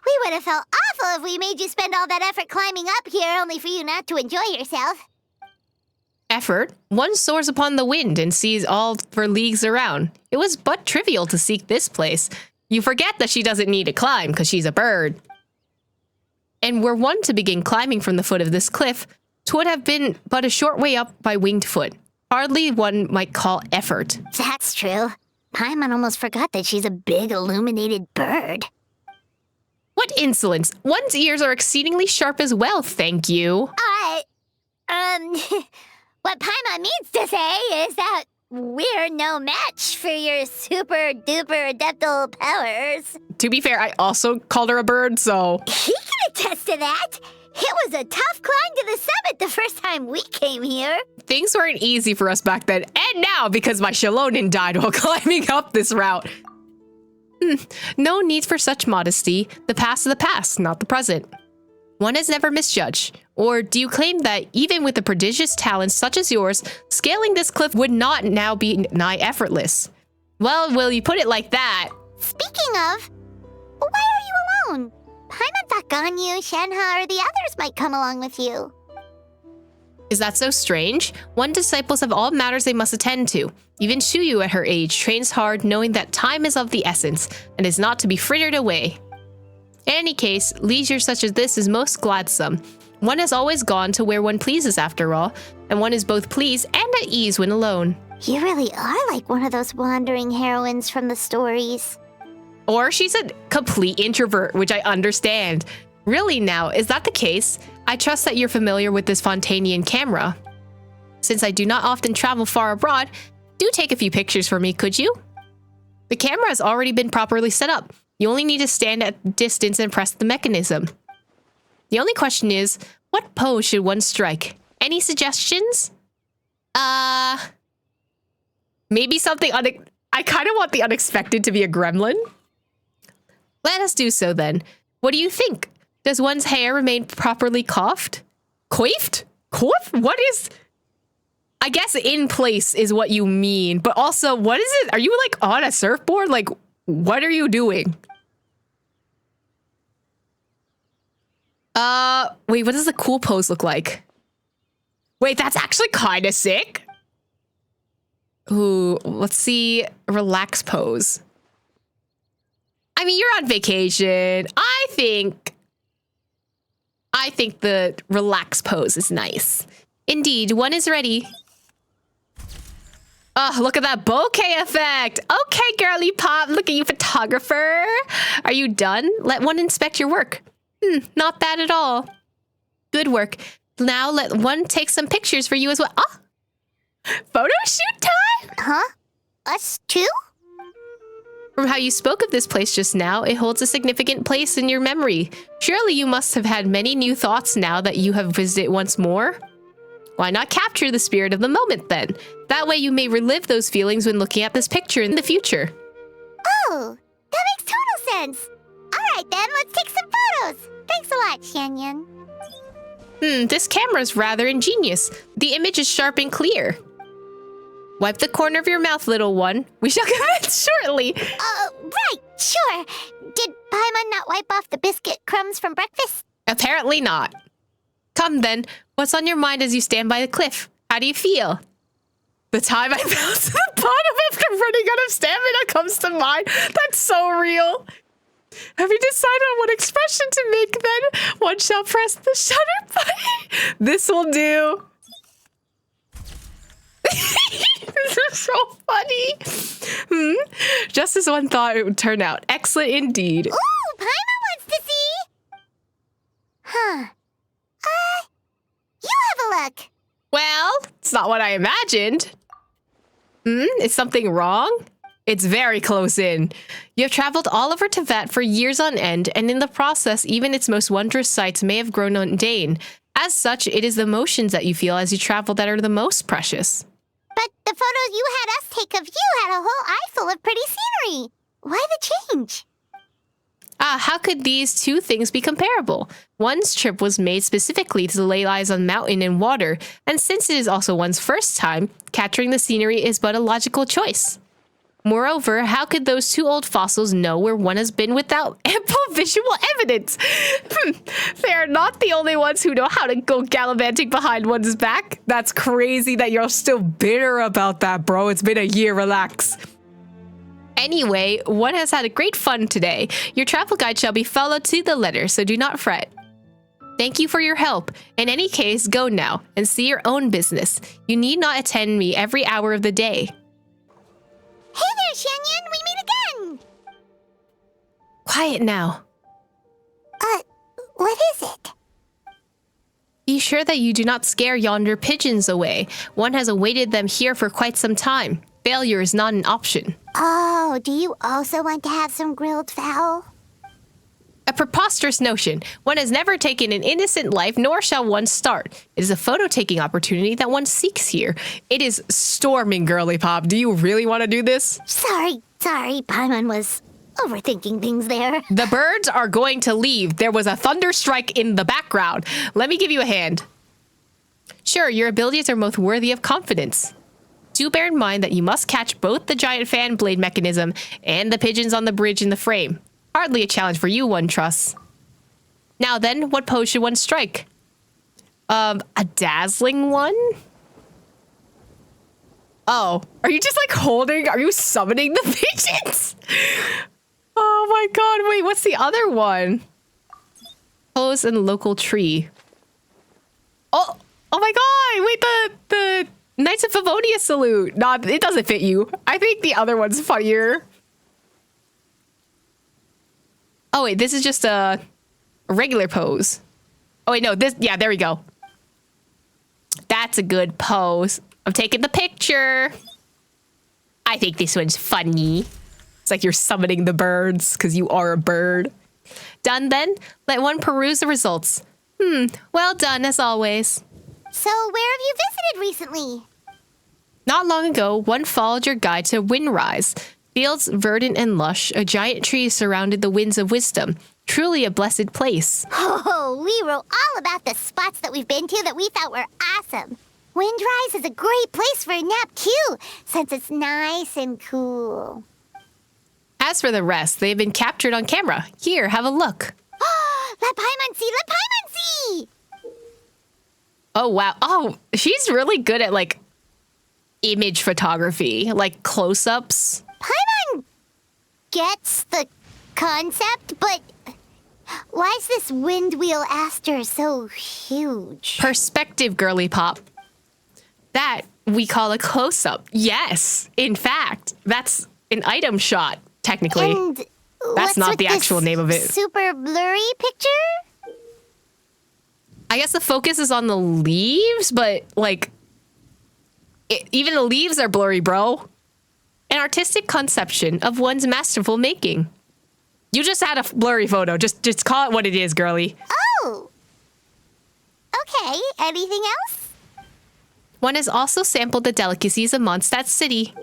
We would have felt awful if we made you spend all that effort climbing up here only for you not to enjoy yourself. Effort? One soars upon the wind and sees all for leagues around. It was but trivial to seek this place. You forget that she doesn't need to climb because she's a bird. And were one to begin climbing from the foot of this cliff, 'twould have been but a short way up by winged foot. Hardly one might call effort. That's true. Paimon almost forgot that she's a big illuminated bird. What insolence! One's ears are exceedingly sharp as well, thank you. What Paimon means to say is that we're no match for your super-duper adeptal powers. To be fair, I also called her a bird, so... He can attest to that. It was a tough climb to the summit the first time we came here. Things weren't easy for us back then, and now because my Shalonin died while climbing up this route. No need for such modesty. The past is the past, not the present. One has never misjudged. Or do you claim that even with a prodigious talent such as yours, scaling this cliff would not now be nigh effortless? Well, will you put it like that? Speaking of, why are you alone? Paimon thought Ganyu, Shenhe, or the others might come along with you. Is that so strange? One disciples have all matters they must attend to. Even Shuyu at her age trains hard, knowing that time is of the essence, and is not to be frittered away. In any case, leisure such as this is most gladsome. One has always gone to where one pleases after all, and one is both pleased and at ease when alone. You really are like one of those wandering heroines from the stories. Or she's a complete introvert, which I understand. Really now, is that the case? I trust that you're familiar with this Fontanian camera. Since I do not often travel far abroad, do take a few pictures for me, could you? The camera has already been properly set up. You only need to stand at a distance and press the mechanism. The only question is, what pose should one strike? Any suggestions? Maybe something I kind of want the unexpected to be a gremlin. Let us do so then. What do you think? Does one's hair remain properly coiffed? Coiffed? Coiffed? What is... I guess in place is what you mean, but also, what is it? Are you like on a surfboard? Like, what are you doing? Wait, what does the cool pose look like? Wait, that's actually kind of sick. Ooh, let's see. Relax pose. I mean, you're on vacation. I I think the relax pose is nice. Indeed, one is ready. Oh, look at that bokeh effect. Okay, girly pop, look at you, photographer. Are you done? Let one inspect your work. Not bad at all. Good work. Now let one take some pictures for you as well. Oh, photo shoot time? Huh? Us too? From how you spoke of this place just now, it holds a significant place in your memory. Surely you must have had many new thoughts now that you have visited it once more. Why not capture the spirit of the moment then? That way you may relive those feelings when looking at this picture in the future. Oh, that makes total sense. All right then, let's take some photos. Thanks a lot, Xianyun. This camera's rather ingenious. The image is sharp and clear. Wipe the corner of your mouth, little one. We shall commence shortly. Right, sure. Did Paimon not wipe off the biscuit crumbs from breakfast? Apparently not. Come then, what's on your mind as you stand by the cliff? How do you feel? The time I fell to the bottom after running out of stamina comes to mind. That's so real. Have you decided on what expression to make then? One shall press the shutter button. This will do. This is so funny. Just as one thought it would turn out. Excellent indeed. Ooh, Paimon wants to see. Huh. You have a look. Well, it's not what I imagined. Is something wrong? It's very close in. You have traveled all over Tibet for years on end, and in the process, even its most wondrous sights may have grown mundane. As such, it is the emotions that you feel as you travel that are the most precious. But the photos you had us take of you had a whole eye full of pretty scenery. Why the change? How could these two things be comparable? One's trip was made specifically to lay eyes on mountain and water, and since it is also one's first time, capturing the scenery is but a logical choice. Moreover, how could those two old fossils know where one has been without ample visual evidence? They are not the only ones who know how to go gallivanting behind one's back. That's crazy that you're still bitter about that, bro. It's been a year, relax. Anyway, one has had a great fun today. Your travel guide shall be followed to the letter, so do not fret. Thank you for your help. In any case, go now and see your own business. You need not attend me every hour of the day. Hey there, Xianyun, we meet again! Quiet now. What is it? Be sure that you do not scare yonder pigeons away. One has awaited them here for quite some time. Failure is not an option. Oh, do you also want to have some grilled fowl? A preposterous notion. One has never taken an innocent life, nor shall one start. It is a photo-taking opportunity that one seeks here. It is storming, girly pop. Do you really want to do this? Sorry. Paimon was overthinking things there. The birds are going to leave. There was a thunder strike in the background. Let me give you a hand. Sure, your abilities are both worthy of confidence. Do bear in mind that you must catch both the giant fan blade mechanism and the pigeons on the bridge in the frame. Hardly a challenge for you, one trusts. Now then, what pose should one strike? A dazzling one? Oh, are you just like are you summoning the pigeons? Oh my god, wait, what's the other one? Pose in local tree. Oh my god, wait, the Knights of Favonia salute. Nah, it doesn't fit you. I think the other one's funnier. Oh wait, this is just a regular pose. Oh wait, no, yeah, there we go. That's a good pose. I'm taking the picture. I think this one's funny. It's like you're summoning the birds because you are a bird. Done then? Let one peruse the results. Well done as always. So where have you visited recently? Not long ago, one followed your guide to Windrise. Fields verdant and lush, a giant tree surrounded the winds of wisdom. Truly a blessed place. Oh, we wrote all about the spots that we've been to that we thought were awesome. Windrise is a great place for a nap too, since it's nice and cool. As for the rest, they've been captured on camera. Here, have a look. Let Paimon see! Let Paimon see! Oh, wow. Oh, she's really good at, like, image photography. Like, close-ups. Paimon gets the concept, but why is this wind wheel aster so huge? Perspective, girly pop. That we call a close-up. Yes, in fact, that's an item shot, technically. And that's not the actual name of it. Super blurry picture? I guess the focus is on the leaves, but like, even the leaves are blurry, bro. An artistic conception of one's masterful making. You just had a blurry photo. Just call it what it is, girly. Oh. Okay, anything else? One has also sampled the delicacies of Mondstadt City.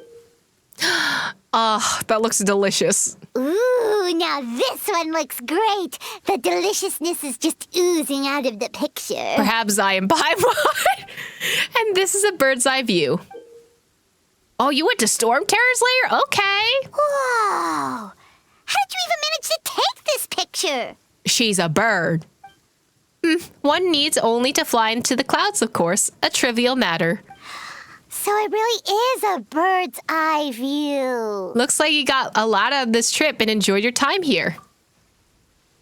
Ah, that looks delicious. Ooh, now this one looks great. The deliciousness is just oozing out of the picture. Perhaps I am by one. And this is a bird's eye view. Oh, you went to Storm Terror's lair? Okay. Whoa. How did you even manage to take this picture? She's a bird. One needs only to fly into the clouds, of course. A trivial matter. So it really is a bird's eye view. Looks like you got a lot out of this trip and enjoyed your time here.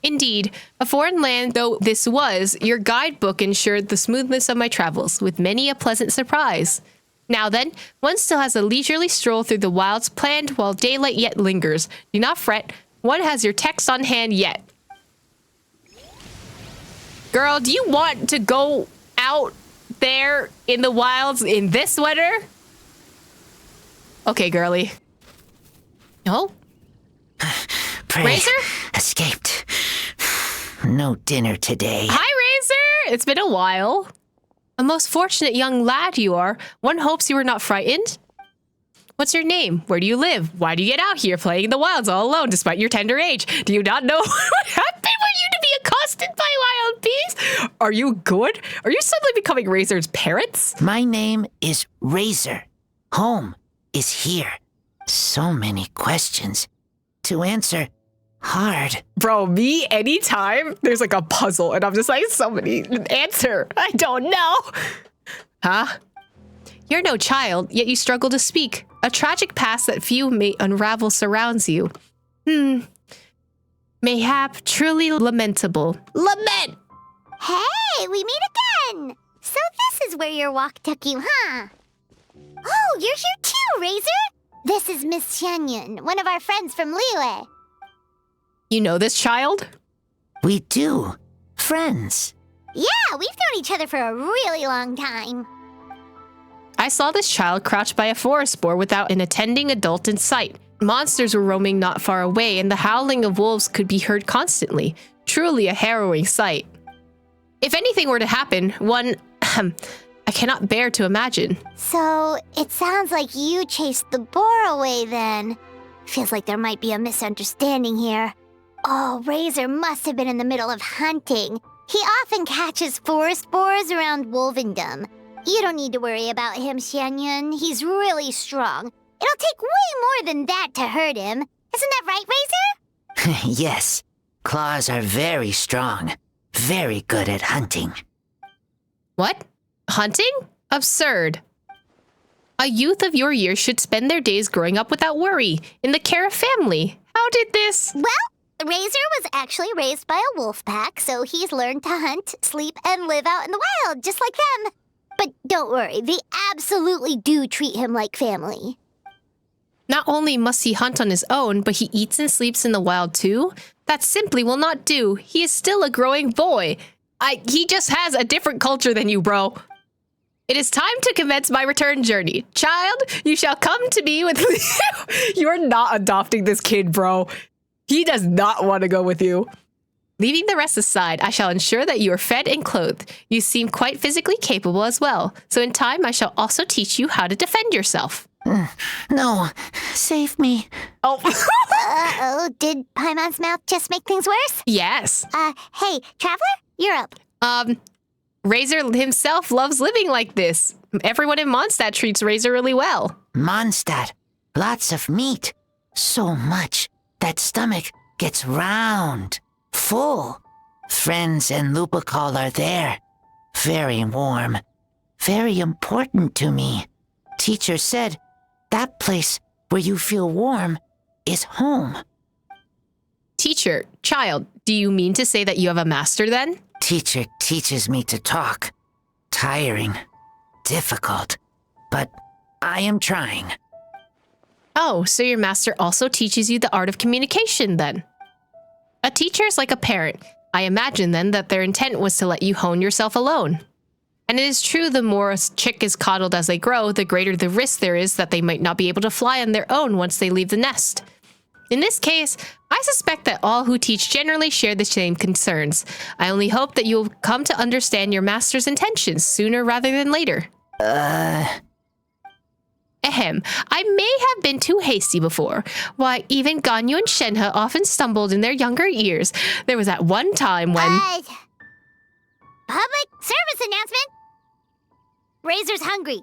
Indeed, a foreign land though this was, your guidebook ensured the smoothness of my travels, with many a pleasant surprise. Now then, one still has a leisurely stroll through the wilds planned while daylight yet lingers. Do not fret, one has your text on hand yet. Girl, do you want to go out there in the wilds in this weather? Okay, girly. No? Prey Razor? escaped. No dinner today. Hi, Razor! It's been a while. A most fortunate young lad you are. One hopes you were not frightened. What's your name? Where do you live? Why do you get out here playing in the wilds all alone despite your tender age? Do you not know what happened for you to be accosted by wild beasts? Are you good? Are you suddenly becoming Razor's parents? My name is Razor. Home is here. So many questions to answer. Hard. Bro, me anytime there's like a puzzle and I'm just like, somebody answer. I don't know. Huh? You're no child, yet you struggle to speak. A tragic past that few may unravel surrounds you. Mayhap truly lamentable. Lament! Hey, we meet again. So this is where your walk took you, huh? Oh, you're here too, Razor. This is Miss Xianyun, one of our friends from Liyue. You know this child? We do. Friends. Yeah, we've known each other for a really long time. I saw this child crouched by a forest boar without an attending adult in sight. Monsters were roaming not far away, and the howling of wolves could be heard constantly. Truly a harrowing sight. If anything were to happen, I cannot bear to imagine. So, it sounds like you chased the boar away then. Feels like there might be a misunderstanding here. Oh, Razor must have been in the middle of hunting. He often catches forest boars around Wolvendom. You don't need to worry about him, Xianyun. He's really strong. It'll take way more than that to hurt him. Isn't that right, Razor? Yes. Claws are very strong. Very good at hunting. What? Hunting? Absurd. A youth of your years should spend their days growing up without worry, in the care of family. How did this? Well, Razor was actually raised by a wolf pack, so he's learned to hunt, sleep, and live out in the wild, just like them. But don't worry, they absolutely do treat him like family. Not only must he hunt on his own, but he eats and sleeps in the wild too? That simply will not do. He is still a growing boy. He just has a different culture than you, bro. It is time to commence my return journey. Child, you shall come to me with You're not adopting this kid, bro. He does not want to go with you. Leaving the rest aside, I shall ensure that you are fed and clothed. You seem quite physically capable as well. So in time, I shall also teach you how to defend yourself. No, save me. Oh. Uh-oh, did Paimon's mouth just make things worse? Yes. Hey, Traveler, you're up. Razor himself loves living like this. Everyone in Mondstadt treats Razor really well. Mondstadt, lots of meat. So much that stomach gets round, full. Friends and Lupacol are there. Very warm. Very important to me. Teacher said that place where you feel warm is home. Teacher, child, do you mean to say that you have a master then? Teacher teaches me to talk. Tiring. Difficult. But I am trying. Oh, so your master also teaches you the art of communication then? A teacher is like a parent. I imagine then that their intent was to let you hone yourself alone. And it is true the more a chick is coddled as they grow, the greater the risk there is that they might not be able to fly on their own once they leave the nest. In this case, I suspect that all who teach generally share the same concerns. I only hope that you will come to understand your master's intentions sooner rather than later. Ahem, I may have been too hasty before. Why, even Ganyu and Shenhe often stumbled in their younger years. There was that one time when... Public service announcement! Razor's hungry.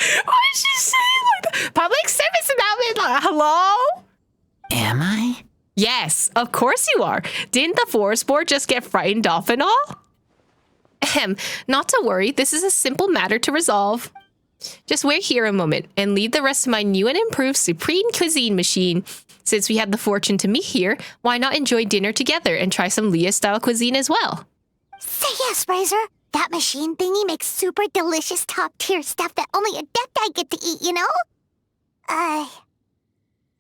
Why did she say like that? Public service announcement? Like, hello? Am I? Yes, of course you are. Didn't the forest board just get frightened off and all? Ahem, not to worry. This is a simple matter to resolve. Just wait here a moment and leave the rest of my new and improved Supreme Cuisine machine. Since we had the fortune to meet here, why not enjoy dinner together and try some Leah-style cuisine as well? Say yes, Razor. That machine thingy makes super delicious top-tier stuff that only Adepti get to eat, you know?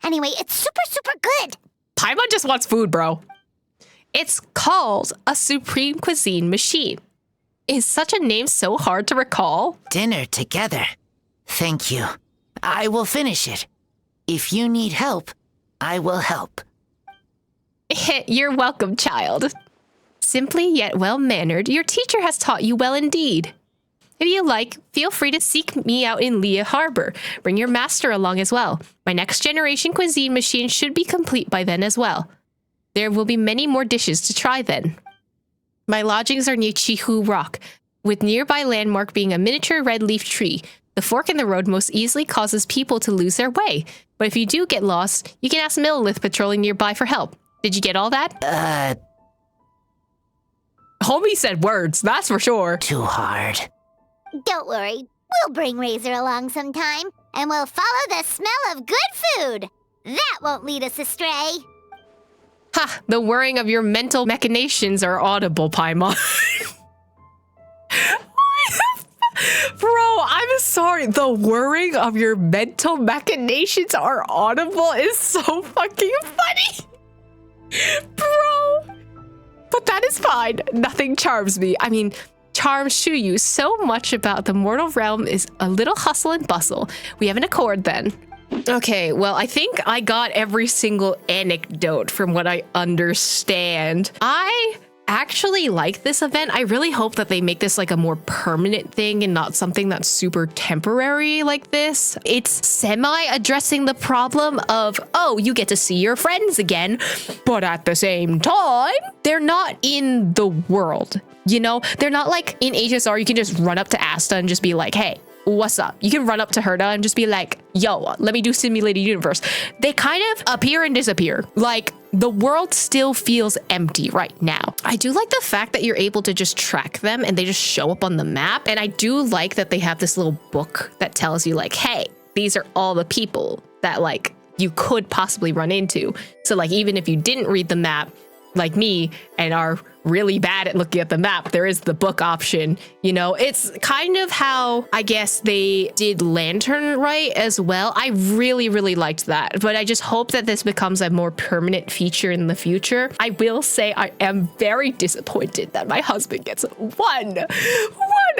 Anyway, it's super, super good. Paimon just wants food, bro. It's called a Supreme Cuisine machine. Is such a name so hard to recall? Dinner together. Thank you. I will finish it. If you need help, I will help. You're welcome, child. Simply yet well-mannered, your teacher has taught you well indeed. If you like, feel free to seek me out in Leah Harbor. Bring your master along as well. My next generation cuisine machine should be complete by then as well. There will be many more dishes to try then. My lodgings are near Qiqi Rock, with nearby landmark being a miniature red leaf tree. The fork in the road most easily causes people to lose their way. But if you do get lost, you can ask Millilith patrolling nearby for help. Did you get all that? Homie said words, that's for sure. Too hard. Don't worry. We'll bring Razor along sometime, and we'll follow the smell of good food. That won't lead us astray. Ha! The whirring of your mental machinations are audible, Paimon. Bro, I'm sorry. The whirring of your mental machinations are audible is so fucking funny. Bro. But that is fine. Nothing charms me. I mean, charms Shuyu so much about the mortal realm is a little hustle and bustle. We have an accord then. Okay, well, I think I got every single anecdote from what I understand. I actually like this event. I really hope that they make this like a more permanent thing and not something that's super temporary like this. It's semi-addressing the problem of, oh, you get to see your friends again, but at the same time, they're not in the world. You know, they're not like in HSR, you can just run up to Asta and just be like, hey, what's up? You can run up to Herda and just be like, yo, let me do simulated universe. They kind of appear and disappear. Like, the world still feels empty right now. I do like the fact that you're able to just track them and they just show up on the map. And I do like that they have this little book that tells you like, hey, these are all the people that like you could possibly run into. So like, even if you didn't read the map like me and are really bad at looking at the map, there is the book option. You know, it's kind of how I guess they did Lantern right as well. I really, really liked that, but I just hope that this becomes a more permanent feature in the future. I will say I am very disappointed that my husband gets one.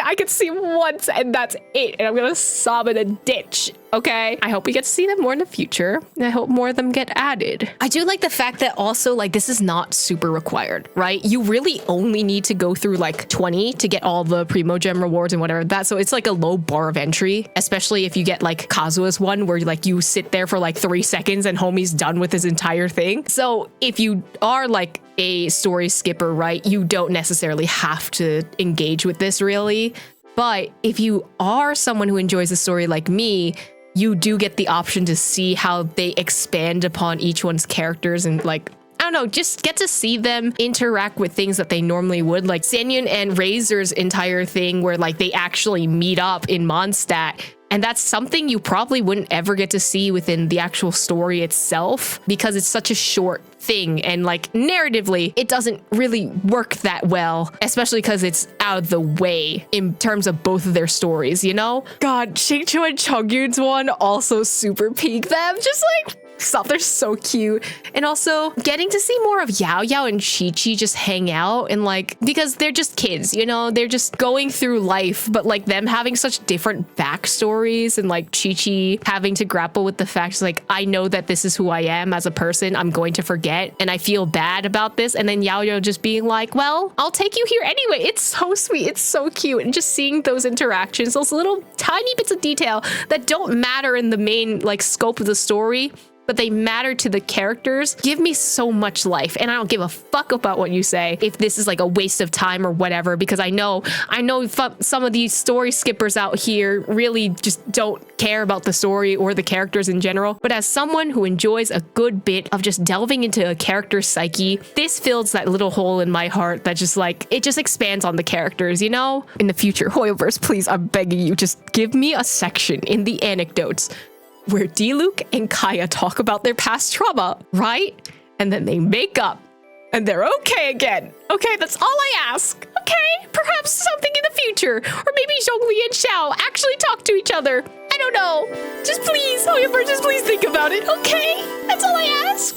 I can see him once and that's it, and I'm gonna sob in a ditch. Okay, I hope we get to see them more in the future, and I hope more of them get added. I do like the fact that also like this is not super required, right? You really only need to go through like 20 to get all the Primo Gem rewards and whatever that. So it's like a low bar of entry, especially if you get like Kazua's one where like you sit there for like 3 seconds and homie's done with his entire thing. So if you are like a story skipper, right, you don't necessarily have to engage with this really. But if you are someone who enjoys the story like me, you do get the option to see how they expand upon each one's characters and like, I don't know, just get to see them interact with things that they normally would, like Xianyun and Razor's entire thing where like they actually meet up in Mondstadt And that's something you probably wouldn't ever get to see within the actual story itself because it's such a short thing. And like narratively, it doesn't really work that well, especially because it's out of the way in terms of both of their stories, you know? God, Xingqiu and Chongyun's one also super peak them. Just like, stop, they're so cute. And also getting to see more of Yao Yao and Qiqi just hang out and like, because they're just kids, you know, they're just going through life, but like them having such different backstories and like Qiqi having to grapple with the fact like, I know that this is who I am as a person, I'm going to forget and I feel bad about this. And then Yao Yao just being like, well, I'll take you here anyway. It's so sweet. It's so cute. And just seeing those interactions, those little tiny bits of detail that don't matter in the main like scope of the story, but they matter to the characters, give me so much life. And I don't give a fuck about what you say if this is like a waste of time or whatever, because I know some of these story skippers out here really just don't care about the story or the characters in general. But as someone who enjoys a good bit of just delving into a character's psyche, this fills that little hole in my heart that just like, it just expands on the characters, you know? In the future, Hoyoverse, please, I'm begging you, just give me a section in the anecdotes where Diluc and Kaya talk about their past trauma, right? And then they make up and they're okay again. Okay, that's all I ask. Okay, perhaps something in the future. Or maybe Zhongli and Xiao actually talk to each other. I don't know. Just please, Hoyoverse, just please think about it, okay? That's all I ask.